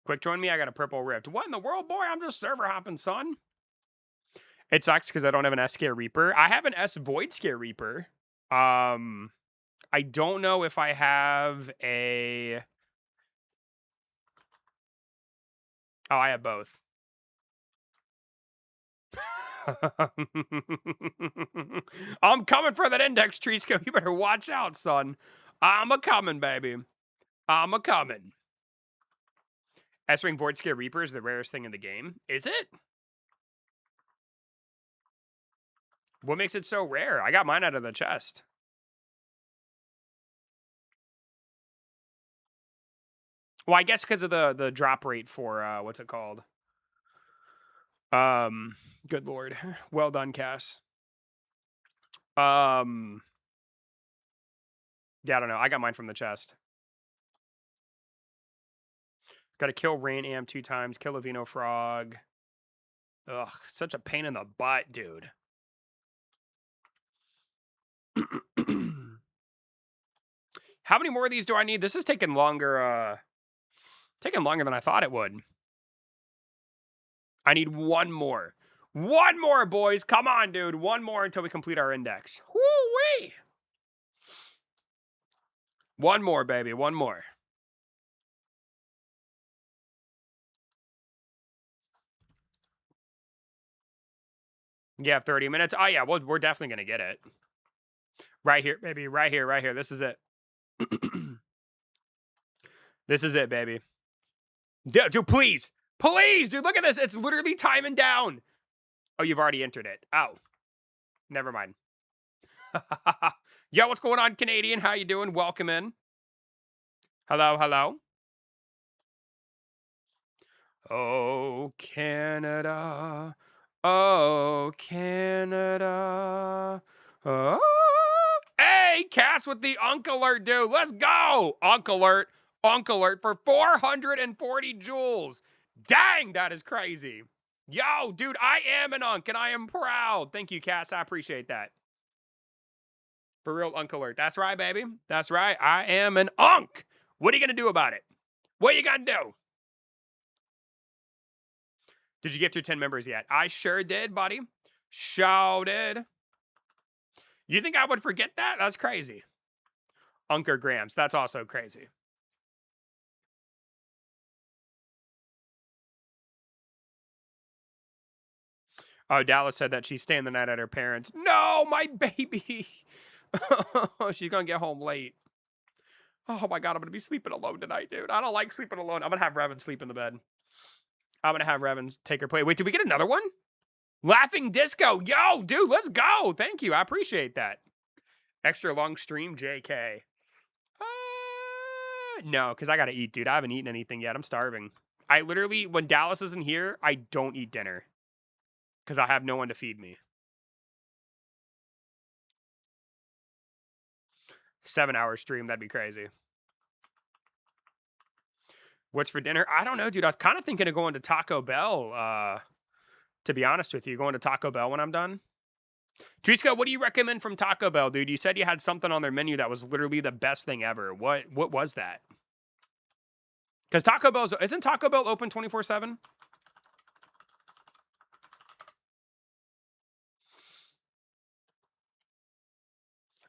Quick join me. I got a purple rift. What in the world, boy? I'm just server hopping, son. It sucks because I don't have an S Scare Reaper. I have an S Void Scare Reaper. I don't know if I have a... Oh, I have both. I'm coming for that index, Trisco. You better watch out, son. I'm a-coming, baby. I'm a-coming. S-Ring Void Scare Reaper is the rarest thing in the game. Is it? What makes it so rare? I got mine out of the chest. Well, I guess because of the drop rate for, what's it called? Good lord. Well done, Cass. Yeah, I don't know. I got mine from the chest. Got to kill Rain Am 2 times. Kill a Vino Frog. Ugh, such a pain in the butt, dude. How many more of these do I need? This is taking longer than I thought it would. I need one more. One more, boys. Come on, dude. One more until we complete our index. Woo-wee! One more, baby. One more. You have 30 minutes? Oh, yeah. Well, we're definitely going to get it. Right here, baby. Right here, right here. This is it. This is it, baby. Dude, please. Please, dude. Look at this. It's literally timing down. Oh, you've already entered it. Oh. Never mind. Yo, what's going on, Canadian? How you doing? Welcome in. Hello, hello. Oh, Canada. Oh, Canada. Oh. Hey, Cass with the Unk Alert, dude. Let's go. Unk Alert. Unk Alert for 440 joules. Dang, that is crazy. Yo, dude, I am an Unk, and I am proud. Thank you, Cass. I appreciate that. For real, Unk Alert. That's right, baby. That's right. I am an Unk. What are you going to do about it? What are you going to do? Did you get through 10 members yet? I sure did, buddy. Sure did. You think I would forget that? That's crazy. Unkergrams. That's also crazy. Oh, Dallas said that she's staying the night at her parents'. No, my baby. She's going to get home late. Oh, my God. I'm going to be sleeping alone tonight, dude. I don't like sleeping alone. I'm going to have Revan sleep in the bed. I'm going to have Revan take her play. Wait, did we get another one? Laughing Disco. Yo, dude, let's go. Thank you. I appreciate that. Extra long stream, JK. No, because I got to eat, dude. I haven't eaten anything yet. I'm starving. I literally, when Dallas isn't here, I don't eat dinner. Because I have no one to feed me. 7-hour stream, that'd be crazy. What's for dinner? I don't know, dude. I was kind of thinking of going to Taco Bell, to be honest with you. Going to Taco Bell when I'm done. Trisco, what do you recommend from Taco Bell, dude? You said you had something on their menu that was literally the best thing ever. What was that? Because isn't Taco Bell open 24/7?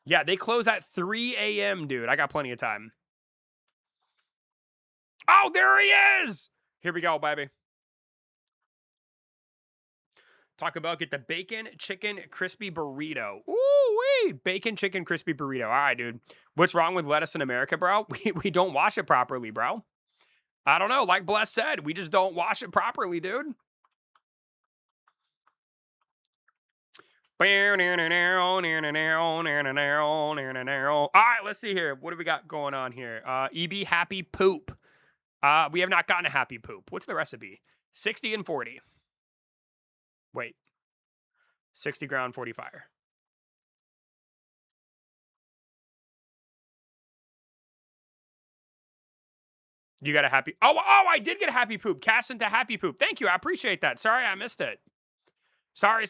Yeah, they close at 3 a.m., dude. I got plenty of time. Oh, there he is! Here we go, baby. Taco Bell, get the bacon chicken crispy burrito. Ooh-wee! Bacon chicken crispy burrito. All right, dude. What's wrong with lettuce in America, bro? We don't wash it properly, bro. I don't know. Like Bless said, we just don't wash it properly, dude. All right, let's see here. What do we got going on here? EB Happy Poop. We have not gotten a Happy Poop. What's the recipe? 60 and 40. Wait. 60 ground, 40 fire. You got a happy... Oh, I did get a Happy Poop. Cast into Happy Poop. Thank you. I appreciate that. Sorry, I missed it. Sorry.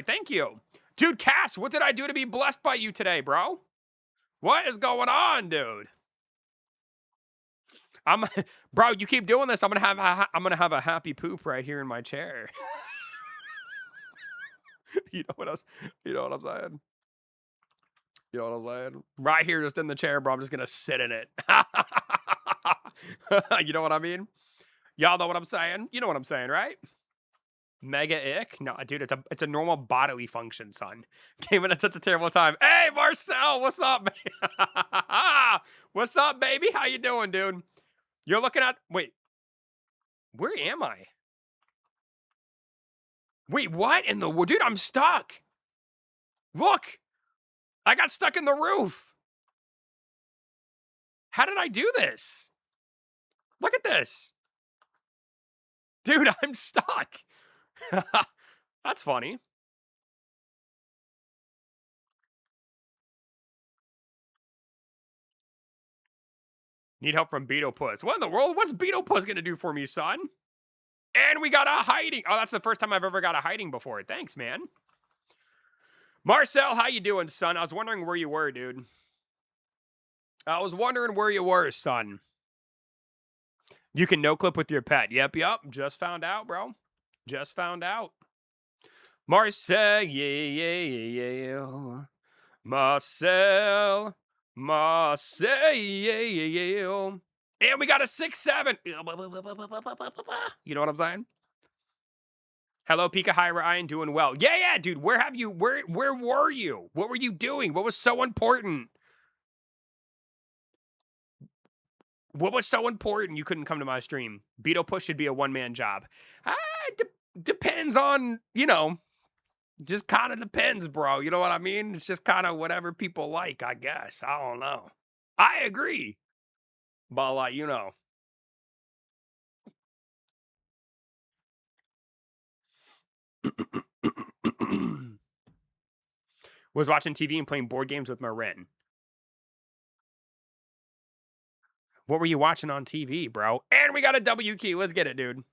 Thank you. Dude, Cass, what did I do to be blessed by you today, bro? What is going on, dude? Bro, you keep doing this. I'm gonna have a happy poop right here in my chair. You know what I'm saying? You know what I'm saying? Right here, just in the chair, bro. I'm just gonna sit in it. You know what I mean? Y'all know what I'm saying? You know what I'm saying, right? Mega ick? No, dude, it's a normal bodily function, son. Came in at such a terrible time. Hey, Marcel, what's up, man? What's up, baby? How you doing, dude? You're looking at... Wait. Where am I? Wait, what in the... Dude, I'm stuck. Look. I got stuck in the roof. How did I do this? Look at this. Dude, I'm stuck. That's funny. Need help from Beetle Puss. What in the world? What's Beetle Puss gonna do for me, son? And we got a hiding. Oh, that's the first time I've ever got a hiding before. Thanks, man. Marcel, how you doing, son? I was wondering where you were, dude. I was wondering where you were, son. You can no clip with your pet. Yep. Just found out, bro. Just found out. Marcel, yeah. Marcel. And we got a 6-7. You know what I'm saying? Hello, Pika Hi Ryan, doing well. Yeah, dude. Where were you? What were you doing? What was so important? What was so important you couldn't come to my stream? Beto Push should be a one-man job. Depends on, just kind of depends, bro. You know what I mean? It's just kind of whatever people like, I guess. I don't know. I agree. But, like, was watching TV and playing board games with Marin. What were you watching on TV, bro? And we got a W key. Let's get it, dude.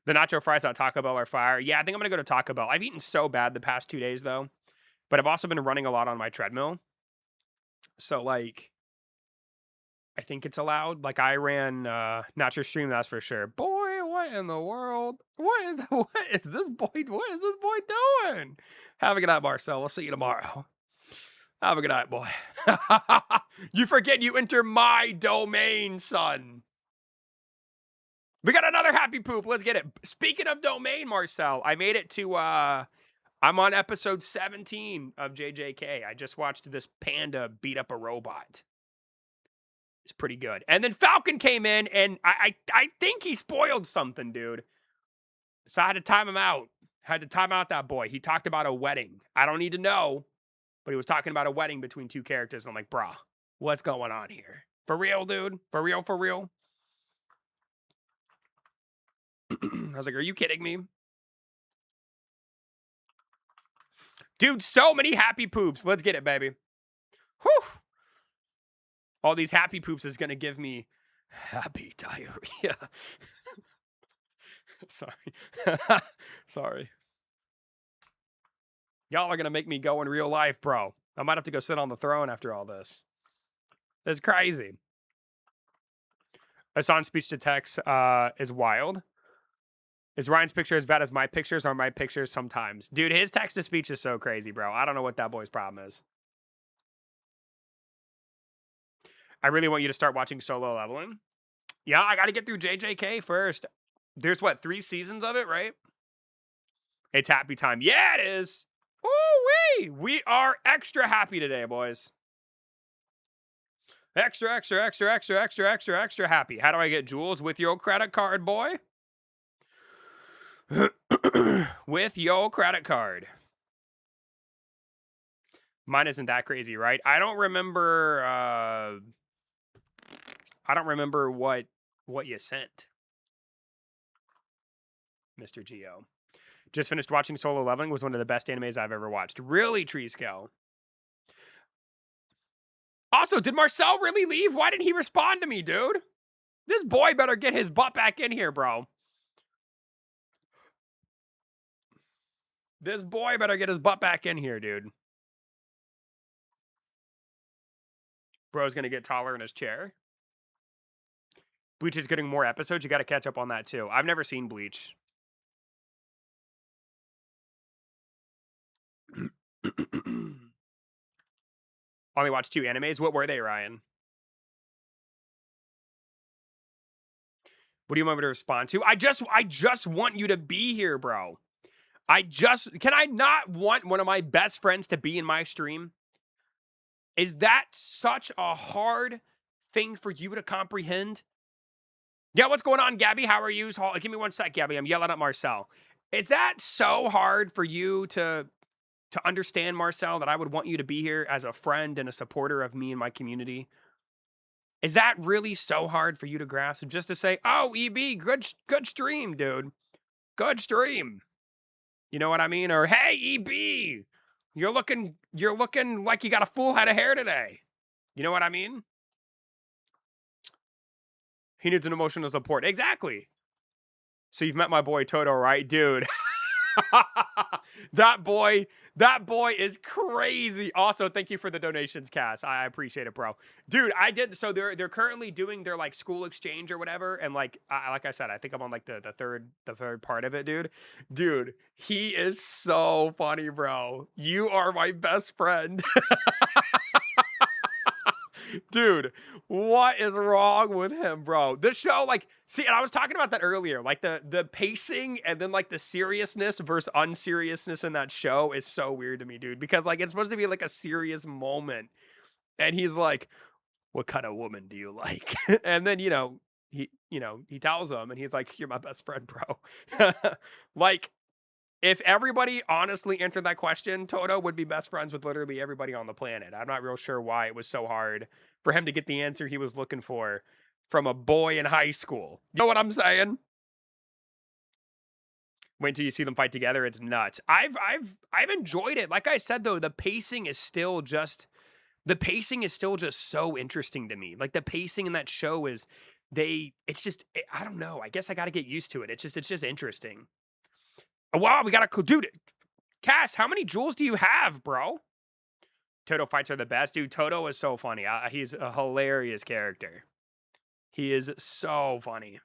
The nacho fries at Taco Bell are fire. Yeah, I think I'm going to go to Taco Bell. I've eaten so bad the past 2 days, though. But I've also been running a lot on my treadmill. So, like, I think it's allowed. Like, I ran nacho stream, that's for sure. Boy, what in the world? What is this boy doing? Have a good night, Marcel. We'll see you tomorrow. Have a good night, boy. You forget you enter my domain, son. We got another happy poop. Let's get it. Speaking of domain, Marcel, I made it to, I'm on episode 17 of JJK. I just watched this panda beat up a robot. It's pretty good. And then Falcon came in, and I think he spoiled something, dude. So I had to time him out. Had to time out that boy. He talked about a wedding. I don't need to know, but he was talking about a wedding between two characters. I'm like, brah, what's going on here? For real, dude? For real? I was like, are you kidding me? Dude, so many happy poops. Let's get it, baby. Whew. All these happy poops is going to give me happy diarrhea. Sorry. Y'all are going to make me go in real life, bro. I might have to go sit on the throne after all this. That's crazy. Assange's speech to text is wild. Is Ryan's picture as bad as my pictures? Are my pictures sometimes? Dude, his text to speech is so crazy, bro. I don't know what that boy's problem is. I really want you to start watching Solo Leveling. Yeah, I got to get through JJK first. There's, 3 seasons of it, right? It's happy time. Yeah, it is. Woo-wee! We are extra happy today, boys. Extra happy. How do I get jewels? With your credit card, boy. With your credit card. Mine isn't that crazy, right? I don't remember what you sent, Mr. Geo. Just finished watching Solo Leveling. Was one of the best animes I've ever watched. Really, Treescale. Also, did Marcel really leave? Why didn't he respond to me, dude? This boy better get his butt back in here, bro. This boy better get his butt back in here, dude. Bro's gonna get taller in his chair. Bleach is getting more episodes. You got to catch up on that, too. I've never seen Bleach. Only watched 2 animes. What were they, Ryan? What do you want me to respond to? I just want you to be here, bro. Can I not want one of my best friends to be in my stream? Is that such a hard thing for you to comprehend? Yeah, what's going on, Gabby? How are you? Give me one sec, Gabby. I'm yelling at Marcel. Is that so hard for you to understand, Marcel, that I would want you to be here as a friend and a supporter of me and my community? Is that really so hard for you to grasp? Just to say, oh, EB, good stream, dude. Good stream. You know what I mean? Or, hey, EB, you're looking like you got a full head of hair today. You know what I mean? He needs an emotional support. Exactly. So you've met my boy Toto, right? Dude. That boy is crazy. Also, thank you for the donations, Cass. I appreciate it, bro. Dude, I did. So they're currently doing their like school exchange or whatever, and like like I said, I think I'm on like the third part of it, dude. Dude, he is so funny, bro. You are my best friend. Dude, what is wrong with him, bro? This show, like, see, and I was talking about that earlier. Like the pacing and then like the seriousness versus unseriousness in that show is so weird to me, dude. Because like it's supposed to be like a serious moment, and he's like, "What kind of woman do you like?" And then he tells him, and he's like, "You're my best friend, bro." Like if everybody honestly answered that question, Toto would be best friends with literally everybody on the planet. I'm not real sure why it was so hard for him to get the answer he was looking for from a boy in high school. You know what I'm saying? Wait till you see them fight together. It's nuts. I've enjoyed it. Like I said though, the pacing is still just so interesting to me. Like the pacing in that show is it's just I don't know. I guess I got to get used to it. It's just interesting. Wow, we got a cool dude. Cass, how many jewels do you have, bro? Toto fights are the best. Dude, Toto is so funny. He's a hilarious character. He is so funny.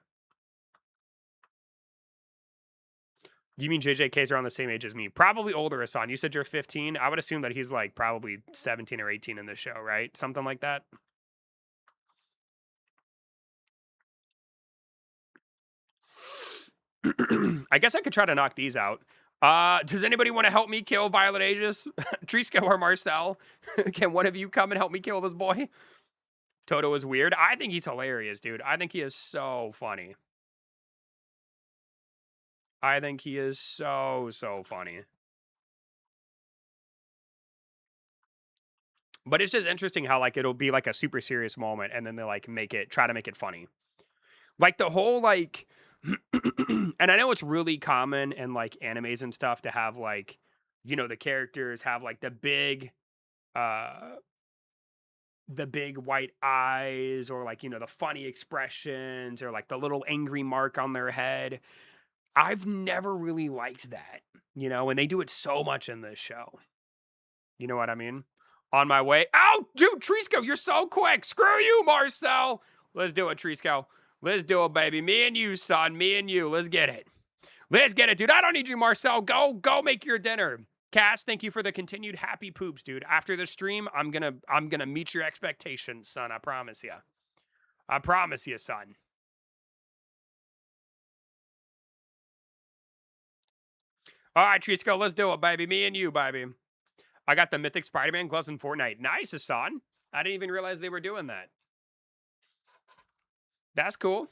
You mean JJKs are on the same age as me? Probably older, Hassan. You said you're 15. I would assume that he's like probably 17 or 18 in this show, right? Something like that. I guess I could try to knock these out. Does anybody want to help me kill Violet Aegis? Trisco or Marcel? Can one of you come and help me kill this boy? Toto is weird. I think he's hilarious, dude. I think he is so funny. I think he is so funny. But it's just interesting how like it'll be like a super serious moment and then they like try to make it funny. Like the whole like and I know it's really common in like animes and stuff to have like the characters have like uh the big white eyes or like the funny expressions or like the little angry mark on their head. I've never really liked that, and they do it so much in this show. You know what I mean? On my way. Oh, dude, Trisco, you're so quick. Screw you, Marcel. Let's do it, Trisco. Let's do it, baby. Me and you, son. Me and you. Let's get it. Let's get it, dude. I don't need you, Marcel. Go make your dinner. Cass, thank you for the continued happy poops, dude. After the stream, I'm gonna meet your expectations, son. I promise you. I promise you, son. All right, Trisco, let's do it, baby. Me and you, baby. I got the Mythic Spider-Man gloves in Fortnite. Nice, Hassan. I didn't even realize they were doing that. That's cool.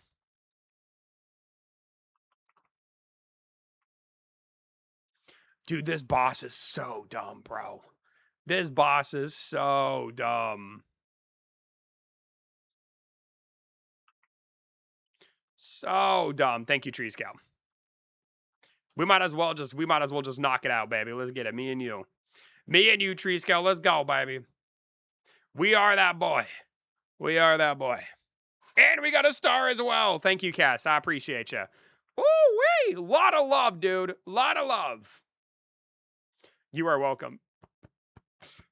Dude, this boss is so dumb, bro. This boss is so dumb. So dumb. Thank you, Tree Scout. We might as well just knock it out, baby. Let's get it. Me and you. Me and you, Tree Scout. Let's go, baby. We are that boy. We are that boy. And we got a star as well. Thank you, Cass. I appreciate you. Woo-wee! Lot of love, dude. Lot of love. You are welcome.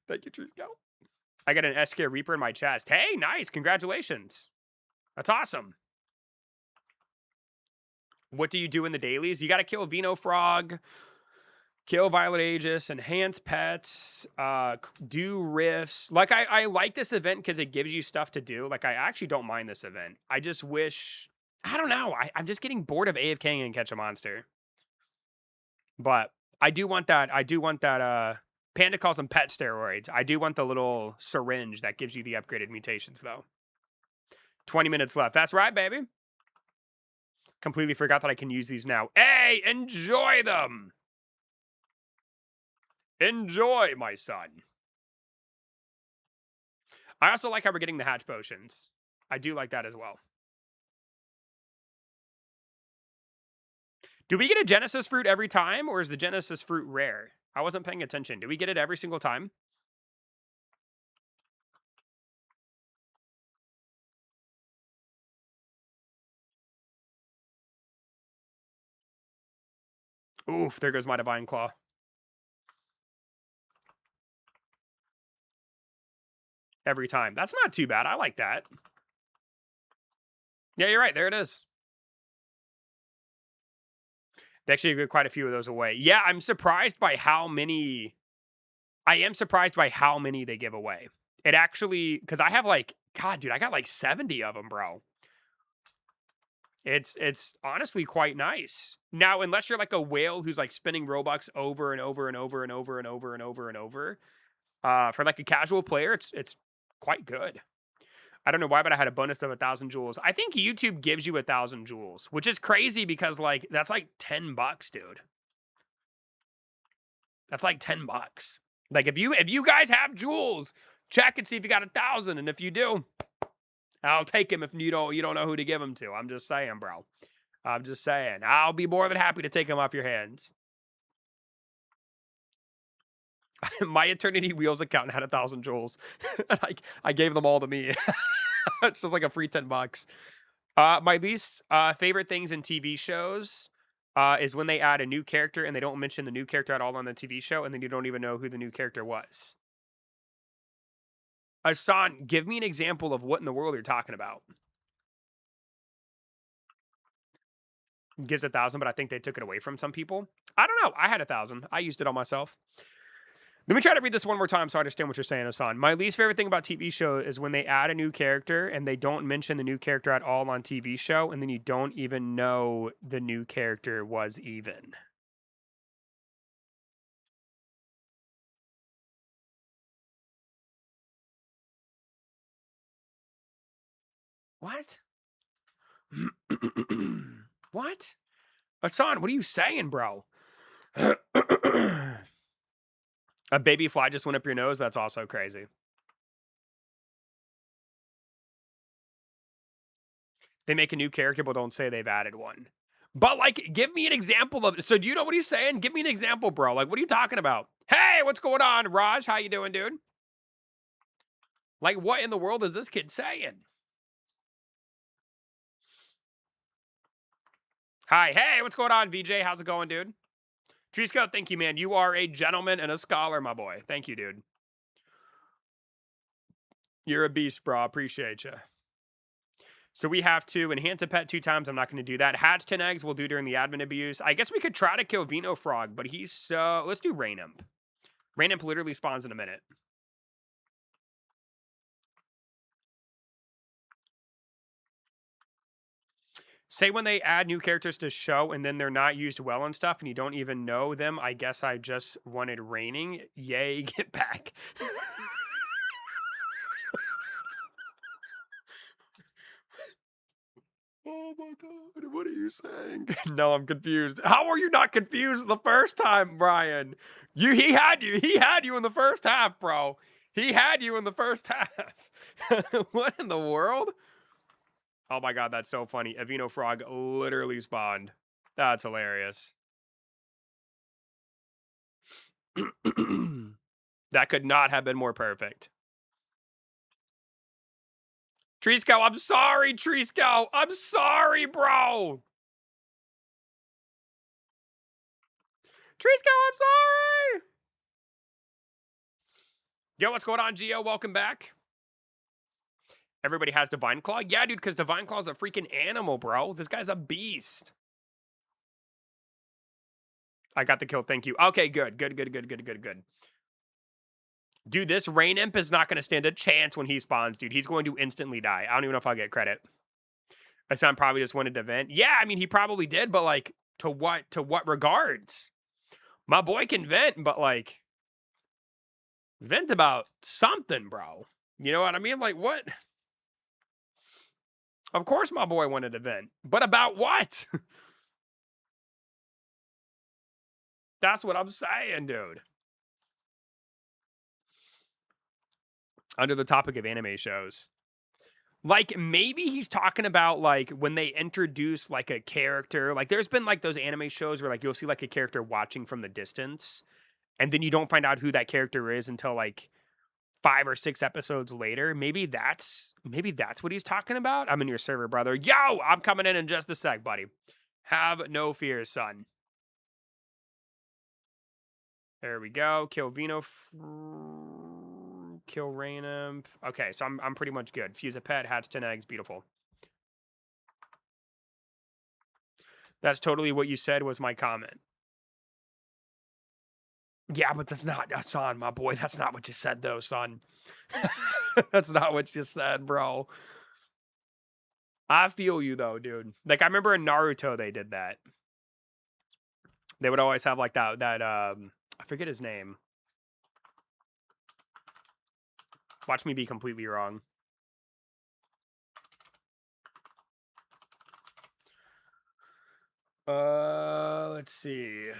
Thank you, Tree Scout. I got an SK Reaper in my chest. Hey, nice. Congratulations. That's awesome. What do you do in the dailies? You got to kill Vino Frog, kill Violet Aegis, enhance pets, do rifts. Like, I like this event because it gives you stuff to do. Like, I actually don't mind this event. I just wish... I don't know. I'm just getting bored of AFKing and catch a monster. But I do want that. Panda calls them pet steroids. I do want the little syringe that gives you the upgraded mutations, though. 20 minutes left. That's right, baby. Completely forgot that I can use these now. Hey, enjoy them. Enjoy, my son. I also like how we're getting the hatch potions. I do like that as well. Do we get a Genesis fruit every time, or is the Genesis fruit rare? I wasn't paying attention. Do we get it every single time? Oof, there goes my Divine Claw. Every time. That's not too bad. I like that. Yeah, you're right. There it is. They actually give quite a few of those away. Yeah, I'm surprised by how many. I am surprised by how many they give away. It actually, because I have like, God, dude, I got like 70 of them, bro. It's honestly quite nice. Now, unless you're like a whale who's like spinning Robux over and over and over and over and over and over and over, for like a casual player, it's quite good. I don't know why, but I had a bonus of 1,000 jewels. I think YouTube gives you 1,000 jewels, which is crazy because like that's like $10, dude. That's like $10. Like if you guys have jewels, check and see if you got 1,000, and if you do, I'll take him. If you don't know who to give them to. I'm just saying, bro. I'm just saying. I'll be more than happy to take them off your hands. My Eternity Wheels account had 1,000 jewels. I gave them all to me. It's just like a free $10. My least favorite things in TV shows is when they add a new character and they don't mention the new character at all on the TV show, and then you don't even know who the new character was. Asan, give me an example of what in the world you're talking about. Gives 1,000, but I think they took it away from some people. I don't know. I had 1,000. I used it on myself. Let me try to read this one more time so I understand what you're saying, Asan. My least favorite thing about TV show is when they add a new character and they don't mention the new character at all on TV show, and then you don't even know the new character was even. What? What? Asan, what are you saying, bro? A baby fly just went up your nose? That's also crazy. They make a new character, but don't say they've added one. But, like, give me an example of it. So do you know what he's saying? Give me an example, bro. Like, what are you talking about? Hey, what's going on, Raj? How you doing, dude? Like, what in the world is this kid saying? Hi. Hey, what's going on, VJ? How's it going, dude? Trisco, thank you, man. You are a gentleman and a scholar, my boy. Thank you, dude. You're a beast, bro. Appreciate you. So we have to enhance a pet 2 times. I'm not going to do that. Hatch 10 eggs we'll do during the admin abuse. I guess we could try to kill Vino Frog, but he's so... Let's do Rain Imp. Rain Imp literally spawns in a minute. Say when they add new characters to show and then they're not used well and stuff and you don't even know them, I guess I just wanted raining. Yay, get back. Oh my God, what are you saying? No, I'm confused. How are you not confused the first time, Brian? He had you in the first half, bro. He had you in the first half. What in the world? Oh my God, that's so funny. Avino Frog literally spawned. That's hilarious. That could not have been more perfect. Trisco, I'm sorry, Trisco. I'm sorry, bro. Trisco, I'm sorry. Yo, what's going on, Gio? Welcome back. Everybody has Divine Claw? Yeah, dude, because Divine Claw's a freaking animal, bro. This guy's a beast. I got the kill, thank you. Okay, good. Dude, this Rain Imp is not going to stand a chance when he spawns, dude. He's going to instantly die. I don't even know if I'll get credit. Asan probably just wanted to vent. Yeah, I mean, he probably did, but, like, to what regards? My boy can vent, but, like, vent about something, bro. You know what I mean? Like, what? Of course my boy wanted to vent, but about what? That's what I'm saying, dude. Under the topic of anime shows. Like, maybe he's talking about, like, when they introduce, like, a character. Like, there's been, like, those anime shows where, like, you'll see, like, a character watching from the distance, and then you don't find out who that character is until, like, 5 or 6 episodes later. Maybe that's what he's talking about. I'm in your server, brother. Yo, I'm coming in just a sec, buddy. Have no fears, son. There we go. Kill Vino. Kill Rainamp. Okay, so I'm pretty much good. Fuse a pet, hatch 10 eggs. Beautiful. That's totally what you said was my comment. Yeah, but that's not, son, my boy. That's not what you said, though, son. That's not what you said, bro. I feel you, though, dude. Like, I remember in Naruto, they did that. They would always have, like, I forget his name. Watch me be completely wrong. Let's see.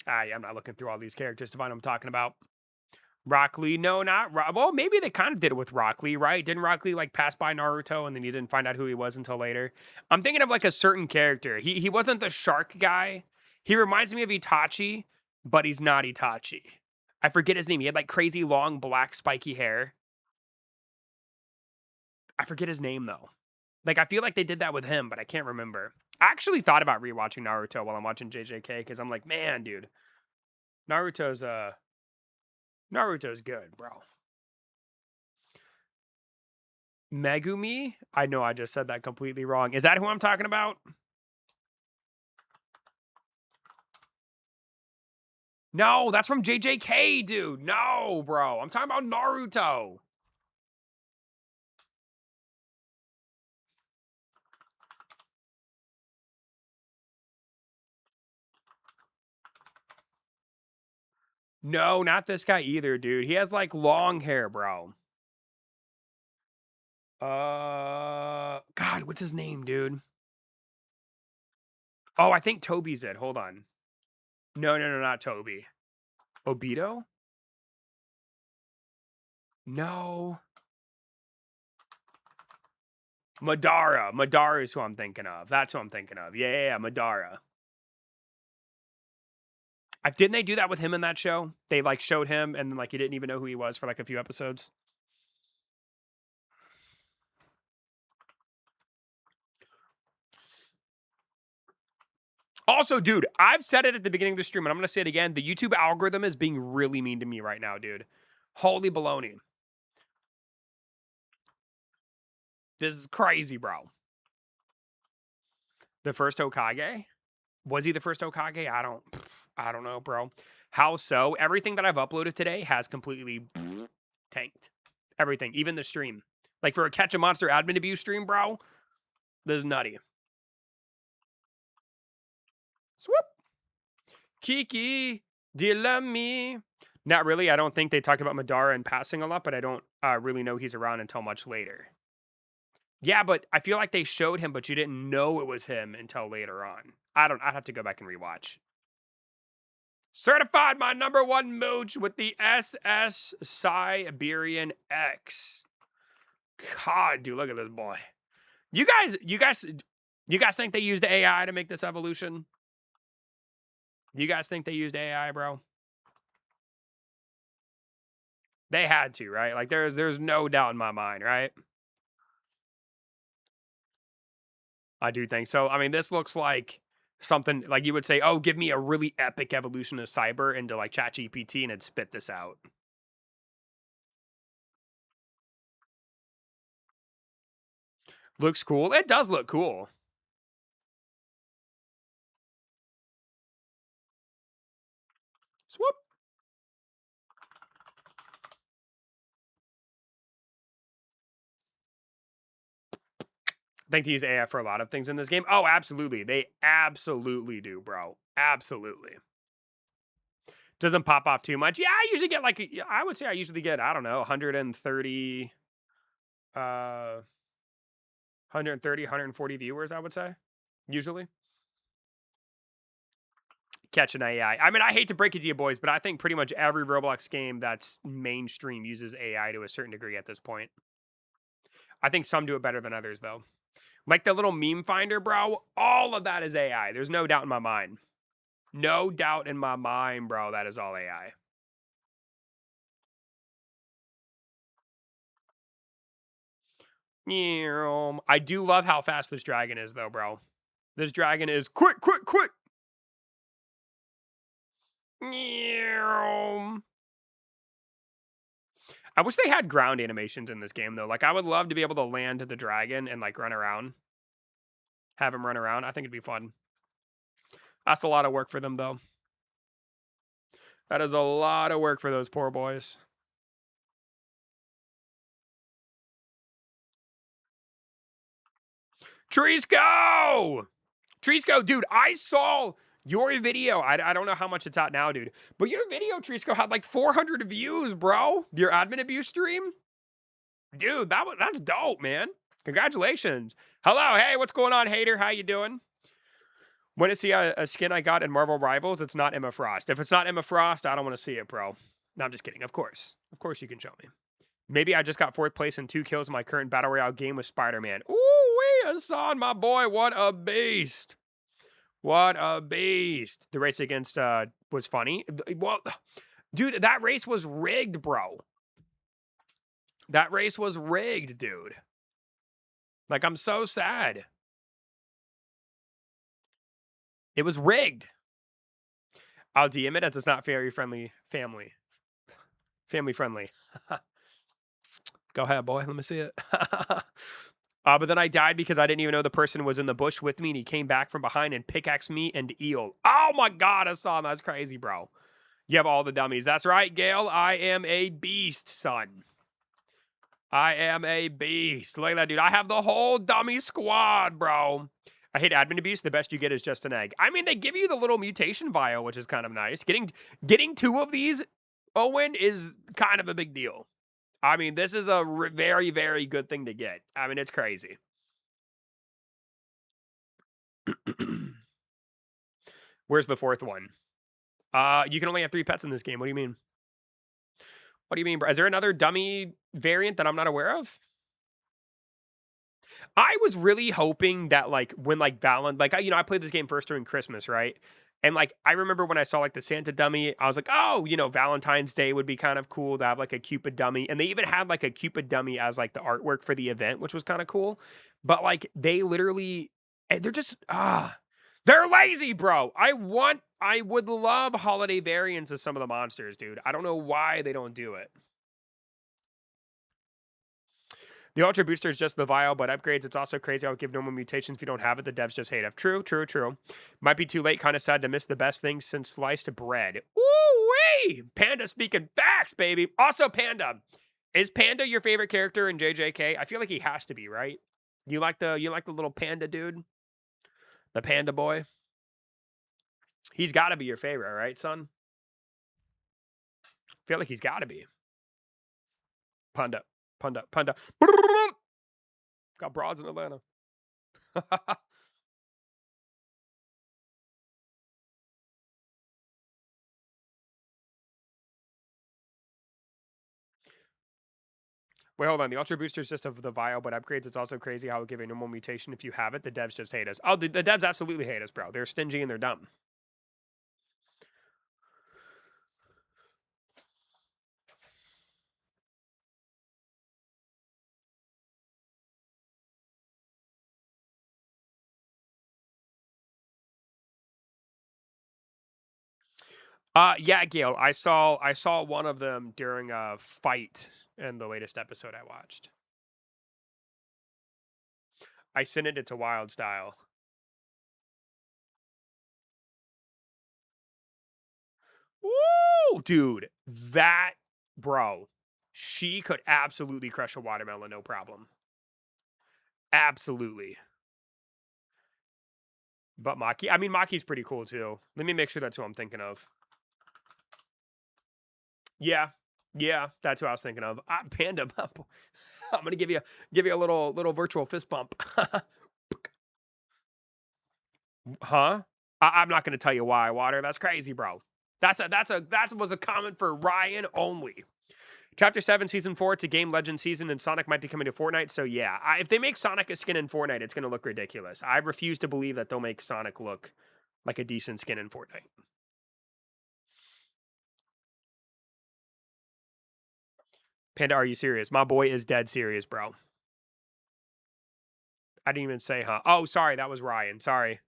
Yeah, I'm not looking through all these characters to find what I'm talking about. Rock Lee, no, not Rock. Well, maybe they kind of did it with Rock Lee, right? Didn't Rock Lee like pass by Naruto and then you didn't find out who he was until later? I'm thinking of like a certain character. He wasn't the shark guy. He reminds me of Itachi, but he's not Itachi. I forget his name. He had like crazy long black spiky hair. I forget his name though. Like I feel like they did that with him, but I can't remember. I actually thought about rewatching Naruto while I'm watching JJK because I'm like, man, dude, Naruto's good, bro. Megumi? I know I just said that completely wrong. Is that who I'm talking about? No, that's from JJK, dude. No, bro. I'm talking about Naruto. No, not this guy either, dude. He has like long hair, bro. God, what's his name, dude? Oh, I think Toby's it. Hold on. No, not Toby. Obito? No. Madara. Madara is who I'm thinking of. That's who I'm thinking of. Yeah, Madara. Didn't they do that with him in that show? They like showed him and like you didn't even know who he was for like a few episodes. Also, dude, I've said it at the beginning of the stream, and I'm going to say it again. The YouTube algorithm is being really mean to me right now, dude. Holy baloney. This is crazy, bro. The first Hokage? Was he the first Hokage? I don't know, bro. How so? Everything that I've uploaded today has completely tanked. Everything, even the stream. Like for a Catch a Monster admin abuse stream, bro, this is nutty. Swoop. Kiki, do you love me? Not really. I don't think they talked about Madara in passing a lot, but I don't really know he's around until much later. Yeah, but I feel like they showed him, but you didn't know it was him until later on. I'd have to go back and rewatch. Certified my #1 mooch with the SS Siberian X. God, dude, look at this boy. You guys think they used AI to make this evolution? You guys think they used AI, bro? They had to, right? Like there's no doubt in my mind, right? I do think so. I mean, this looks like something like you would say, "Oh, give me a really epic evolution of cyber into like ChatGPT and it'd spit this out." Looks cool. It does look cool. Swoop. I think they use AI for a lot of things in this game. Oh, absolutely. They absolutely do, bro. Absolutely. Doesn't pop off too much. Yeah, I usually get like, I would say I usually get, I don't know, 130, 140 viewers, I would say. Usually. Catch an AI. I mean, I hate to break it to you boys, but I think pretty much every Roblox game that's mainstream uses AI to a certain degree at this point. I think some do it better than others, though. Like the little meme finder, bro. All of that is AI. There's no doubt in my mind. No doubt in my mind, bro. That is all AI. I do love how fast this dragon is, though, bro. This dragon is quick. I wish they had ground animations in this game, though. Like, I would love to be able to land the dragon and, like, run around. Have him run around. I think it'd be fun. That's a lot of work for them, though. That is a lot of work for those poor boys. Treesco! Treesco, dude, I saw your video. I don't know how much it's at now, dude. But your video, Treesco, had like 400 views, bro. Your admin abuse stream? Dude, that's dope, man. Congratulations. Hello, hey, what's going on, hater? How you doing? Want to see a skin I got in Marvel Rivals? It's not Emma Frost. If it's not Emma Frost, I don't want to see it, bro. No, I'm just kidding. Of course you can show me. Maybe I just got 4th place and 2 kills in my current Battle Royale game with Spider-Man. Ooh-wee, Hassan, my boy, what a beast. What a beast. The race against was funny. Well, dude, that race was rigged, bro. That race was rigged, dude. Like, I'm so sad. It was rigged. I'll DM it as it's not very friendly family. Family friendly. Go ahead, boy. Let me see it. But then I died because I didn't even know the person was in the bush with me, and he came back from behind and pickaxed me and eel. Oh my God, Hassan, that's crazy, bro. You have all the dummies. That's right, Gail. I am a beast, son. I am a beast. Look at that, dude. I have the whole dummy squad, bro. I hate admin abuse. The best you get is just an egg. I mean, they give you the little mutation vial, which is kind of nice. Getting 2 of these, Owen, is kind of a big deal. I mean, this is a very, very good thing to get. I mean, it's crazy. Where's the 4th one? You can only have 3 pets in this game. What do you mean? What do you mean, bro? Is there another dummy variant that I'm not aware of? I was really hoping that, like, when, like, I played this game first during Christmas, right? And, like, I remember when I saw, like, the Santa dummy, I was like, oh, Valentine's Day would be kind of cool to have, like, a Cupid dummy. And they even had, like, a Cupid dummy as, like, the artwork for the event, which was kind of cool. But, like, they literally, they're just, they're lazy, bro. I would love holiday variants of some of the monsters, dude. I don't know why they don't do it. The Ultra Booster is just the vial, but upgrades, it's also crazy how it give normal mutations if you don't have it. The devs just hate it. True. Might be too late. Kind of sad to miss the best thing since sliced bread. Ooh-wee! Panda speaking facts, baby. Also, Panda. Is Panda your favorite character in JJK? I feel like he has to be, right? You like the little panda dude? The panda boy? He's got to be your favorite, right, son? I feel like he's got to be. Panda. Got broads in Atlanta. Wait, hold on. The Ultra Booster is just of the vial, but upgrades, it's also crazy how it give a normal mutation if you have it. The devs just hate us. Oh, the devs absolutely hate us, bro. They're stingy and they're dumb. Yeah, Gail. I saw one of them during a fight in the latest episode I watched. I sent it to Wild Style. Woo! Dude, bro, she could absolutely crush a watermelon, no problem. Absolutely. But Maki's pretty cool too. Let me make sure that's who I'm thinking of. Yeah, that's who I was thinking of. Panda, I'm gonna give you a little virtual fist bump. Huh? I'm not gonna tell you why, Water. That's crazy, bro. That was a comment for Ryan only. Chapter 7, Season 4, it's a game legend season, and Sonic might be coming to Fortnite, so yeah. If they make Sonic a skin in Fortnite, it's going to look ridiculous. I refuse to believe that they'll make Sonic look like a decent skin in Fortnite. Panda, are you serious? My boy is dead serious, bro. I didn't even say, huh? Oh, sorry, that was Ryan. Sorry.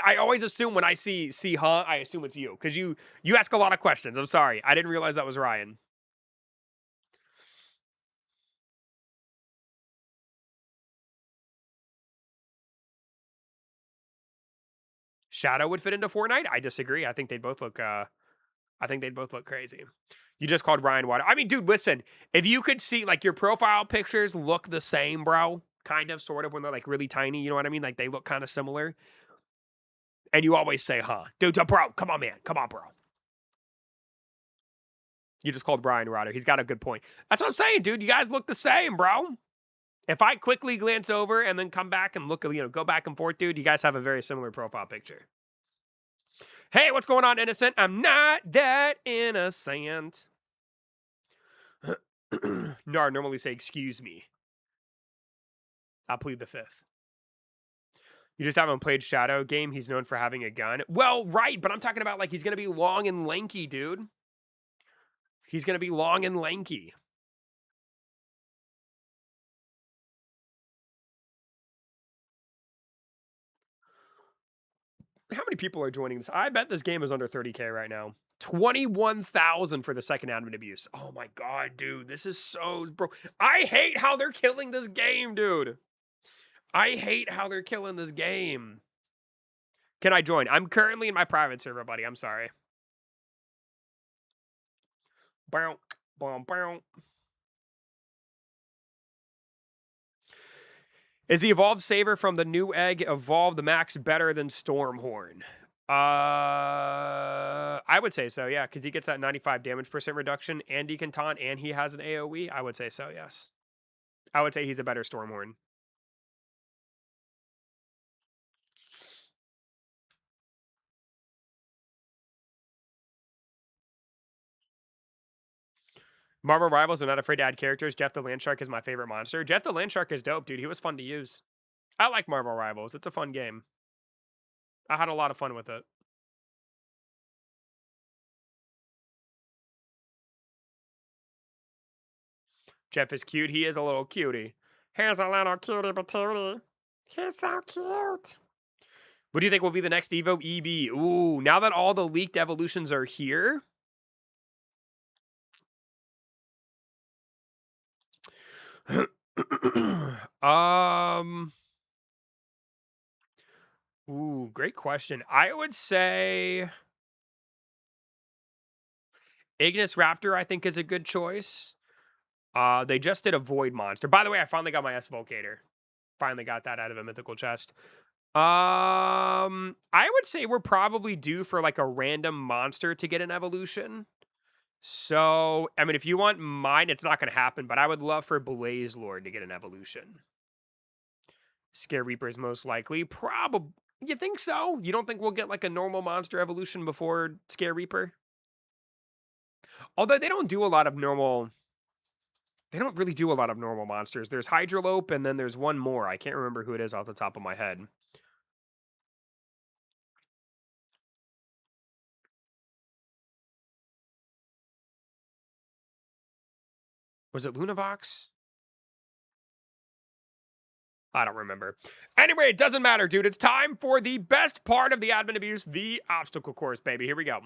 I always assume when I see huh, I assume it's you because you ask a lot of questions. I'm sorry, I didn't realize that was Ryan. Shadow would fit into Fortnite. I disagree. I think they'd both look. I think they'd both look crazy. You just called Ryan Water. I mean, dude, listen. If you could see, like, your profile pictures look the same, bro. Kind of, sort of, when they're like really tiny. You know what I mean? Like they look kind of similar. And you always say, huh, dude, bro. Come on, man. Come on, bro. You just called Brian Ryder. He's got a good point. That's what I'm saying, dude. You guys look the same, bro. If I quickly glance over and then come back and look, go back and forth, dude, you guys have a very similar profile picture. Hey, what's going on, innocent? I'm not that innocent. No, I normally say, excuse me. I'll plead the fifth. You just haven't played Shadow game. He's known for having a gun. Well, right, but I'm talking about, like, he's going to be long and lanky, dude. He's going to be long and lanky. How many people are joining this? I bet this game is under 30K right now. 21,000 for the second admin abuse. Oh my god, dude. This is so... Bro, I hate how they're killing this game, dude. I hate how they're killing this game. Can I join? I'm currently in my private server, buddy. I'm sorry. Bow, bow, bow. Is the evolved saber from the new egg evolved the max better than Stormhorn? I would say so, yeah, because he gets that 95 damage percent reduction, and he can taunt, and he has an AoE. I would say so, yes. I would say he's a better Stormhorn. Marvel Rivals are not afraid to add characters. Jeff the Landshark is my favorite monster. Jeff the Landshark is dope, dude. He was fun to use. I like Marvel Rivals. It's a fun game. I had a lot of fun with it. Jeff is cute. He is a little cutie. Here's a little cutie patootie. He's so cute. What do you think will be the next Evo EB? Ooh, now that all the leaked evolutions are here. Ooh, great question. I would say Ignis Raptor, I think, is a good choice. They just did a Void Monster. By the way, I finally got my S-Volcator. Finally got that out of a mythical chest. I would say we're probably due for, like, a random monster to get an evolution. So, I mean, if you want mine, it's not going to happen, but I would love for Blaze Lord to get an evolution. Scare Reaper is most likely. Probably. You think so? You don't think we'll get, like, a normal monster evolution before Scare Reaper? Although they don't do a lot of normal... They don't really do a lot of normal monsters. There's Hydrolope, and then there's one more. I can't remember who it is off the top of my head. Was it Lunavox? I don't remember. Anyway, it doesn't matter, dude. It's time for the best part of the admin abuse, the obstacle course, baby. Here we go.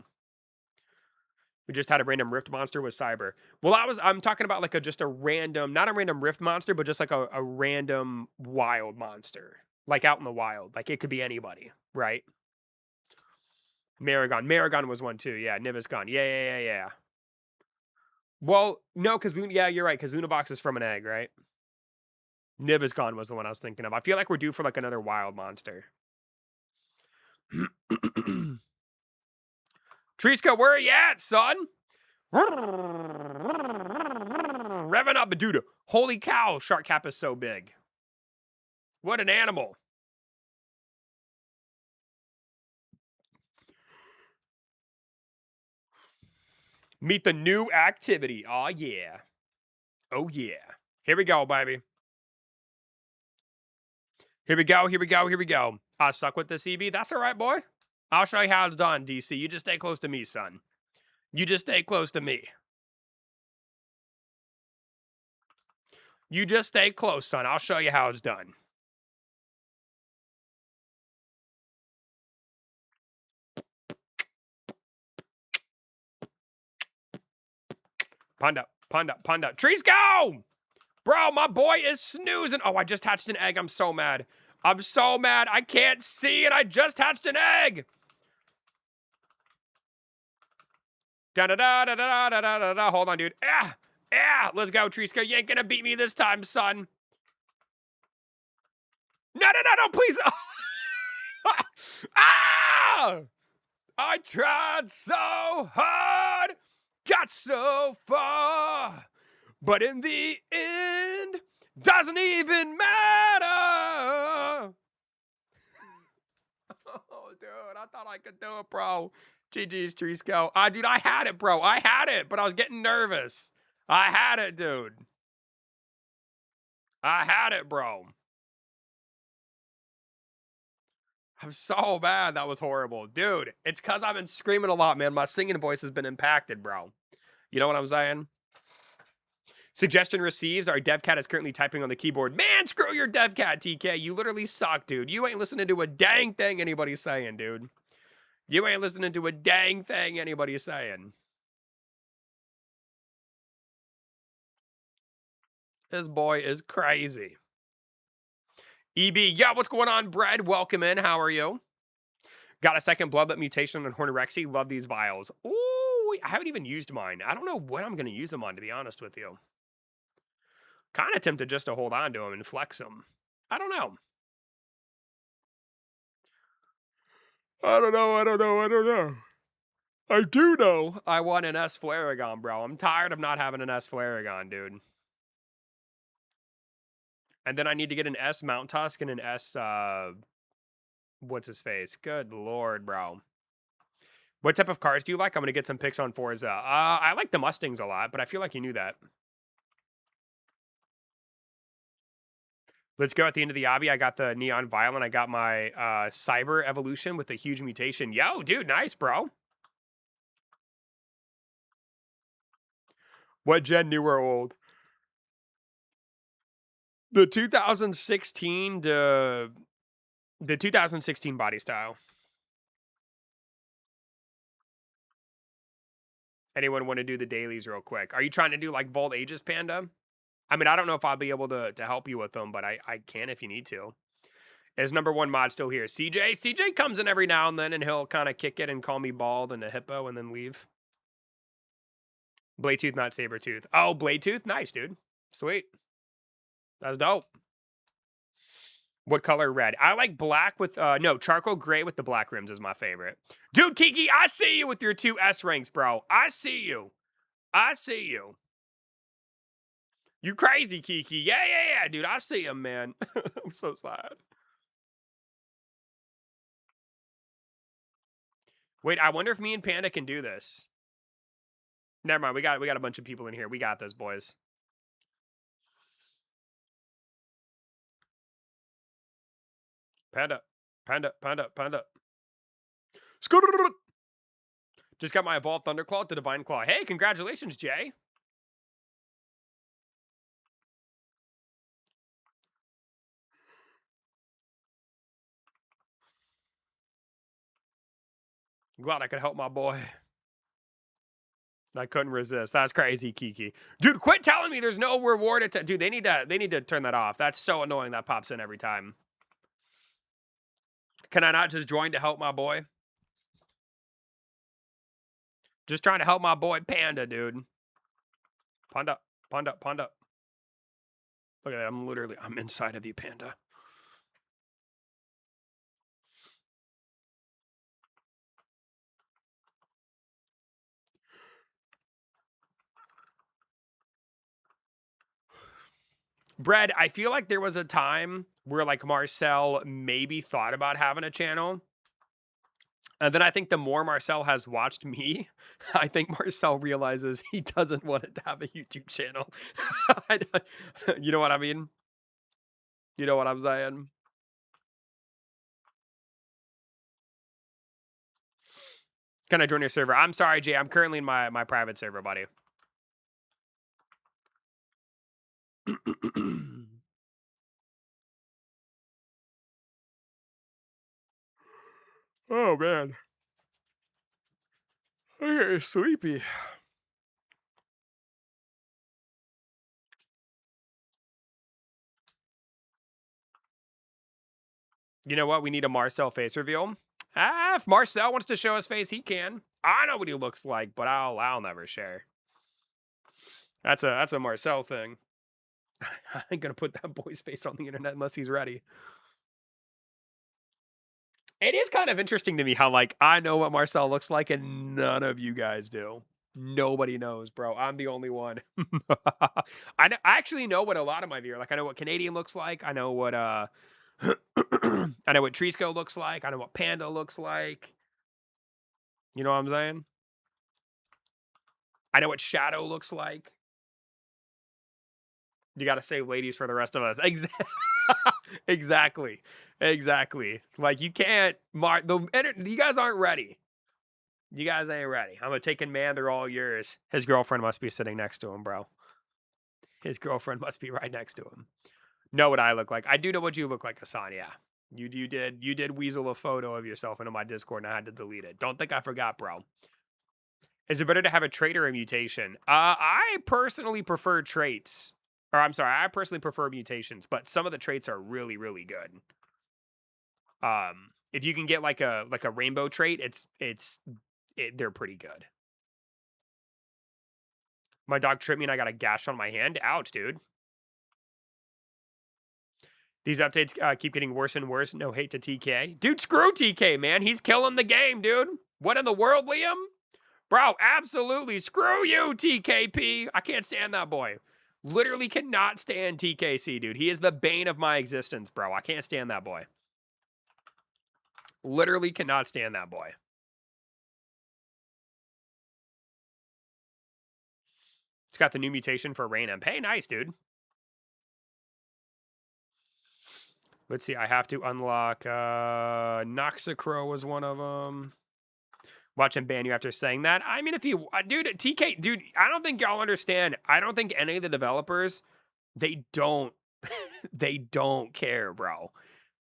We just had a random rift monster with Cyber. Well, I'm talking about like just a random, not a random rift monster, but just like a random wild monster. Like out in the wild. Like it could be anybody, right? Maragon. Maragon was one too. Yeah, Niviscon. Yeah. Well, no, because, yeah, you're right, because Unabox is from an egg, right? Niviscon was the one I was thinking of. I feel like we're due for like another wild monster. Triska, where are you at, son? Revving up, dude. Holy cow, Shark Cap is so big. What an animal. Meet the new activity. Oh, yeah. Oh, yeah. Here we go, baby. Here we go. I suck with this EB. That's all right, boy. I'll show you how it's done, DC. You just stay close to me, son. You just stay close to me. You just stay close, son. I'll show you how it's done. Panda, panda, panda. Trees go! Bro, my boy is snoozing. Oh, I just hatched an egg. I'm so mad. I'm so mad. I can't see it. I just hatched an egg. Da-da-da-da-da-da-da-da-da. Hold on, dude. Ah! Ah! Let's go, Triska. You ain't gonna beat me this time, son. No, no, no, no, please. Ah! I tried so hard, got so far, but in the end, doesn't even matter. Oh, dude, I thought I could do it, bro. GG's, Trisco. Dude, I had it, bro. I had it, but I was getting nervous. I had it, dude. I had it, bro. I'm so bad. That was horrible. Dude, it's because I've been screaming a lot, man. My singing voice has been impacted, bro. You know what I'm saying? Suggestion receives. Our dev cat is currently typing on the keyboard. Man, screw your dev cat, TK. You literally suck, dude. You ain't listening to a dang thing anybody's saying, dude. You ain't listening to a dang thing anybody's saying. This boy is crazy. EB, yeah, what's going on, Bread? Welcome in. How are you? Got a second bloodlet mutation on Hornorexy. Love these vials. Ooh, I haven't even used mine. I don't know what I'm going to use them on, to be honest with you. Kind of tempted just to hold on to them and flex them. I don't know. I don't know. I do know I want an S Flaregon, bro. I'm tired of not having an S Flaregon, dude. And then I need to get an S Mount Tusk and an S, what's his face? Good lord, bro. What type of cars do you like? I'm going to get some picks on Forza. I like the Mustangs a lot, but I feel like you knew that. Let's go at the end of the obby. I got the Neon Violent. I got my Cyber Evolution with the huge mutation. Yo, dude, nice, bro. What gen, new or old? The 2016 to the 2016 body style. Anyone want to do the dailies real quick? Are you trying to do like Vault Aegis, Panda? I mean, I don't know if I'll be able to help you with them, but I can if you need to. Is number one mod still here? CJ? CJ comes in every now and then, and he'll kind of kick it and call me bald and a hippo and then leave. Bladetooth, not Sabretooth. Oh, Bladetooth? Nice, dude. Sweet. That's dope. What color? Red. I like black with, no, charcoal gray with the black rims is my favorite. Dude, Kiki, I see you with your 2 S ranks, bro. I see you. I see you. You crazy, Kiki. Yeah, dude. I see him, man. I'm so sad. Wait, I wonder if me and Panda can do this. Never mind. We got a bunch of people in here. We got this, boys. Panda. Just got my Evolved Thunderclaw to Divine Claw. Hey, congratulations, Jay. I'm glad I could help my boy. I couldn't resist. That's crazy, Kiki. Dude, quit telling me there's no reward. Dude, they need to turn that off. That's so annoying that pops in every time. Can I not just join to help my boy? Just trying to help my boy Panda, dude. Panda. Look at that. I'm inside of you, Panda. Brad, I feel like there was a time where like Marcel maybe thought about having a channel. And then I think the more Marcel has watched me, I think Marcel realizes he doesn't want it to have a YouTube channel. You know what I mean? You know what I'm saying? Can I join your server? I'm sorry, Jay. I'm currently in my private server, buddy. Oh, man. I'm getting sleepy. You know what? We need a Marcel face reveal. If Marcel wants to show his face, he can. I know what he looks like, but I'll never share. That's a Marcel thing. I ain't gonna put that boy's face on the internet unless he's ready. It is kind of interesting to me how, like, I know what Marcel looks like and none of you guys do. Nobody knows, bro. I'm the only one. I actually know what a lot of my viewers like. I know what Canadian looks like. I know what I know what Trisco looks like. I know what Panda looks like. You know what I'm saying? I know what Shadow looks like. You got to save ladies for the rest of us. Exactly. Exactly. Like, you can't you guys aren't ready. You guys ain't ready. I'm a taken man. They're all yours. His girlfriend must be sitting next to him, bro. His girlfriend must be right next to him. Know what I look like. I do know what you look like, Hassan. Yeah. You did weasel a photo of yourself into my Discord and I had to delete it. Don't think I forgot, bro. Is it better to have a trait or a mutation? I personally prefer traits. Or I'm sorry, I personally prefer mutations, but some of the traits are really, really good. If you can get like a rainbow trait, they're pretty good. My dog tripped me and I got a gash on my hand. Ouch, dude. These updates keep getting worse and worse. No hate to TK. Dude, screw TK, man. He's killing the game, dude. What in the world, Liam? Bro, absolutely. Screw you, TKP. I can't stand that boy. Literally cannot stand TKC, dude. He is the bane of my existence, bro. I can't stand that boy. Literally cannot stand that boy. It's got the new mutation for Rain Imp. Hey, nice, dude. Let's see. I have to unlock Noxacro was one of them. Watch him ban you after saying that. I mean, if you... dude, TK... Dude, I don't think y'all understand. I don't think any of the developers... They don't... they don't care, bro.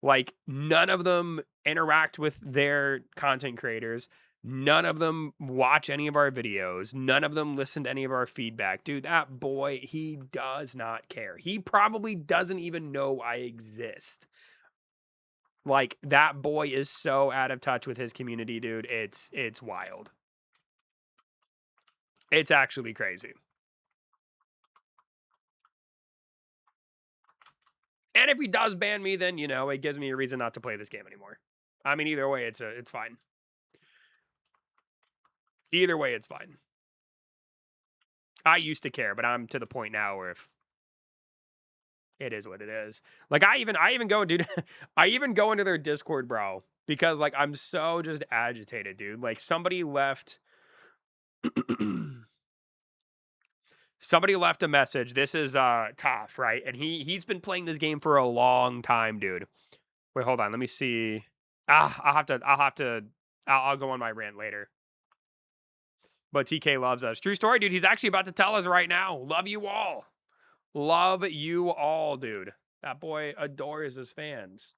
Like, none of them interact with their content creators. None of them watch any of our videos. None of them listen to any of our feedback. Dude, that boy, he does not care. He probably doesn't even know I exist. Like, that boy is so out of touch with his community, dude. It's wild. It's actually crazy. And if he does ban me, then, you know, it gives me a reason not to play this game anymore. I mean, either way, it's fine. Either way, it's fine. I used to care, but I'm to the point now where if it is what it is. Like, I even go, dude, I even go into their Discord, bro, because, like, I'm so just agitated, dude. Like, somebody left... Somebody left a message. This is Toph, right? And he's been playing this game for a long time, dude. Wait, hold on. Let me see. I'll go on my rant later. But TK loves us. True story, dude. He's actually about to tell us right now. Love you all. Love you all, dude. That boy adores his fans.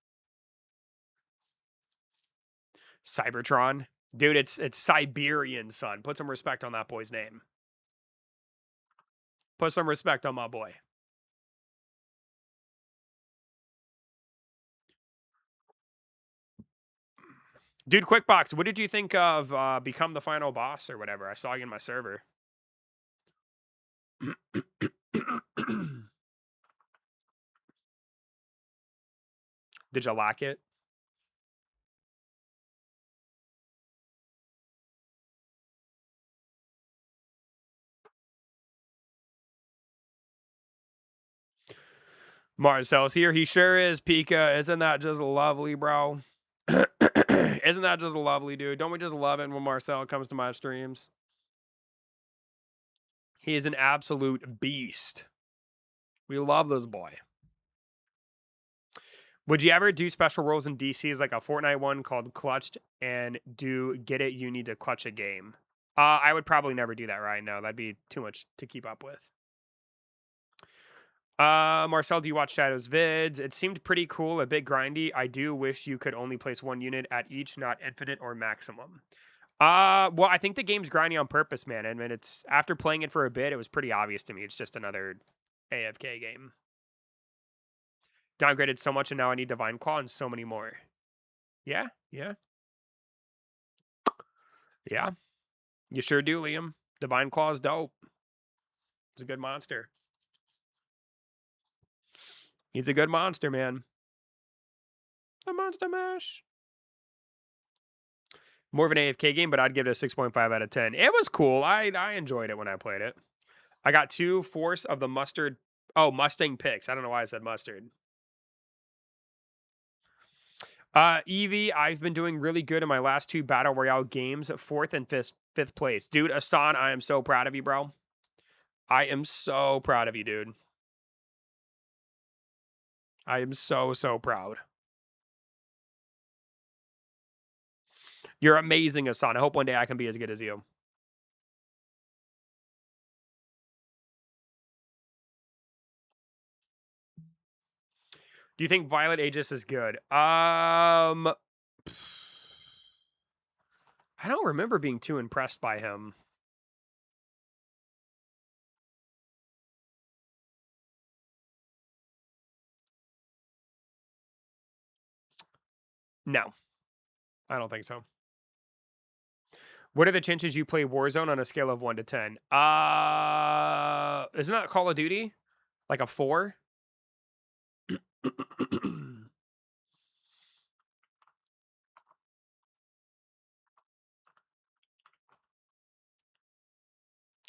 Cybertron. Dude, it's Siberian, son. Put some respect on that boy's name. Put some respect on my boy. Dude, Quickbox, what did you think of Become the Final Boss or whatever? I saw you in my server. Did you like it? Marcel's here. He sure is, Pika. Isn't that just lovely, bro? Isn't that just lovely, dude? Don't we just love it when Marcel comes to my streams? He is an absolute beast. We love this boy. Would you ever do special roles in DCs like a Fortnite one called Clutched and do Get It, You Need to Clutch a Game? I would probably never do that right now. That'd be too much to keep up with. Marcel, do you watch Shadow's vids? It seemed pretty cool, a bit grindy. I do wish you could only place one unit at each, not infinite or maximum. Well, I think the game's grindy on purpose, man. I mean, it's after playing it for a bit, it was pretty obvious to me. It's just another AFK game. Downgraded so much, and now I need Divine Claw and so many more. Yeah, yeah, yeah. You sure do, Liam. Divine Claw's dope. He's a good monster. He's a good monster, man. A monster mash. More of an AFK game, but I'd give it a 6.5 out of 10. It was cool. I enjoyed it when I played it. I got 2 Force of the Mustard. Oh, Mustang picks. I don't know why I said mustard. Eevee, I've been doing really good in my last 2 Battle Royale games, 4th and 5th place. Dude, Asan, I am so proud of you, bro. I am so proud of you, dude. I am so, so proud. You're amazing, Asan. I hope one day I can be as good as you. Do you think Violet Aegis is good? I don't remember being too impressed by him. No, I don't think so. What are the chances you play Warzone on a scale of 1 to 10? Isn't that Call of Duty? Like a 4?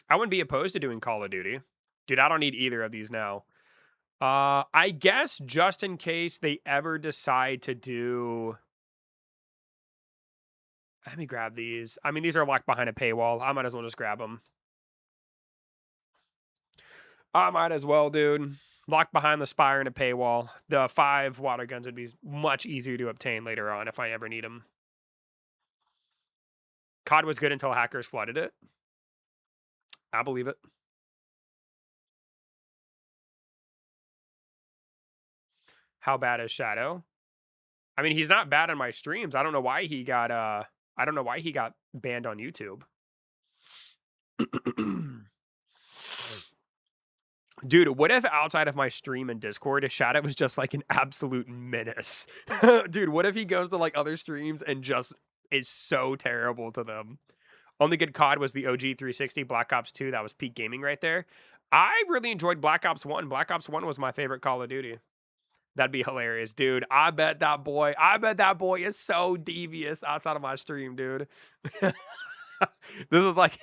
I wouldn't be opposed to doing Call of Duty. Dude, I don't need either of these now. I guess just in case they ever decide to do. Let me grab these. I mean, these are locked behind a paywall. I might as well just grab them. I might as well, dude. Locked behind the spire and a paywall. The 5 water guns would be much easier to obtain later on if I ever need them. COD was good until hackers flooded it. I believe it. How bad is Shadow? I mean, he's not bad on my streams. I don't know why he got banned on YouTube. Dude, what if outside of my stream and Discord, Shadow was just like an absolute menace? Dude, what if he goes to like other streams and just is so terrible to them? Only good COD was the OG 360 Black Ops 2. That was peak gaming right there. I really enjoyed Black Ops 1. Black Ops 1 was my favorite Call of Duty. That'd be hilarious, dude. I bet that boy is so devious outside of my stream, dude. This is like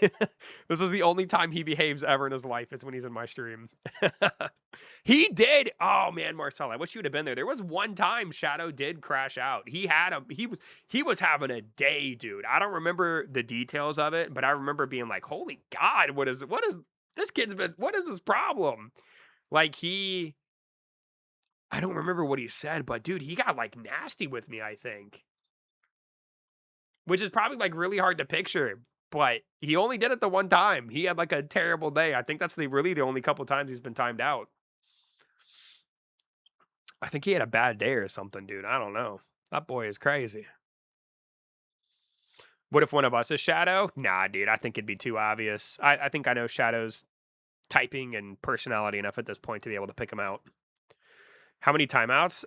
this is the only time he behaves ever in his life is when he's in my stream. He did. Oh man, Marcel, I wish you would have been there. There was one time Shadow did crash out. He was having a day, dude. I don't remember the details of it, but I remember being like, "Holy God, what is this kid's been? What is his problem?" Like I don't remember what he said, but dude, he got like nasty with me, I think. Which is probably like really hard to picture, but he only did it the one time. He had like a terrible day. I think that's really the only couple times he's been timed out. I think he had a bad day or something, dude. I don't know. That boy is crazy. What if one of us is Shadow? Nah, dude. I think it'd be too obvious. I think I know Shadow's typing and personality enough at this point to be able to pick him out. How many timeouts?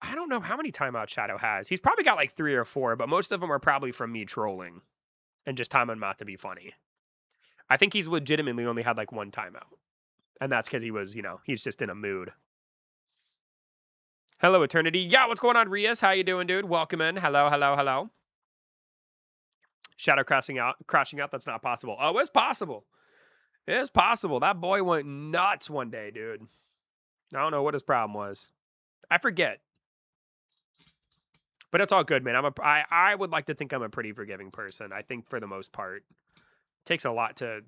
I don't know how many timeouts Shadow has. He's probably got like 3 or 4, but most of them are probably from me trolling and just timing him out to be funny. I think he's legitimately only had like 1 timeout. And that's because he was, he's just in a mood. Hello, Eternity. Yeah, what's going on, Rias? How you doing, dude? Welcome in. Hello, hello, hello. Shadow crashing out. That's not possible. Oh, it's possible. It's possible. That boy went nuts one day, dude. I don't know what his problem was. I forget. But it's all good, man. I would like to think I'm a pretty forgiving person. I think for the most part, it takes a lot to.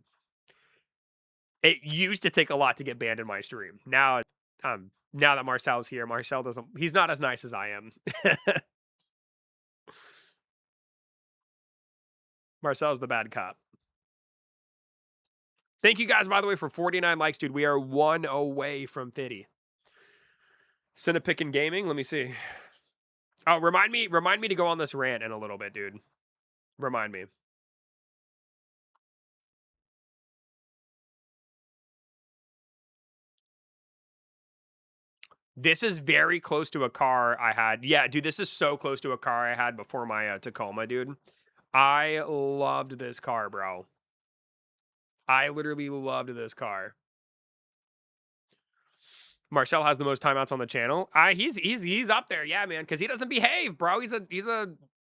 It used to take a lot to get banned in my stream. Now that Marcel's here, Marcel doesn't. He's not as nice as I am. Marcel's the bad cop. Thank you guys, by the way, for 49 likes, dude. We are 1 away from 50. Cinepic and Gaming. Let me see. Oh, remind me to go on this rant in a little bit, dude. Remind me. This is very close to a car I had. Yeah, dude, this is so close to a car I had before my Tacoma, dude. I loved this car, bro. I literally loved this car. Marcel has the most timeouts on the channel. He's up there, yeah, man, because he doesn't behave, bro. He's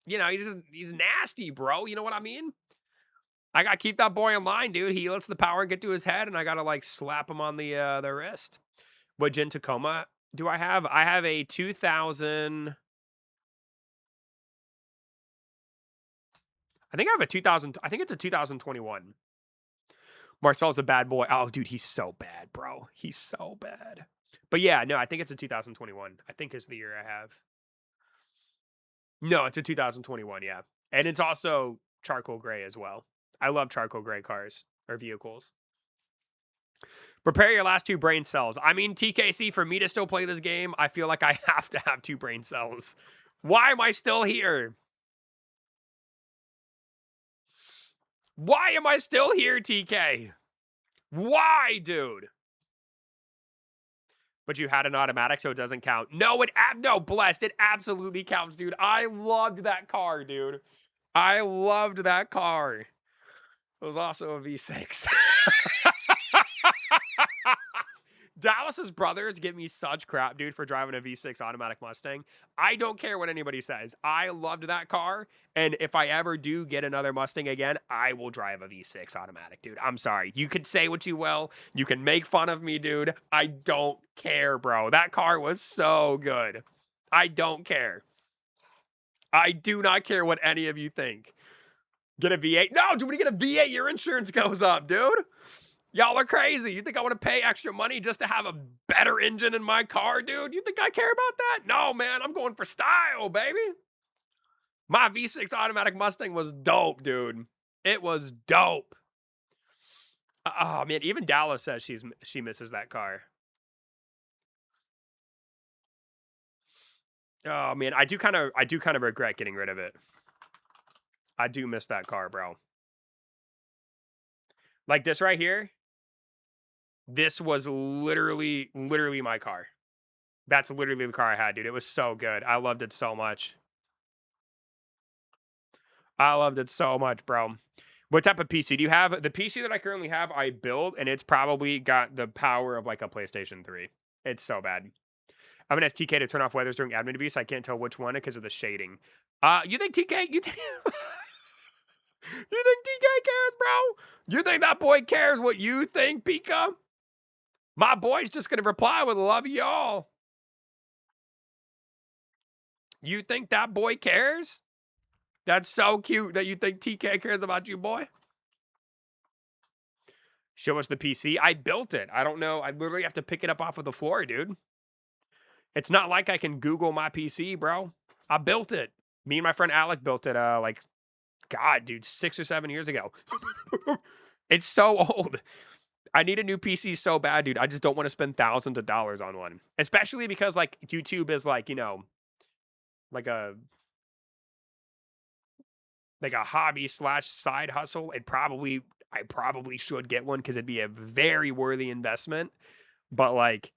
you know, he's nasty, bro. You know what I mean? I gotta keep that boy in line, dude. He lets the power get to his head, and I gotta like slap him on the wrist. What gen Tacoma do I have? I have a 2000. I think I have a 2000. I think it's a 2021. Marcel's a bad boy. Oh, dude, he's so bad, bro. He's so bad. But yeah, no, I think it's a 2021. I think is the year I have. No, it's a 2021, yeah. And it's also charcoal gray as well. I love charcoal gray cars or vehicles. Prepare your last 2 brain cells. I mean, TKC, for me to still play this game, I feel like I have to have 2 brain cells. Why am I still here? Why am I still here, TK? Why, dude? But you had an automatic, so it doesn't count. No, no, blessed. It absolutely counts, dude. I loved that car, dude. I loved that car. It was also a V6. Dallas's brothers give me such crap, dude, for driving a V6 automatic Mustang. I don't care what anybody says. I loved that car, and if I ever do get another Mustang again, I will drive a V6 automatic, dude. I'm sorry. You could say what you will. You can make fun of me, dude. I don't care, bro. That car was so good. I don't care. I do not care what any of you think. Get a V8? No, dude, when you get a V8, your insurance goes up, dude. Y'all are crazy. You think I want to pay extra money just to have a better engine in my car, dude? You think I care about that? No, man. I'm going for style, baby. My V6 automatic Mustang was dope, dude. It was dope. Oh, man. Even Dallas says she misses that car. Oh, man. I do kind of regret getting rid of it. I do miss that car, bro. Like this right here. This was literally my car. That's literally the car I had, dude. It was so good. I loved it so much. I loved it so much, bro. What type of PC do you have? The PC that I currently have, I built, and it's probably got the power of like a PlayStation 3. It's so bad. I'm gonna ask TK to turn off weathers during admin abuse. I can't tell which one because of the shading. You think TK? You think? You think TK cares, bro? You think that boy cares what you think, Pika? My boy's just gonna reply with love y'all. You think that boy cares? That's so cute that you think TK cares about you, boy. Show us the PC. I built it. I don't know. I literally have to pick it up off of the floor, dude. It's not like I can Google my PC, bro. I built it. Me and my friend Alec built it, like, God, dude, 6 or 7 years ago. It's so old. I need a new PC so bad, dude. I just don't want to spend thousands of dollars on one. Especially because, like, YouTube is, like, you know, like a hobby / side hustle. I probably should get one because it'd be a very worthy investment. But, like,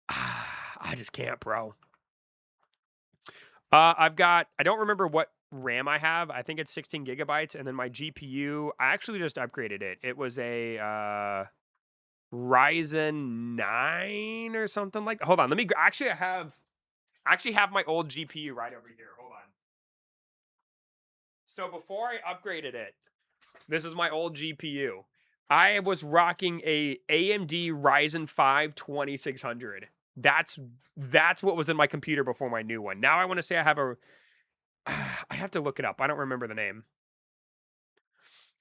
I just can't, bro. I don't remember what RAM I have. I think it's 16 gigabytes. And then my GPU, I actually just upgraded it. It was a Ryzen 9 or something like that. Hold on. Let me, actually, I actually have my old GPU right over here. Hold on. So before I upgraded it, this is my old GPU. I was rocking a AMD Ryzen 5 2600. That's what was in my computer before my new one. Now I want to say I have a I have to look it up. I don't remember the name.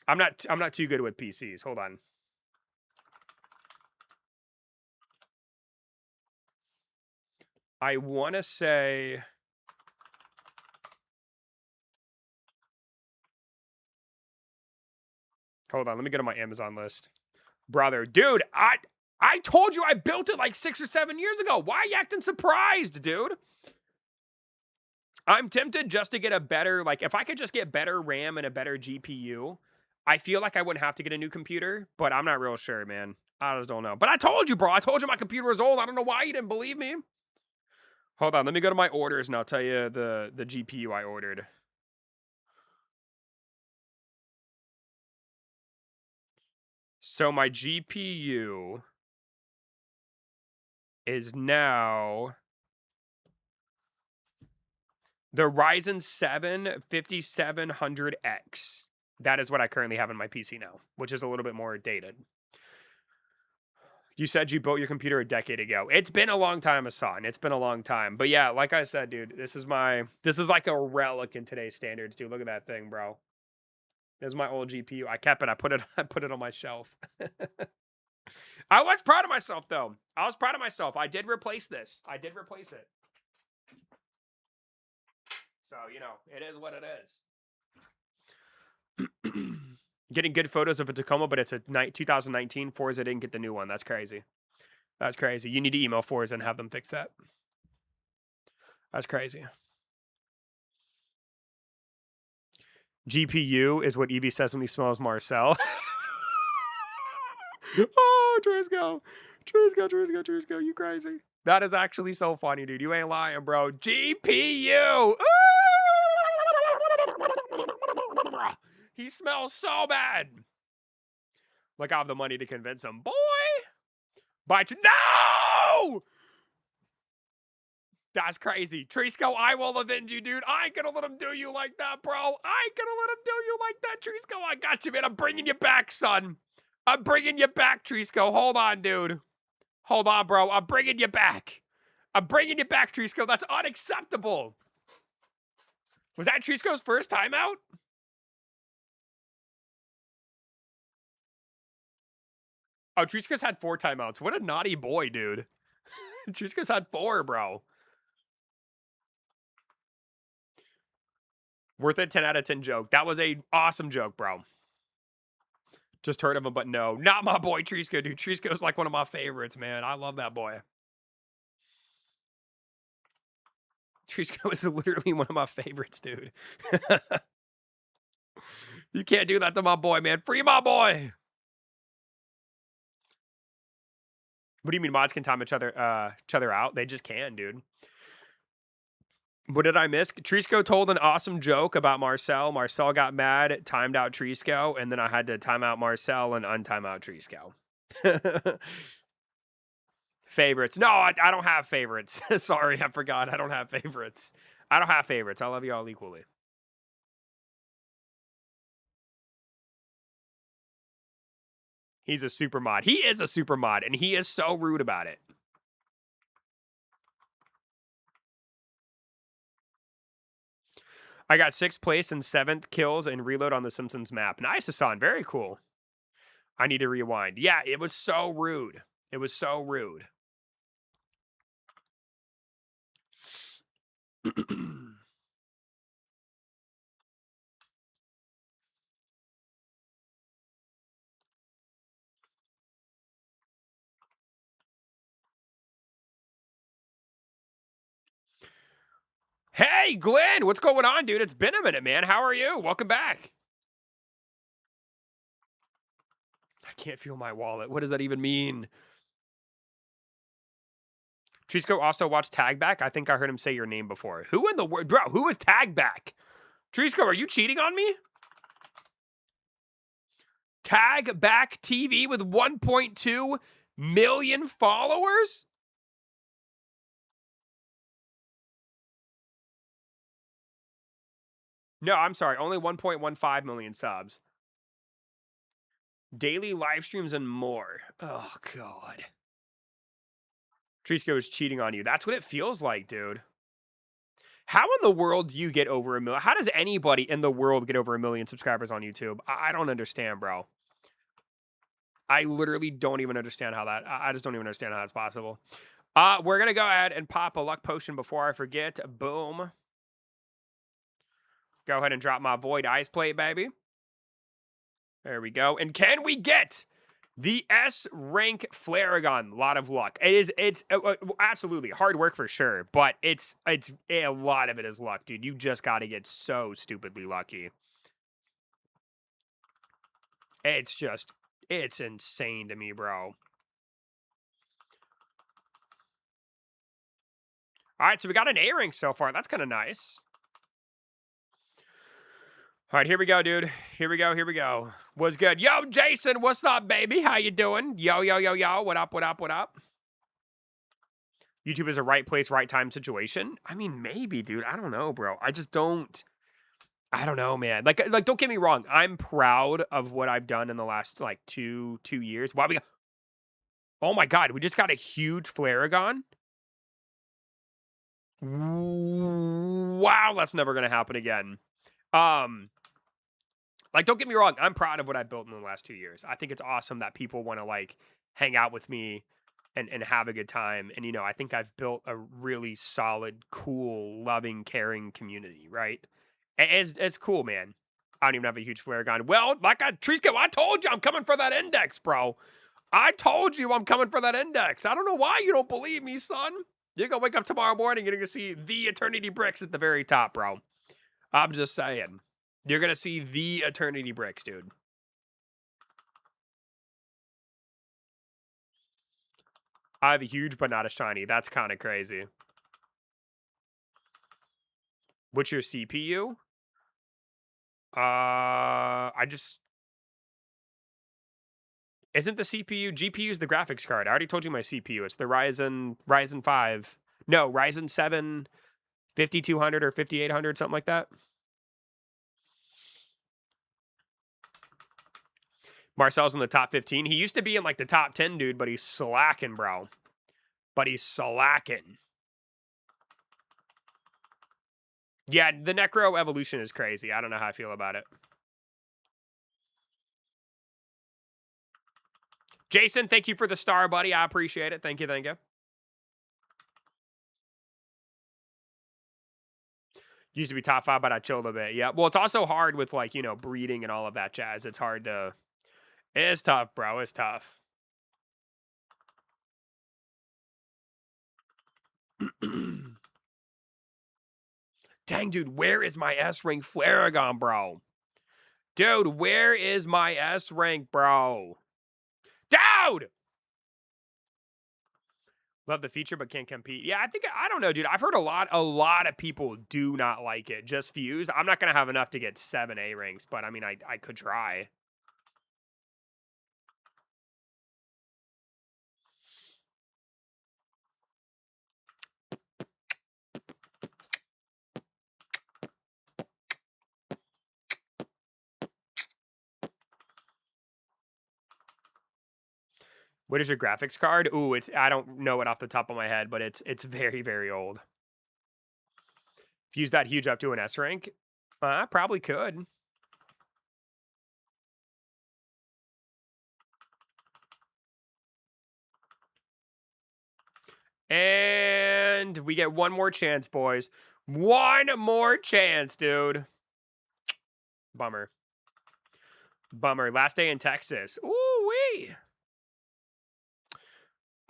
I'm not too good with PCs. Hold on. I want to say hold on, let me go to my Amazon list. Brother, dude, I told you I built it like 6 or 7 years ago. Why are you acting surprised, dude? I'm tempted just to get a better, like, if I could just get better RAM and a better GPU, I feel like I wouldn't have to get a new computer, but I'm not real sure, man. I just don't know. But I told you, bro. I told you my computer was old. I don't know why you didn't believe me. Hold on, let me go to my orders and I'll tell you the GPU I ordered. So my GPU is now the Ryzen 7 5700X. That is what I currently have in my PC now, which is a little bit more dated. You said you built your computer a decade ago. It's been a long time, Hassan. It's been a long time. But yeah, like I said, dude, this is like a relic in today's standards, dude. Look at that thing, bro. This is my old GPU. I kept it. I put it on my shelf. I was proud of myself, though. I was proud of myself. I did replace this. I did replace it. So, you know, it is what it is. Getting good photos of a Tacoma, but it's a 2019 Forza didn't get the new one. That's crazy. That's crazy. You need to email Forza and have them fix that. That's crazy. GPU is what Evie says when he smells Marcel. Oh, Trisco, you crazy. That is actually so funny, dude. You ain't lying, bro. GPU. He smells so bad. Like I have the money to convince him. Boy. No! That's crazy. Trisco, I will avenge you, dude. I ain't gonna let him do you like that, bro. I ain't gonna let him do you like that, Trisco. I got you, man. I'm bringing you back, son. I'm bringing you back, Trisco. Hold on, dude. Hold on, bro. I'm bringing you back. I'm bringing you back, Trisco. That's unacceptable. Was that Trisco's first time out? Oh, Trisco's had 4 timeouts. What a naughty boy, dude. Trisco's had 4, bro. Worth it, 10 out of 10 joke. That was a awesome joke, bro. Just heard of him, but no. Not my boy Trisco, dude. Trisco's like one of my favorites, man. I love that boy. Trisco is literally one of my favorites, dude. You can't do that to my boy, man. Free my boy. What do you mean mods can time each other out? They just can, dude. What did I miss? Trisco told an awesome joke about Marcel. Marcel got mad, timed out Trisco, and then I had to time out Marcel and untime out Trisco. Favorites. No, I don't have favorites. Sorry, I forgot. I don't have favorites. I don't have favorites. I love you all equally. He's a super mod. He is a super mod, and he is so rude about it. I got 6th place and 7th kills and reload on the Simpsons map. Nice, Hassan. Very cool. I need to rewind. Yeah, it was so rude. It was so rude. Hey, Glenn, what's going on, dude? It's been a minute, man. How are you? Welcome back. I can't feel my wallet. What does that even mean? Trisco also watched Tag Back. I think I heard him say your name before. Who in the world? Bro, who is Tag Back? Trisco, are you cheating on me? Tag Back TV with 1.2 million followers? No, I'm sorry. Only 1.15 million subs. Daily live streams and more. Oh, God. Trisco is cheating on you. That's what it feels like, dude. How in the world do you get over 1 million? How does anybody in the world get over 1 million subscribers on YouTube? I don't understand, bro. I literally don't even understand how that... I just don't even understand how that's possible. We're going to go ahead and pop a luck potion before I forget. Boom. Go ahead and drop my Void Ice Plate, baby. There we go. And can we get the S rank flare gun? A lot of luck. It's absolutely hard work for sure, but it's a lot of it is luck, dude. You just got to get so stupidly lucky. It's insane to me, bro. All right, so we got an A-ring so far. That's kind of nice. All right, here we go, dude. Here we go. What's good? Yo, Jason, what's up, baby? How you doing? Yo. What up? YouTube is a right place, right time situation. I mean, maybe, dude. I don't know, bro. I don't know, man. Like, don't get me wrong. I'm proud of what I've done in the last, like, two years. Wow, oh my God, we just got a huge Flaragon. Wow, that's never going to happen again. Like, don't get me wrong. I'm proud of what I built in the last 2 years. I think it's awesome that people want to, like, hang out with me and have a good time. And, I think I've built a really solid, cool, loving, caring community, right? It's cool, man. I don't even have a huge flare gun. Well, Trisco, I told you I'm coming for that index, bro. I told you I'm coming for that index. I don't know why you don't believe me, son. You're going to wake up tomorrow morning and you're going to see the Eternity Bricks at the very top, bro. I'm just saying. You're going to see the Eternity Bricks, dude. I have a huge but not a shiny. That's kind of crazy. What's your CPU? Isn't the CPU? GPU is the graphics card. I already told you my CPU. It's the Ryzen 5. No, Ryzen 7 5200 or 5800, something like that. Marcel's in the top 15. He used to be in like the top 10, dude, but he's slacking, bro. Yeah, the Necro evolution is crazy. I don't know how I feel about it. Jason, thank you for the star, buddy. I appreciate it. Thank you. Used to be top 5, but I chilled a bit. Yeah. Well, it's also hard with, like, breeding and all of that jazz. It's hard to... It's tough, bro. It's tough. Dang, dude, where is my S-Rank Flaragon, bro? Dude, where is my S-Rank, bro? Dude! Love the feature, but can't compete. Yeah, I don't know, dude. I've heard a lot of people do not like it. Just Fuse. I'm not going to have enough to get 7 A-Ranks, but I mean, I could try. What is your graphics card? Ooh, I don't know it off the top of my head, but it's very, very old. Fuse that huge up to an S rank? I probably could. And we get one more chance, boys. One more chance, dude. Bummer. Last day in Texas. Ooh-wee.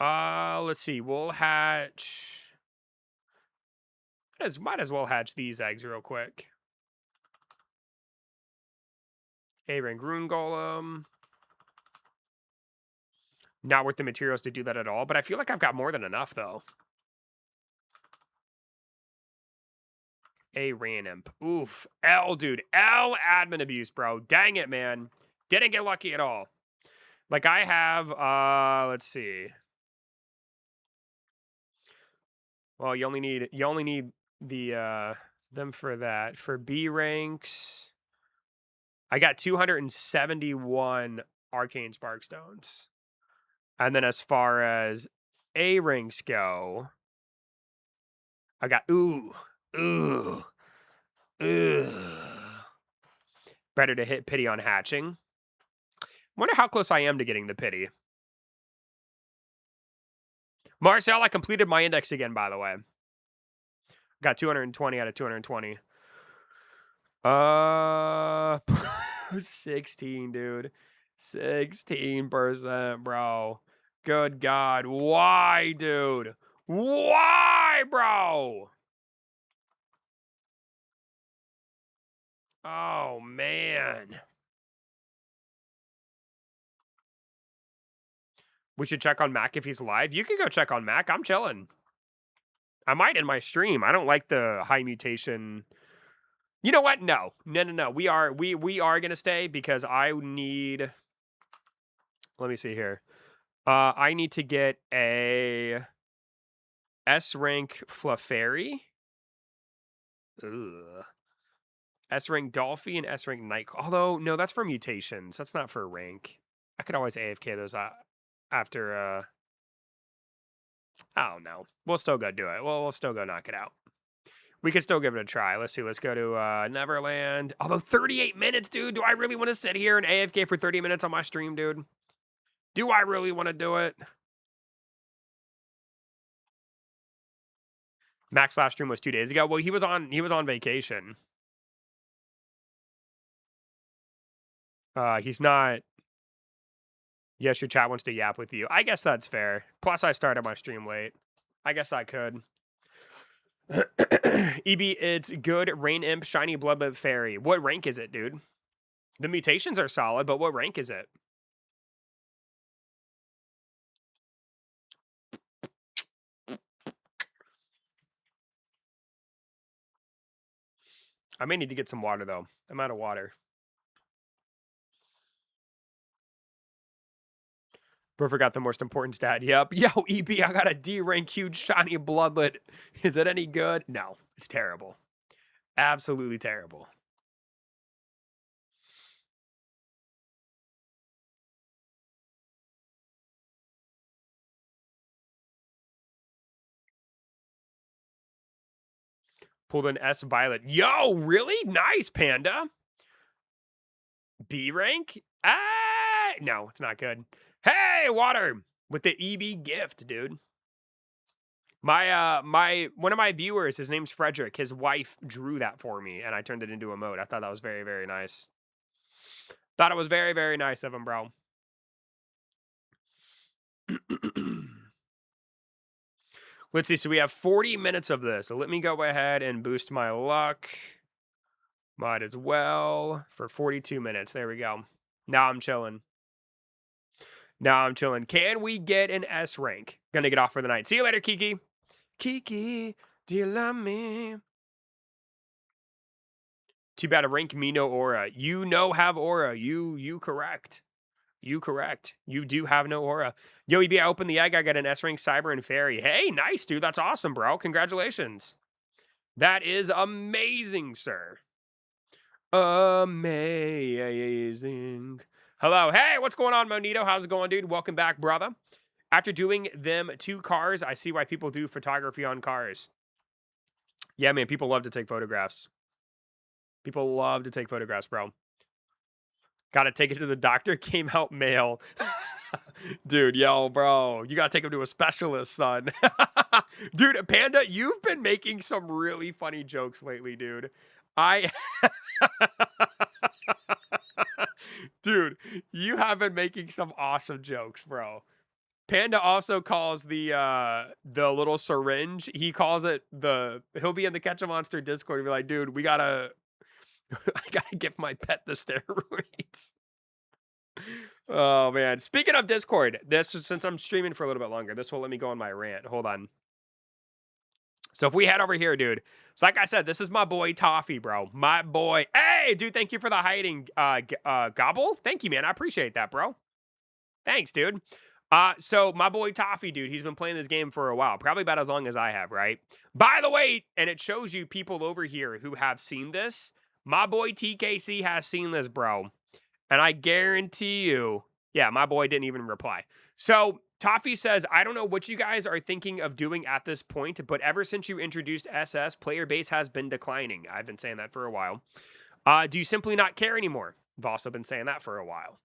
Let's see. We'll hatch. Might as well hatch these eggs real quick. A-Rank Rune Golem. Not worth the materials to do that at all, but I feel like I've got more than enough, though. A Ranimp. Oof. L, dude. L admin abuse, bro. Dang it, man. Didn't get lucky at all. Like, I have, let's see. Well, you only need the, them for that. For B ranks, I got 271 Arcane Sparkstones. And then as far as A ranks go, I got, better to hit pity on hatching. Wonder how close I am to getting the pity. Marcel, I completed my index again, by the way. Got 220 out of 220. 16, dude. 16%, bro. Good God. Why, dude? Why, bro? Oh, man. We should check on Mac if he's live. You can go check on Mac. I'm chilling. I might in my stream. I don't like the high mutation. You know what? No. We are gonna stay because I need. Let me see here. I need to get a S rank Fluffery. Ugh. S rank Dolphy and S rank Night. Although no, that's for mutations. That's not for rank. I could always AFK those after. I don't know. We'll still go do it. We'll still go knock it out. We can still give it a try. Let's see. Let's go to Neverland. Although 38 minutes, dude. Do I really want to sit here and AFK for 30 minutes on my stream, dude? Do I really want to do it? Max last stream was 2 days ago. Well, he was on vacation. He's not. Yes, your chat wants to yap with you. I guess that's fair. Plus, I started my stream late. I guess I could. EB, it's good. Rain Imp, Shiny Bloodlet Fairy. What rank is it, dude? The mutations are solid, but what rank is it? I may need to get some water, though. I'm out of water. Bro forgot the most important stat. Yep. Yo, EB, I got a D rank huge shiny bloodlet. Is it any good? No, it's terrible. Absolutely terrible. Pulled an S Violet. Yo, really? Nice, Panda. B rank? Ah, no, it's not good. Hey, water with the EB gift, dude. My one of my viewers, his name's Frederick. His wife drew that for me, and I turned it into a emote. I thought that was very, very nice. Thought it was very, very nice of him, bro. Let's see. So we have 40 minutes of this. So let me go ahead and boost my luck. Might as well for 42 minutes. There we go. Now I'm chilling. Can we get an S rank? Gonna get off for the night. See you later, Kiki. Kiki, do you love me? Too bad a rank me no aura. You have aura. You correct. You correct. You do have no aura. Yo, EB, I opened the egg. I got an S rank Cyber and Fairy. Hey, nice, dude. That's awesome, bro. Congratulations. That is amazing, sir. Amazing. Hello. Hey, what's going on, Monito? How's it going, dude? Welcome back, brother. After doing them 2 cars, I see why people do photography on cars. Yeah, man, people love to take photographs. People love to take photographs, bro. Gotta take it to the doctor. Came out male. Dude, yo, bro. You gotta take him to a specialist, son. Dude, Panda, you've been making some really funny jokes lately, dude. Dude, you have been making some awesome jokes, bro. Panda also calls the little syringe. He calls it he'll be in the Catch a Monster Discord and be like, dude, I gotta give my pet the steroids. Oh man. Speaking of Discord, since I'm streaming for a little bit longer, this will let me go on my rant. Hold on. So if we head over here, dude, it's like I said, this is my boy Toffee, bro. My boy. Hey, dude, thank you for the hiding gobble. Thank you, man. I appreciate that, bro. Thanks, dude. So my boy Toffee, dude, he's been playing this game for a while, probably about as long as I have, right? By the way, and it shows you people over here who have seen this. My boy TKC has seen this, bro. And I guarantee you, yeah, my boy didn't even reply. So Toffee says, I don't know what you guys are thinking of doing at this point, but ever since you introduced SS, player base has been declining. I've been saying that for a while. Do you simply not care anymore? I've also been saying that for a while.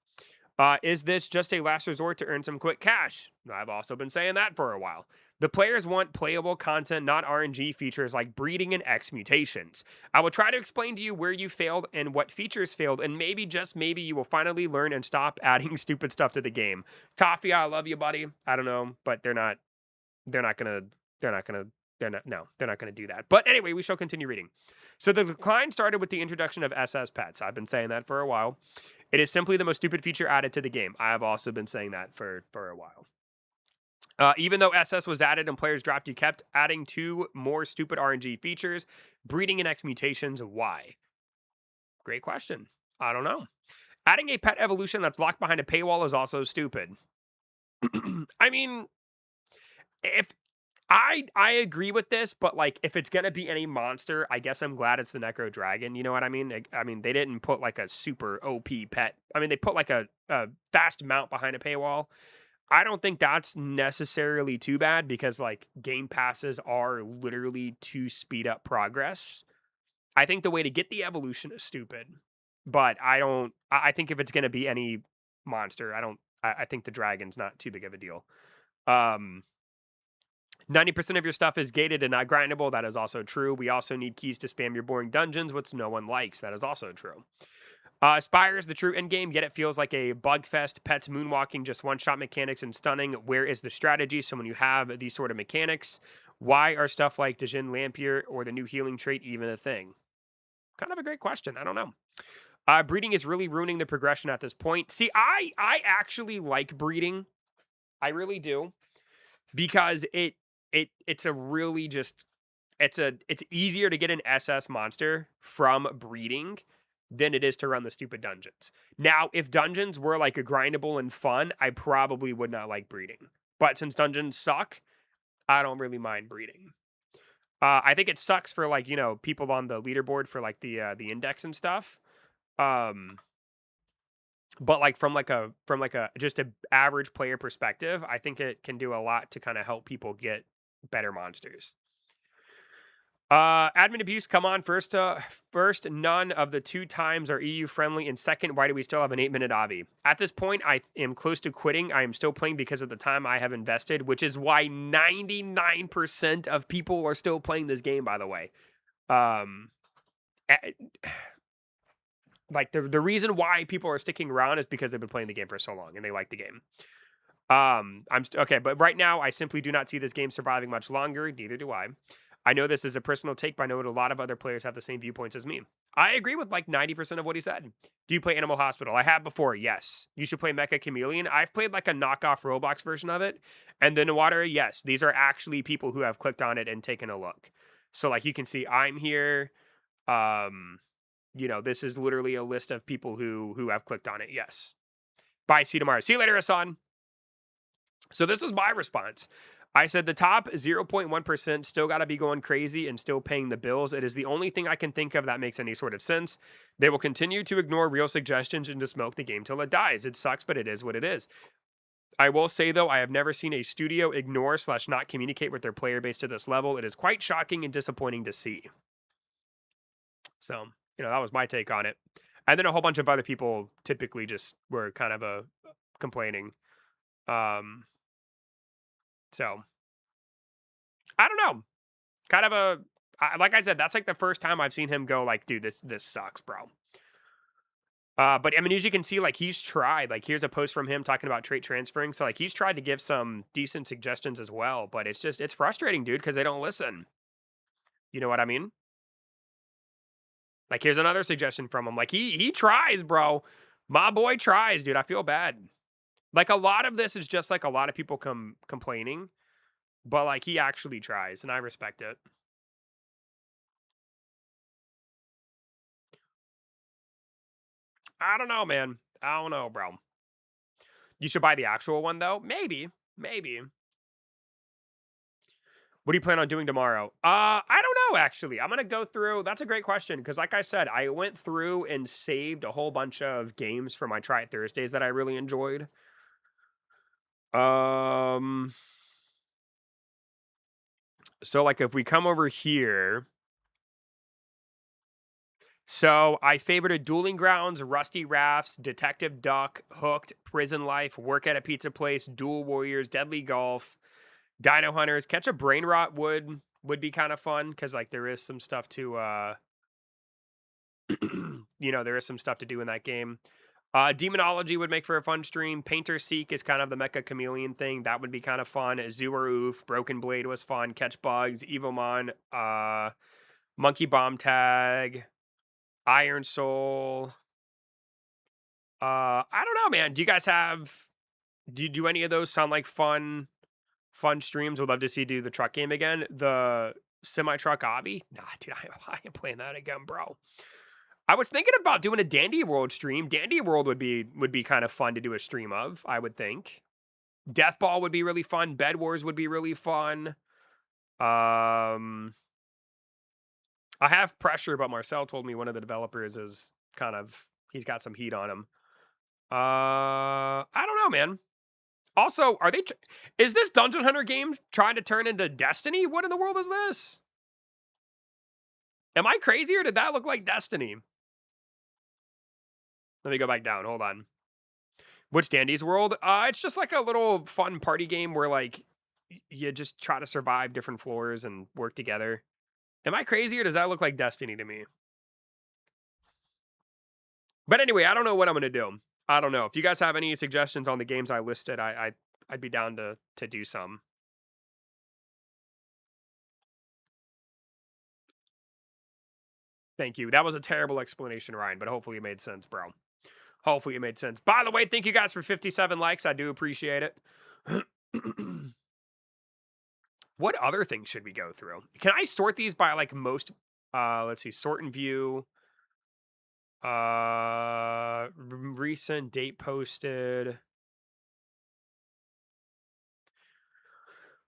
Is this just a last resort to earn some quick cash? I've also been saying that for a while. The players want playable content, not RNG features like breeding and X mutations. I will try to explain to you where you failed and what features failed, and maybe, just maybe, you will finally learn and stop adding stupid stuff to the game. Toffee, I love you, buddy. I don't know, but they're not gonna do that. But anyway, we shall continue reading. So the decline started with the introduction of SS pets. I've been saying that for a while. It is simply the most stupid feature added to the game. I have also been saying that for a while. Even though SS was added and players dropped, you kept adding 2 more stupid RNG features, breeding and X mutations. Why? Great question. I don't know. Adding a pet evolution that's locked behind a paywall is also stupid. I mean, if I agree with this, but, like, if it's gonna be any monster, I guess I'm glad it's the Necro Dragon, you know what I mean? Like, I mean, they didn't put, like, a super OP pet. I mean, they put, like, a fast mount behind a paywall. I don't think that's necessarily too bad because, like, game passes are literally to speed up progress. I think the way to get the evolution is stupid, but I think if it's gonna be any monster, I think the dragon's not too big of a deal. Um 90% of your stuff is gated and not grindable. That is also true. We also need keys to spam your boring dungeons, which no one likes. That is also true. Spire is the true endgame, yet it feels like a bug fest. Pets moonwalking, just one-shot mechanics and stunning. Where is the strategy? So when you have these sort of mechanics, why are stuff like Djinn Lampier or the new healing trait even a thing? Kind of a great question. I don't know. Breeding is really ruining the progression at this point. See, I actually like breeding. I really do. Because it's a really just it's easier to get an SS monster from breeding than it is to run the stupid dungeons. Now, if dungeons were like a grindable and fun, I probably would not like breeding. But since dungeons suck, I don't really mind breeding. I think it sucks for like, you know, people on the leaderboard for like the index and stuff. Um but like from like a just a average player perspective, I think it can do a lot to kind of help people get better monsters. Admin abuse, come on. First, none of the 2 times are EU friendly. And second, why do we still have an 8-minute obby? At this point, I am close to quitting. I am still playing because of the time I have invested, which is why 99% of people are still playing this game, by the way. A- like the reason why people are sticking around is because they've been playing the game for so long and they like the game. Okay, but right now I simply do not see this game surviving much longer. Neither do I. I know this is a personal take, but I know that a lot of other players have the same viewpoints as me. I agree with like 90% of what he said. Do you play Animal Hospital? I have before, yes. You should play Mecha Chameleon. I've played like a knockoff Roblox version of it. And then Water, yes. These are actually people who have clicked on it and taken a look. So like you can see I'm here. Um, you know, this is literally a list of people who have clicked on it. Yes. Bye. See you tomorrow. See you later, Hassan. So this was my response. I said the top 0.1% still got to be going crazy and still paying the bills. It is the only thing I can think of that makes any sort of sense. They will continue to ignore real suggestions and just milk the game till it dies. It sucks, but it is what it is. I will say, though, I have never seen a studio ignore / not communicate with their player base to this level. It is quite shocking and disappointing to see. So, you know, that was my take on it. And then a whole bunch of other people typically just were kind of complaining. So, I don't know. Kind of like I said, that's like the first time I've seen him go like, dude, this sucks, bro. But I mean, as you can see, like he's tried. Like here's a post from him talking about trait transferring. So like he's tried to give some decent suggestions as well. But it's frustrating, dude, because they don't listen. You know what I mean? Like here's another suggestion from him. Like he tries, bro. My boy tries, dude. I feel bad. Like a lot of this is just like a lot of people complaining, but like he actually tries, and I respect it. I don't know, man. I don't know, bro. You should buy the actual one though. Maybe, maybe. What do you plan on doing tomorrow? I don't know actually. I'm gonna go through. That's a great question because, like I said, I went through and saved a whole bunch of games for my Try It Thursdays that I really enjoyed. Um, so like if we come over here, so I favorited Dueling Grounds, Rusty Rafts, Detective Duck, Hooked, Prison Life, Work at a Pizza Place, Duel Warriors, Deadly Golf, Dino Hunters. Catch a Brain Rot would be kind of fun because like there is some stuff to you know, there is some stuff to do in that game. Demonology would make for a fun stream. Painter Seek is kind of the Mecha Chameleon thing. That would be kind of fun. Zoo or Oof, Broken Blade was fun. Catch Bugs, Evomon, Monkey Bomb Tag, Iron Soul. I don't know, man. Do you guys have do any of those sound like fun Fun streams. Would love to see do the truck game again. The semi-truck obby? Nah, dude, I ain't playing that again, bro. I was thinking about doing a Dandy World stream. Dandy World would be kind of fun to do a stream of, I would think. Deathball would be really fun. Bed Wars would be really fun. I have pressure, but Marcel told me one of the developers is he's got some heat on him. I don't know, man. Also, is this Dungeon Hunter game trying to turn into Destiny? What in the world is this? Am I crazy or did that look like Destiny? Let me go back down. Hold on. What's Dandy's World? It's just like a little fun party game where like you just try to survive different floors and work together. Am I crazy or does that look like Destiny to me? But anyway, I don't know what I'm gonna do. I don't know. If you guys have any suggestions on the games I listed, I'd be down to do some. Thank you. That was a terrible explanation, Ryan, but hopefully it made sense, bro. Hopefully it made sense. By the way, thank you guys for 57 likes. I do appreciate it. What other things should we go through? Can I sort these by like most? Let's see. Sort and view. Recent date posted.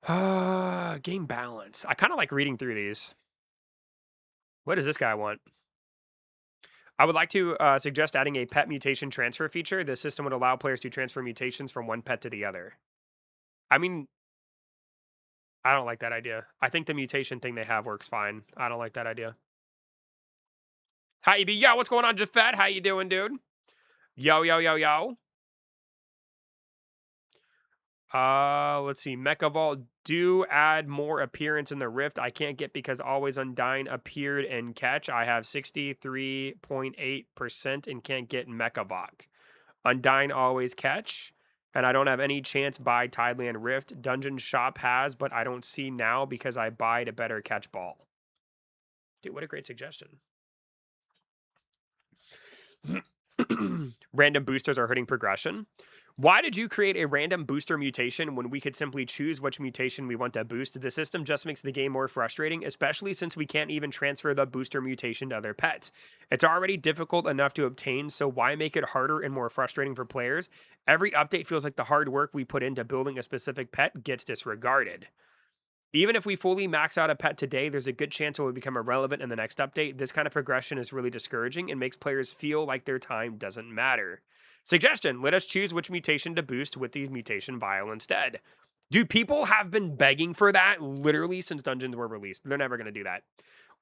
Game balance. I kind of like reading through these. What does this guy want? I would like to suggest adding a pet mutation transfer feature. This system would allow players to transfer mutations from one pet to the other. I mean, I don't like that idea. I think the mutation thing they have works fine. I don't like that idea. Hi, EB. Yo, what's going on, Jafet? How you doing, dude? Yo, yo, yo, yo. Let's see. Mecha Vault. Do add more appearance in the Rift. I can't get because Always Undying appeared in catch. I have 63.8% and can't get Mecha Vault. Undying always catch. And I don't have any chance by Tideland Rift. Dungeon Shop has, but I don't see now because I buyed a better catch ball. Dude, what a great suggestion. Random boosters are hurting progression. Why did you create a random booster mutation when we could simply choose which mutation we want to boost? The system just makes the game more frustrating, especially since we can't even transfer the booster mutation to other pets. It's already difficult enough to obtain, so why make it harder and more frustrating for players? Every update feels like the hard work we put into building a specific pet gets disregarded. Even if we fully max out a pet today, there's a good chance it will become irrelevant in the next update. This kind of progression is really discouraging and makes players feel like their time doesn't matter. Suggestion, let us choose which mutation to boost with the mutation vial instead. Dude, people have been begging for that literally since Dungeons were released. They're never going to do that.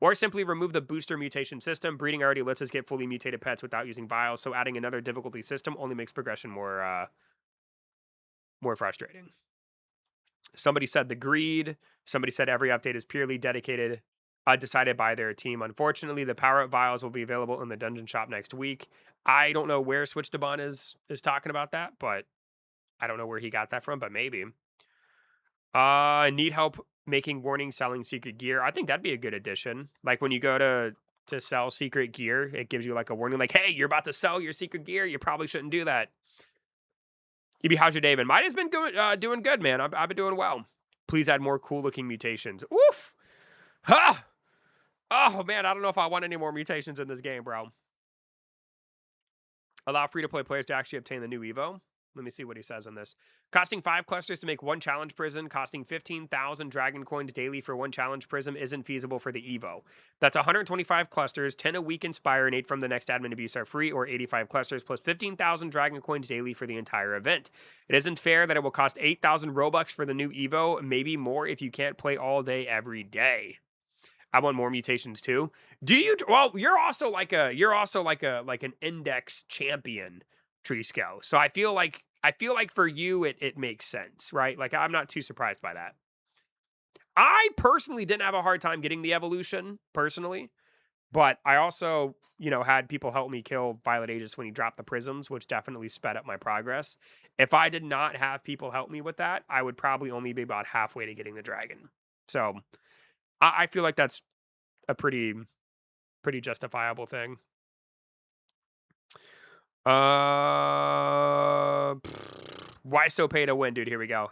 Or simply remove the booster mutation system. Breeding already lets us get fully mutated pets without using vials, so adding another difficulty system only makes progression more frustrating. Somebody said the greed. Somebody said every update is purely decided by their team. Unfortunately, the power-up vials will be available in the dungeon shop next week. I don't know where Switch to Bun is talking about that, but I don't know where he got that from, but maybe. Need help making warning selling secret gear. I think that'd be a good addition. Like when you go to sell secret gear, it gives you like a warning like, hey, you're about to sell your secret gear. You probably shouldn't do that. EB, how's your day been? Mine has been doing good, man. I've been doing well. Please add more cool-looking mutations. Oof! Ha! Oh, man, I don't know if I want any more mutations in this game, bro. Allow free-to-play players to actually obtain the new Evo. Let me see what he says on this. Costing 5 clusters to make 1 challenge prism, costing 15,000 dragon coins daily for 1 challenge prism isn't feasible for the Evo. That's 125 clusters, 10 a week Inspire, and 8 from the next admin abuse are free, or 85 clusters plus 15,000 dragon coins daily for the entire event. It isn't fair that it will cost 8,000 Robux for the new Evo, maybe more if you can't play all day every day. I want more mutations too. Do you? Well, you're also like an index champion, Trisco. So I feel like for you it makes sense, right? Like I'm not too surprised by that. I personally didn't have a hard time getting the evolution personally, but I also had people help me kill Violet Aegis when he dropped the prisms, which definitely sped up my progress. If I did not have people help me with that, I would probably only be about halfway to getting the dragon. So I feel like that's a pretty justifiable thing. Why so pay to win, dude? Here we go.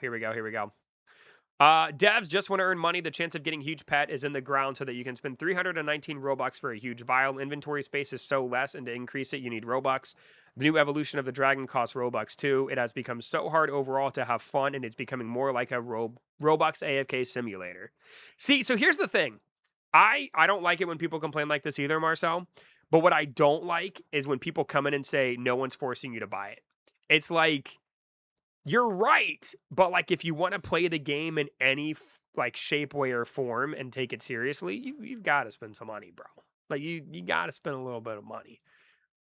Devs just want to earn money. The chance of getting huge pet is in the ground so that you can spend 319 Robux for a huge vial. Inventory space is so less, and to increase it, you need Robux. The new evolution of the dragon costs Robux too. It has become so hard overall to have fun, and it's becoming more like a Robux AFK simulator. See, so here's the thing. I don't like it when people complain like this either, Marcel. But what I don't like is when people come in and say, no one's forcing you to buy it. It's like, you're right, but, like, if you wanna play the game in any like, shape, way, or form and take it seriously, you've gotta spend some money, bro. Like, you gotta spend a little bit of money.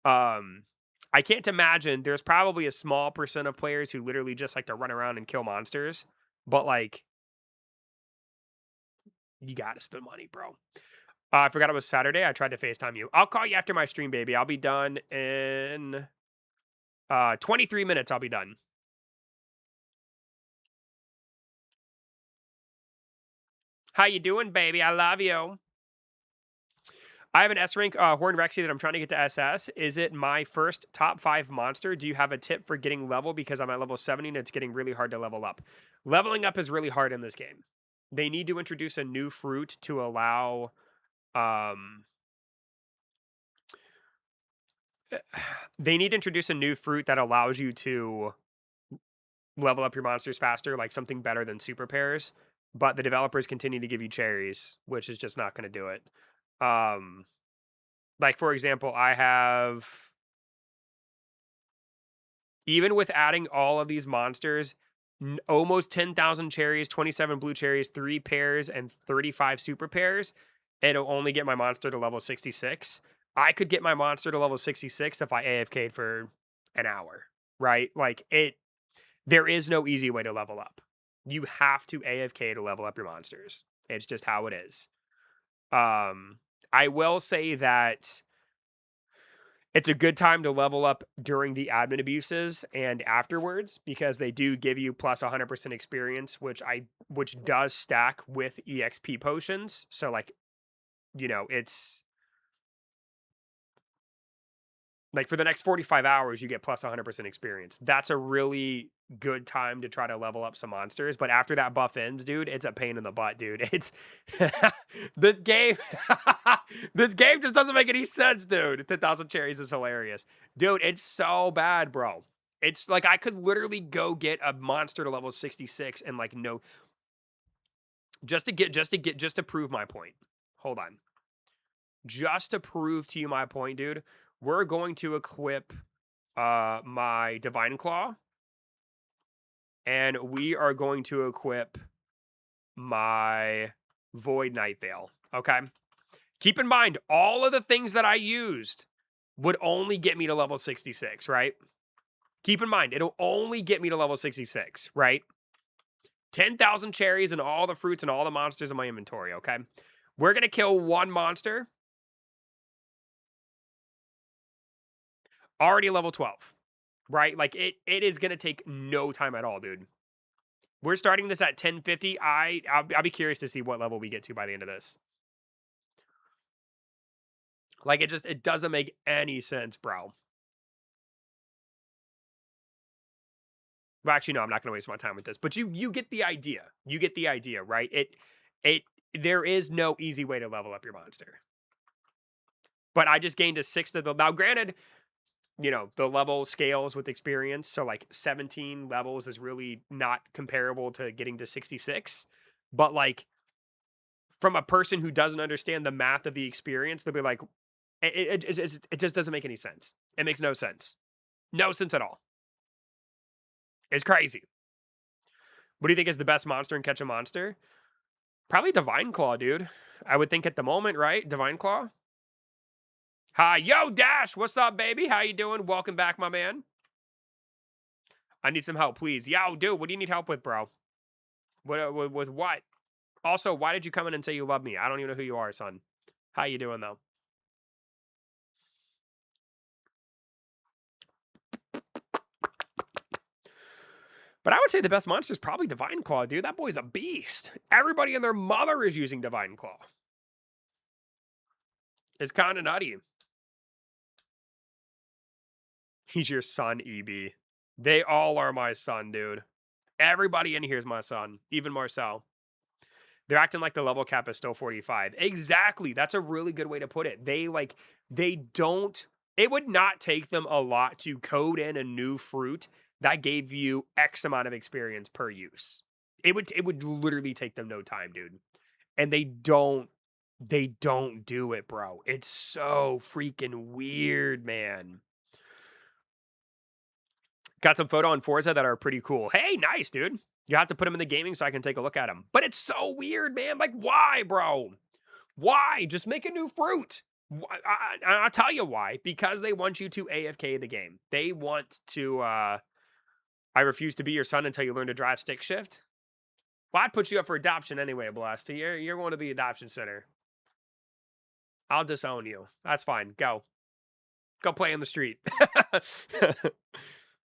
Um, I can't imagine there's probably a small percent of players who literally just like to run around and kill monsters, but, like, you gotta spend money, bro. I forgot it was Saturday. I tried to FaceTime you. I'll call you after my stream, baby. I'll be done in, 23 minutes, I'll be done. How you doing, baby? I love you. I have an S rank Horn Rexy that I'm trying to get to SS. Is it my first top 5 monster? Do you have a tip for getting level? Because I'm at level 70 and it's getting really hard to level up. Leveling up is really hard in this game. They need to introduce a new fruit to allow they need to introduce a new fruit that allows you to level up your monsters faster, like something better than super pairs. But the developers continue to give you cherries, which is just not going to do it. Like, for example, I have, even with adding all of these monsters, almost 10,000 cherries, 27 blue cherries, 3 pairs, and 35 super pairs, it'll only get my monster to level 66. I could get my monster to level 66 if I AFK'd for an hour, right? Like, there is no easy way to level up. You have to AFK to level up your monsters. It's just how it is. I will say that it's a good time to level up during the admin abuses and afterwards, because they do give you plus 100% experience, which does stack with EXP potions. So, like, you know, it's like for the next 45 hours, you get plus 100% experience. That's a really good time to try to level up some monsters. But after that buff ends, dude, it's a pain in the butt, dude. It's this game. This game just doesn't make any sense, dude. 10,000 cherries is hilarious, dude. It's so bad, bro. It's like I could literally go get a monster to level 66 and like no, just to prove my point. Hold on. Just to prove to you my point, dude, we're going to equip my Divine Claw, and we are going to equip my Void Night Veil, okay? Keep in mind, all of the things that I used would only get me to level 66, right? Keep in mind, it'll only get me to level 66, right? 10,000 cherries and all the fruits and all the monsters in my inventory, okay? We're going to kill one monster. Already level 12, right? Like, it is going to take no time at all, dude. We're starting this at 1050. I'll be curious to see what level we get to by the end of this. Like, it doesn't make any sense, bro. Well, actually, no, I'm not going to waste my time with this. But you get the idea. You get the idea, right? There is no easy way to level up your monster. But I just gained a 6 to the... Now, granted, you know, the level scales with experience. So, like, 17 levels is really not comparable to getting to 66. But, like, from a person who doesn't understand the math of the experience, they'll be like, it just doesn't make any sense. It makes no sense. No sense at all. It's crazy. What do you think is the best monster in Catch a Monster? Probably Divine Claw, dude. I would think at the moment, right? Divine Claw? Hi, yo, Dash. What's up, baby? How you doing? Welcome back, my man. I need some help, please. Yo, dude, what do you need help with, bro? With what? Also, why did you come in and say you love me? I don't even know who you are, son. How you doing, though? But I would say the best monster is probably Divine Claw, dude. That boy's a beast. Everybody and their mother is using Divine Claw. It's kind of nutty. He's your son, EB. They all are my son, dude. Everybody in here is my son, even Marcel. They're acting like the level cap is still 45. Exactly. That's a really good way to put it. They don't, it would not take them a lot to code in a new fruit that gave you X amount of experience per use. It would literally take them no time, dude. And they don't do it, bro. It's so freaking weird, man. Got some photo on Forza that are pretty cool. Hey, nice, dude. You have to put them in the gaming so I can take a look at them. But it's so weird, man. Like, why, bro? Why? Just make a new fruit. I'll tell you why. Because they want you to AFK the game. They want to, I refuse to be your son until you learn to drive stick shift. Well, I'd put you up for adoption anyway, Blast. You're going to the adoption center. I'll disown you. That's fine. Go. Go play in the street.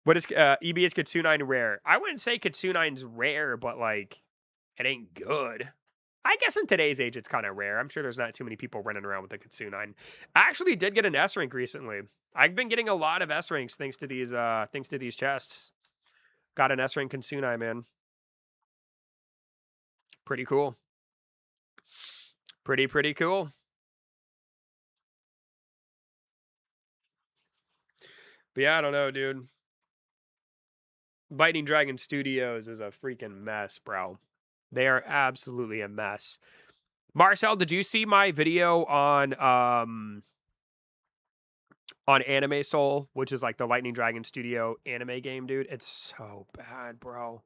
What is EBS Kitsune rare? I wouldn't say Kitsune's rare, but like it ain't good. I guess in today's age it's kind of rare. I'm sure there's not too many people running around with a Kitsune. I actually did get an S rank recently. I've been getting a lot of S ranks thanks to these chests. Got an S rank Kitsune, man. Pretty cool. Pretty cool. But yeah, I don't know, dude. Lightning Dragon Studios is a freaking mess, bro. They are absolutely a mess. Marcel, did you see my video on Anime Soul, which is like the Lightning Dragon Studio anime game, dude? It's so bad, bro.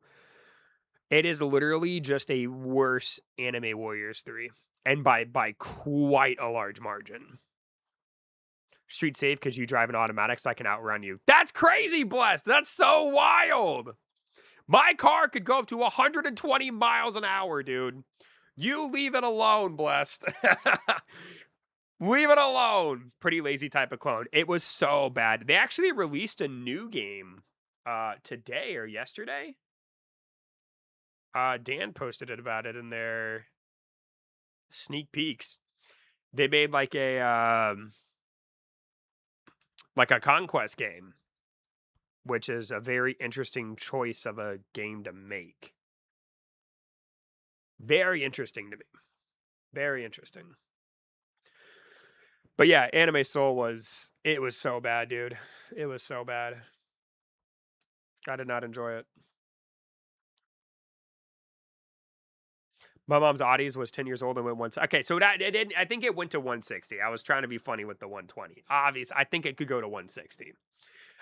It is literally just a worse Anime Warriors 3. And by quite a large margin. Street safe because you drive an automatic so I can outrun you. That's crazy, Blessed. That's so wild. My car could go up to 120 miles an hour, dude. You leave it alone, Blessed. Leave it alone. Pretty lazy type of clone. It was so bad. They actually released a new game today or yesterday. Dan posted about it in their sneak peeks. They made like a conquest game, which is a very interesting choice of a game to make. Very interesting to me. Very interesting. But yeah, Anime Soul was so bad, dude. It was so bad. I did not enjoy it. My mom's Audis was 10 years old and went once. Okay, so that it didn't. I think it went to 160. I was trying to be funny with the 120. Obviously, I think it could go to 160.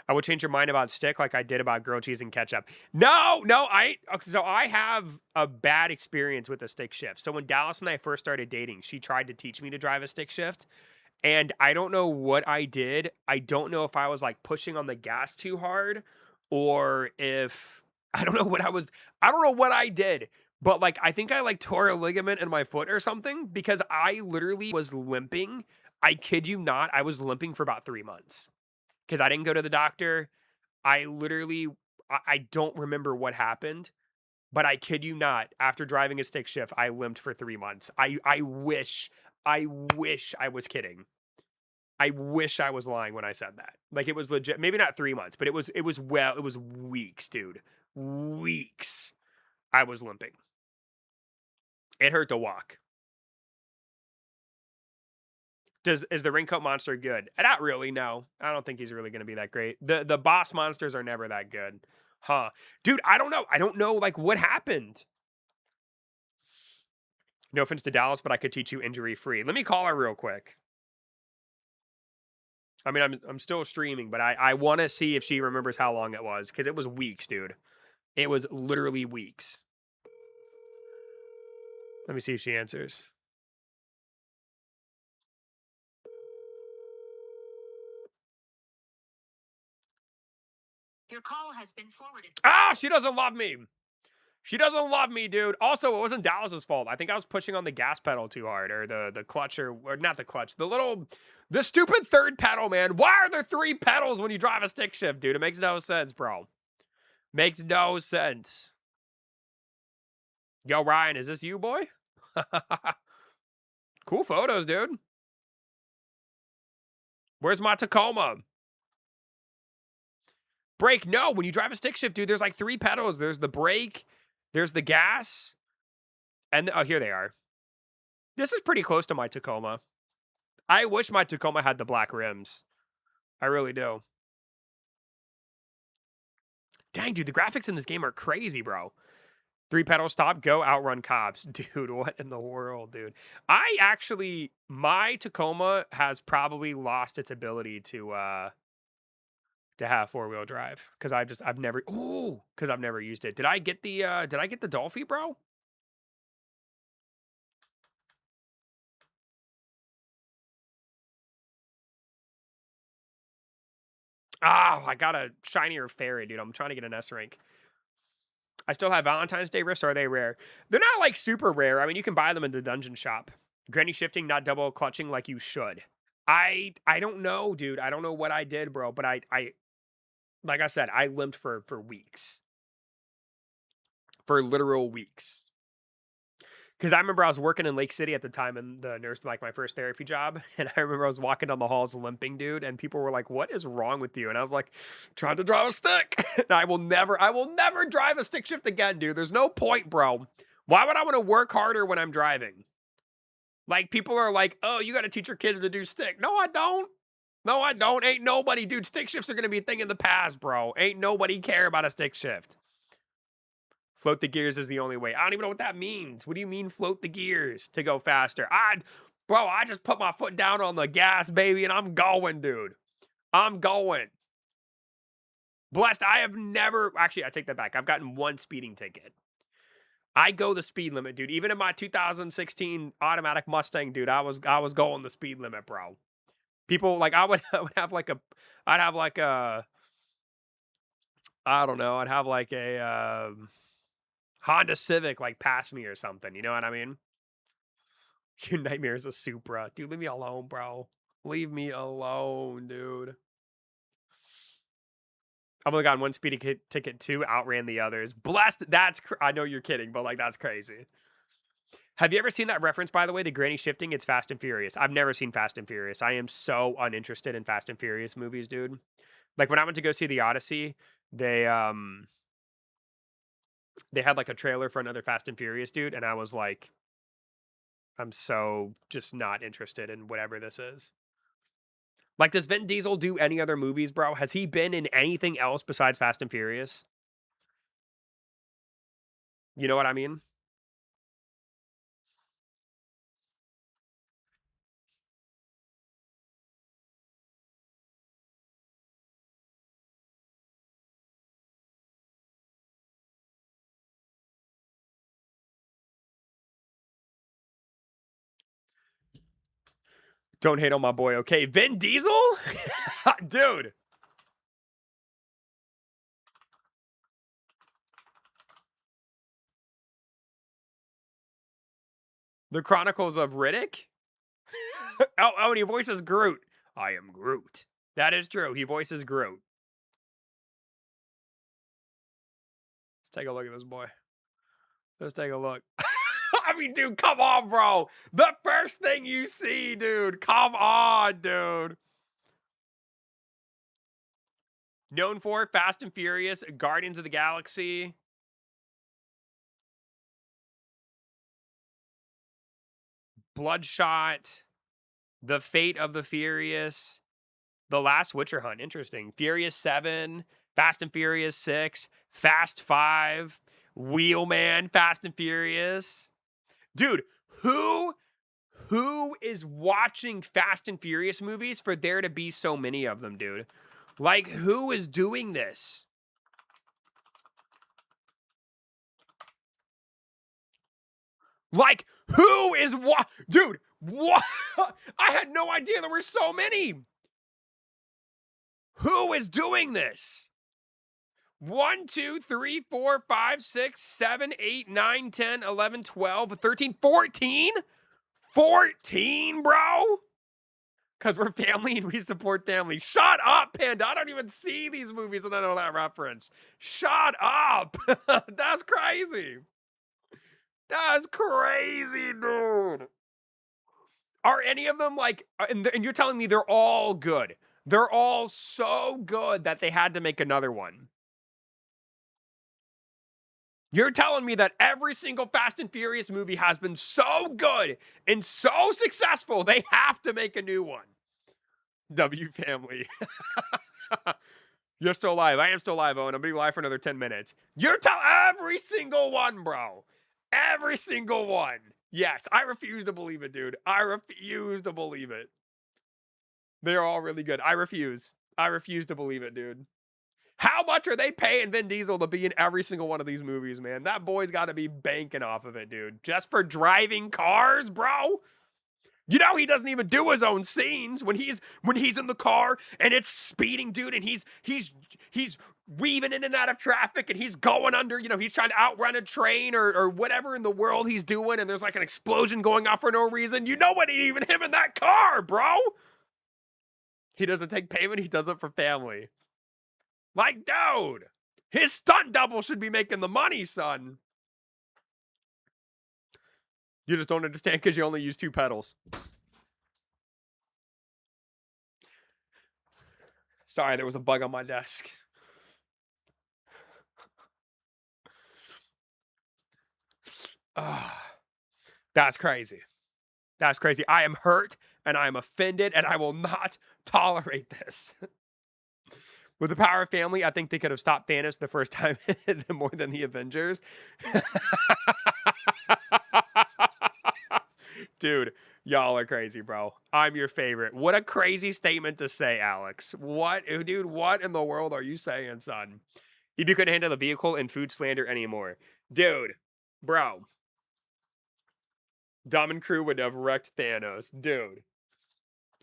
I would change your mind about stick like I did about grilled cheese and ketchup. No, so I have a bad experience with a stick shift. So when Dallas and I first started dating, she tried to teach me to drive a stick shift. And I don't know what I did. I don't know if I was like pushing on the gas too hard or if I don't know what I did. But like I think I like tore a ligament in my foot or something because I literally was limping. I kid you not, I was limping for about 3 months. Because I didn't go to the doctor. I don't remember what happened. But I kid you not, after driving a stick shift, I limped for 3 months. I wish I was kidding. I wish I was lying when I said that. Like it was legit. Maybe not 3 months, but it was weeks, dude. Weeks. I was limping. It hurt to walk. Is the Raincoat Monster good? Not really, no. I don't think he's really going to be that great. The boss monsters are never that good. Huh. Dude, I don't know. I don't know, like, what happened. No offense to Dallas, but I could teach you injury-free. Let me call her real quick. I mean, I'm still streaming, but I want to see if she remembers how long it was, because it was weeks, dude. It was literally weeks. Let me see if she answers. Your call has been forwarded. Ah, she doesn't love me. She doesn't love me, dude. Also, it wasn't Dallas's fault. I think I was pushing on the gas pedal too hard, or the clutch, or not the clutch. The stupid third pedal, man. Why are there 3 pedals when you drive a stick shift, dude? It makes no sense, bro. Makes no sense. Yo, Ryan, is this you, boy? Cool photos, dude. Where's my Tacoma? Brake, no. When you drive a stick shift, dude, there's like 3 pedals. There's the brake, there's the gas, and oh, here they are. This is pretty close to my Tacoma. I wish my Tacoma had the black rims. I really do. Dang, dude, the graphics in this game are crazy, bro. 3 pedal stop, go, outrun cops. Dude, what in the world, dude? My Tacoma has probably lost its ability to have 4-wheel drive because I've never used it. Did I get the Dolphy, bro? Oh, I got a shinier fairy, dude. I'm trying to get an S rank. I still have Valentine's Day rifts. Are they rare? They're not like super rare. I mean, you can buy them in the dungeon shop. Granny shifting, not double clutching like you should. I don't know, dude. I don't know what I did, bro. But I like I said, I limped for weeks. For literal weeks. Because I remember I was working in Lake City at the time in the nurse, like my first therapy job. And I remember I was walking down the halls limping, dude. And people were like, what is wrong with you? And I was like, trying to drive a stick. And I will never drive a stick shift again, dude. There's no point, bro. Why would I want to work harder when I'm driving? Like, people are like, oh, you got to teach your kids to do stick. No, I don't. No, I don't. Ain't nobody, dude. Stick shifts are going to be a thing in the past, bro. Ain't nobody care about a stick shift. Float the gears is the only way. I don't even know what that means. What do you mean float the gears to go faster? Bro, I just put my foot down on the gas, baby, and I'm going, dude. I'm going. Blessed, I have never... Actually, I take that back. I've gotten 1 speeding ticket. I go the speed limit, dude. Even in my 2016 automatic Mustang, dude, I was going the speed limit, bro. People, like, I would have like a... I'd have like a... I don't know. I'd have like a... Honda Civic, like, pass me or something. You know what I mean? Your nightmare is a Supra. Dude, leave me alone, bro. Leave me alone, dude. I've only gotten 1 speeding ticket, 2 outran the others. Blessed. I know you're kidding, but, like, that's crazy. Have you ever seen that reference, by the way? The granny shifting? It's Fast and Furious. I've never seen Fast and Furious. I am so uninterested in Fast and Furious movies, dude. Like, when I went to go see The Odyssey, they had like a trailer for another Fast and Furious, dude, and I was like, I'm so just not interested in whatever this is. Like, does Vin Diesel do any other movies, bro? Has he been in anything else besides Fast and Furious? You know what I mean? Don't hate on my boy, okay? Vin Diesel? Dude. The Chronicles of Riddick? Oh, and he voices Groot. I am Groot. That is true. He voices Groot. Let's take a look at this boy. Let's take a look. I mean, dude, come on, bro. The first thing you see, dude. Come on, dude. Known for Fast and Furious, Guardians of the Galaxy. Bloodshot. The Fate of the Furious. The Last Witcher Hunt. Interesting. Furious 7. Fast and Furious 6. Fast 5. Wheelman. Fast and Furious. Dude, who is watching Fast and Furious movies for there to be so many of them, dude? Like, who is doing this? Like, who is what? Dude, what? I had no idea there were so many. Who is doing this? 1, 2, 3, 4, 5, 6, 7, 8, 9, 10, 11, 12, 13, 14? 14, bro? Because we're family and we support family. Shut up, Panda. I don't even see these movies and I know that reference. Shut up. That's crazy. That's crazy, dude. Are any of them like, and you're telling me they're all good? They're all so good that they had to make another one. You're telling me that every single Fast and Furious movie has been so good and so successful, they have to make a new one. W family. You're still alive. I am still alive, Owen. I'm gonna be alive for another 10 minutes. You're telling every single one, bro. Every single one. Yes, I refuse to believe it, dude. I refuse to believe it. They're all really good. I refuse. I refuse to believe it, dude. How much are they paying Vin Diesel to be in every single one of these movies, man? That boy's got to be banking off of it, dude. Just for driving cars, bro? You know he doesn't even do his own scenes when he's in the car and it's speeding, dude, and he's weaving in and out of traffic and he's going under, he's trying to outrun a train or whatever in the world he's doing, and there's like an explosion going off for no reason. You know what? Even him in that car, bro. He doesn't take payment. He does it for family. Like, dude, his stunt double should be making the money, son. You just don't understand because you only use 2 pedals. Sorry, there was a bug on my desk. That's crazy. That's crazy. I am hurt and I am offended and I will not tolerate this. With the power of family, I think they could have stopped Thanos the first time more than the Avengers. Dude, y'all are crazy, bro. I'm your favorite. What a crazy statement to say, Alex. What in the world are you saying, son? If you couldn't handle the vehicle and food slander anymore. Dude, bro. Dom and crew would have wrecked Thanos. Dude.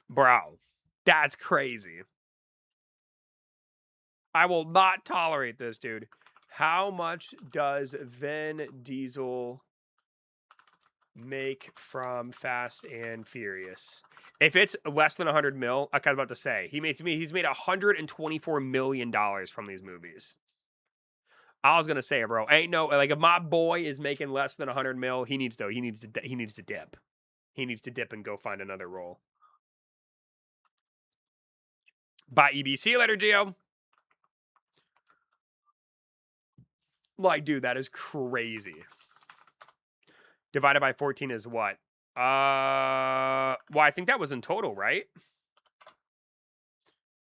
Bro. That's crazy. I will not tolerate this, dude. How much does Vin Diesel make from Fast and Furious? If it's less than 100 mil, I was about to say, he's made $124 million from these movies. I was gonna say, bro, ain't no, like, if my boy is making less than 100 mil, he needs to dip. He needs to dip and go find another role. Bye, EB. See you later, Gio. Like, dude, that is crazy. Divided by 14 is what? Well, I think that was in total, right?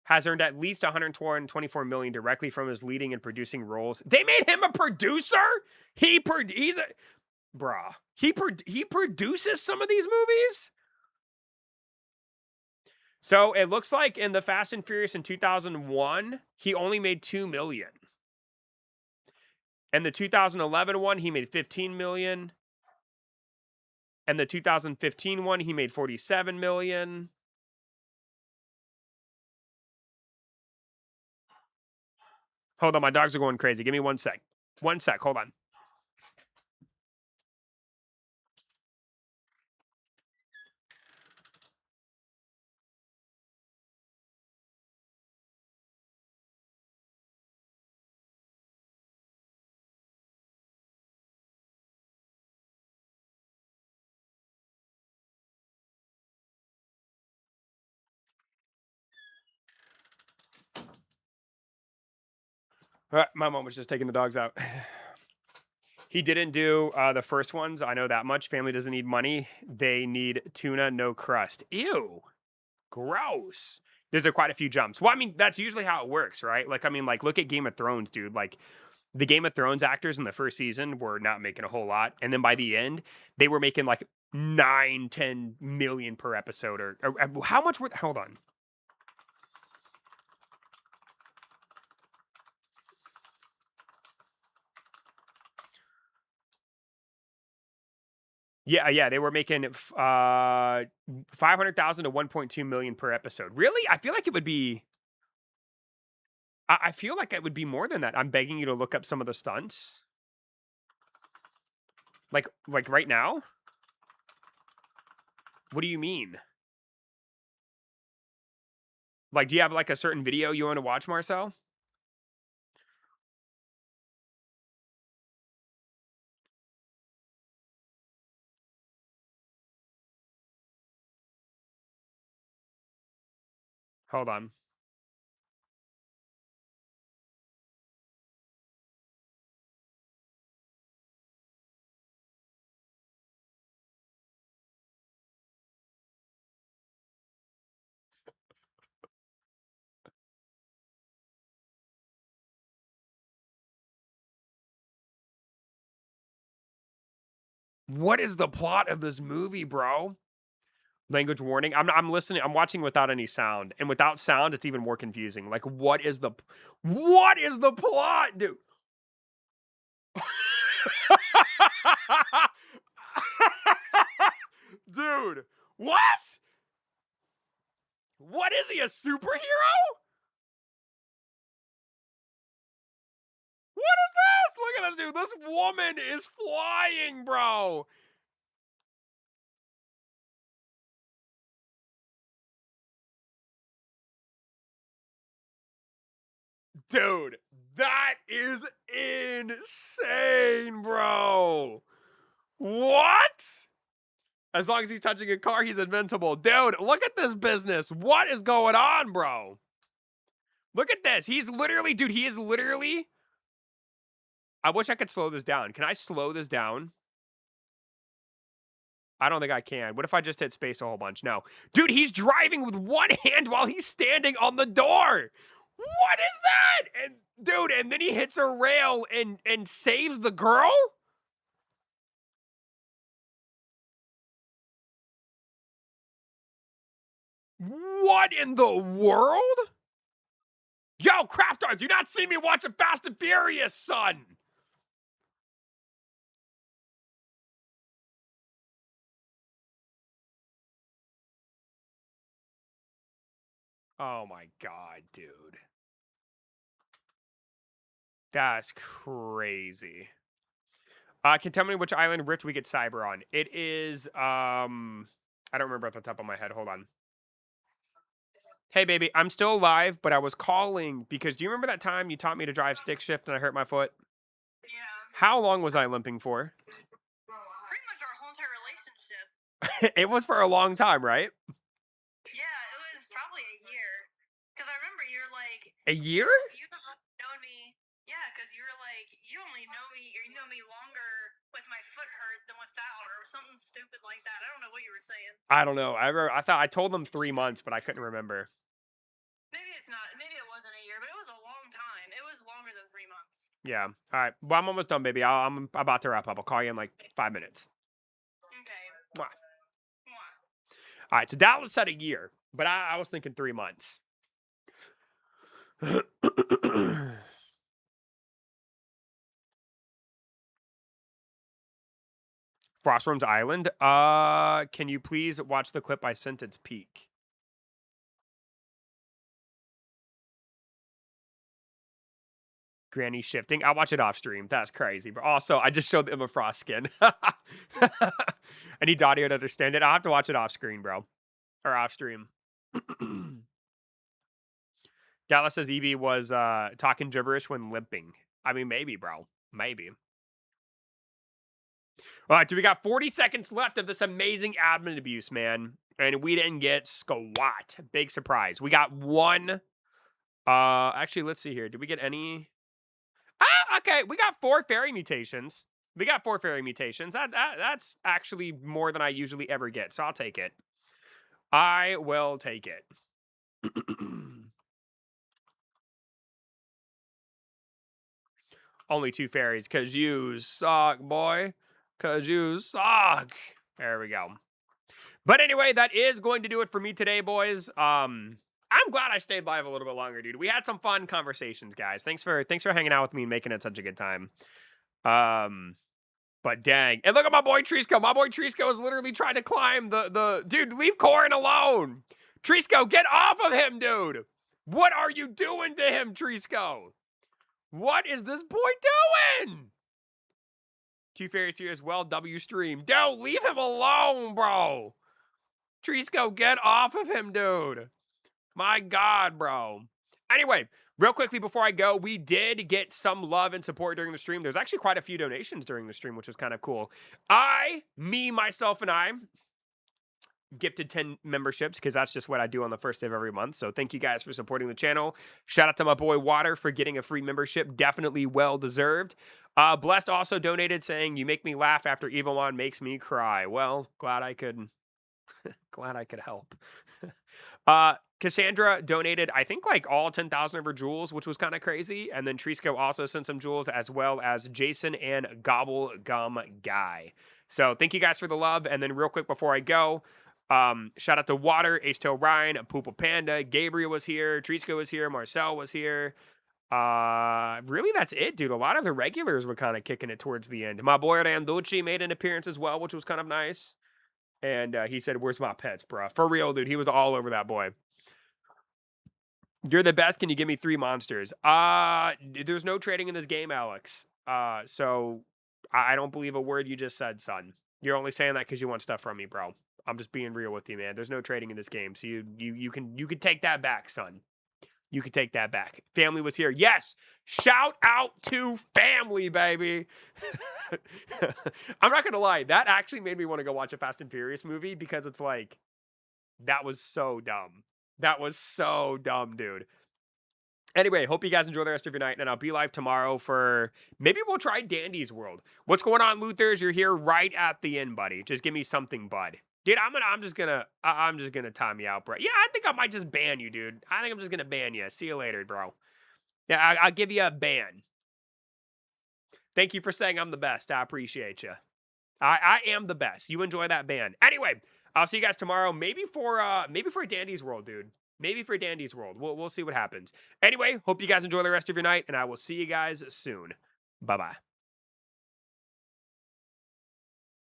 Has earned at least 124 million directly from his leading and producing roles. They made him a producer? He produces some of these movies? So it looks like in the Fast and Furious in 2001, he only made 2 million. And the 2011 one, he made 15 million. And the 2015 one, he made 47 million. Hold on, my dogs are going crazy. Give me 1 sec. 1 sec, hold on. All right, my mom was just taking the dogs out. He didn't do the first ones. I know that much. Family doesn't need money. They need tuna, no crust. Ew. Gross. There's quite a few jumps. Well, I mean, that's usually how it works, right? Like, I mean, like, look at Game of Thrones, dude. Like, the Game of Thrones actors in the first season were not making a whole lot. And then by the end, they were making like 9-10 million per episode. Or how much were, hold on. Yeah, they were making 500,000 to 1.2 million per episode. Really? I feel like it would be. I feel like it would be more than that. I'm begging you to look up some of the stunts. Like right now? What do you mean? Like, do you have like a certain video you want to watch, Marcel? Hold on. What is the plot of this movie, bro? Language warning. I'm listening. I'm watching without any sound, and without sound, it's even more confusing. Like, what is the plot, dude? Dude, what? What is he, a superhero? What is this? Look at this, dude. This woman is flying, bro. Dude, that is insane, bro. What? As long as he's touching a car, he's invincible. Dude, look at this business. What is going on, bro? Look at this. He's literally, dude, he is literally. I wish I could slow this down. Can I slow this down? I don't think I can. What if I just hit space a whole bunch? No. Dude, he's driving with one hand while he's standing on the door. What is that? And dude, and then he hits a rail and saves the girl? What in the world? Yo, Craftar, do you not see me watching Fast and Furious, son? Oh my god, dude. That's crazy. Can tell me which island Rift we get cyber on. It is, I don't remember off the top of my head. Hold on. Hey, baby, I'm still alive, but I was calling because do you remember that time you taught me to drive stick shift and I hurt my foot? Yeah. How long was I limping for? Pretty much our whole entire relationship. It was for a long time, right? Yeah, it was probably a year. Because I remember you're like... A year? You known me... Yeah, because you were like, you only know me, or you know me longer with my foot hurt than without, or something stupid like that. I don't know what you were saying. I don't know. I thought I told them 3 months, but I couldn't remember. Maybe it's not. Maybe it wasn't a year, but it was a long time. It was longer than 3 months. Yeah. All right. Well, I'm almost done, baby. I'm about to wrap up. I'll call you in like 5 minutes. Okay. Mwah. Mwah. All right. So Dallas said a year, but I was thinking 3 months. Frostworms Island. Can you please watch the clip I sent its peak? Granny shifting. I'll watch it off stream. That's crazy. But also, I just showed them a frost skin. I need audio to understand it. I'll have to watch it off screen, bro. Or off stream. Dallas says Evie was talking gibberish when limping. I mean, maybe, bro. Maybe. All right, so we got 40 seconds left of this amazing admin abuse, man. And we didn't get squat. Big surprise. We got one. Actually, let's see here. Did we get any? Okay. We got 4 fairy mutations. That's actually more than I usually ever get. So I'll take it. I will take it. Only 2 fairies, because you suck, boy. Because you suck. There we go. But anyway, that is going to do it for me today, boys. I'm glad I stayed live a little bit longer, dude. We had some fun conversations, guys. Thanks for hanging out with me and making it such a good time. But dang. And look at my boy Trisco. My boy Trisco is literally trying to climb the... Dude, leave Corin alone. Trisco, get off of him, dude. What are you doing to him, Trisco? What is this boy doing? 2 fairies here as well. W stream. Don't leave him alone, bro. Trisco, get off of him, dude. My God, bro. Anyway, real quickly before I go, we did get some love and support during the stream. There's actually quite a few donations during the stream, which was kind of cool. Myself, and I gifted 10 memberships because that's just what I do on the first day of every month. So thank you guys for supporting the channel. Shout out to my boy Water for getting a free membership. Definitely well deserved. Blessed also donated saying, you make me laugh after Evilmon makes me cry. Well, glad I could help. Cassandra donated, I think, like all 10,000 of her jewels, which was kind of crazy. And then Trisco also sent some jewels, as well as Jason and Gobble Gum Guy. So thank you guys for the love. And then real quick before I go, shout out to Water, H-Tail Ryan, Poopa Panda, Gabriel was here, Trisco was here, Marcel was here. Really that's it, dude. A lot of the regulars were kind of kicking it towards the end. My boy Randucci made an appearance as well, which was kind of nice. And he said, "Where's my pets, bro?" For real, dude. He was all over that boy. You're the best. Can you give me 3 monsters? There's no trading in this game, Alex. So I don't believe a word you just said, son. You're only saying that because you want stuff from me, bro. I'm just being real with you, man. There's no trading in this game, so you can take that back, son. You can take that back. Family was here. Yes. Shout out to family, baby. I'm not gonna lie. That actually made me want to go watch a Fast and Furious movie because it's like that was so dumb. That was so dumb, dude. Anyway, hope you guys enjoy the rest of your night, and I'll be live tomorrow for maybe we'll try Dandy's World. What's going on, Luthers? You're here right at the end, buddy. Just give me something, bud. Dude, I'm just gonna time you out, bro. Yeah, I think I might just ban you, dude. I think I'm just gonna ban you. See you later, bro. Yeah, I'll give you a ban. Thank you for saying I'm the best. I appreciate you. I am the best. You enjoy that ban. Anyway, I'll see you guys tomorrow. Maybe for Dandy's World, dude. Maybe for Dandy's World. We'll see what happens. Anyway, hope you guys enjoy the rest of your night, and I will see you guys soon. Bye-bye.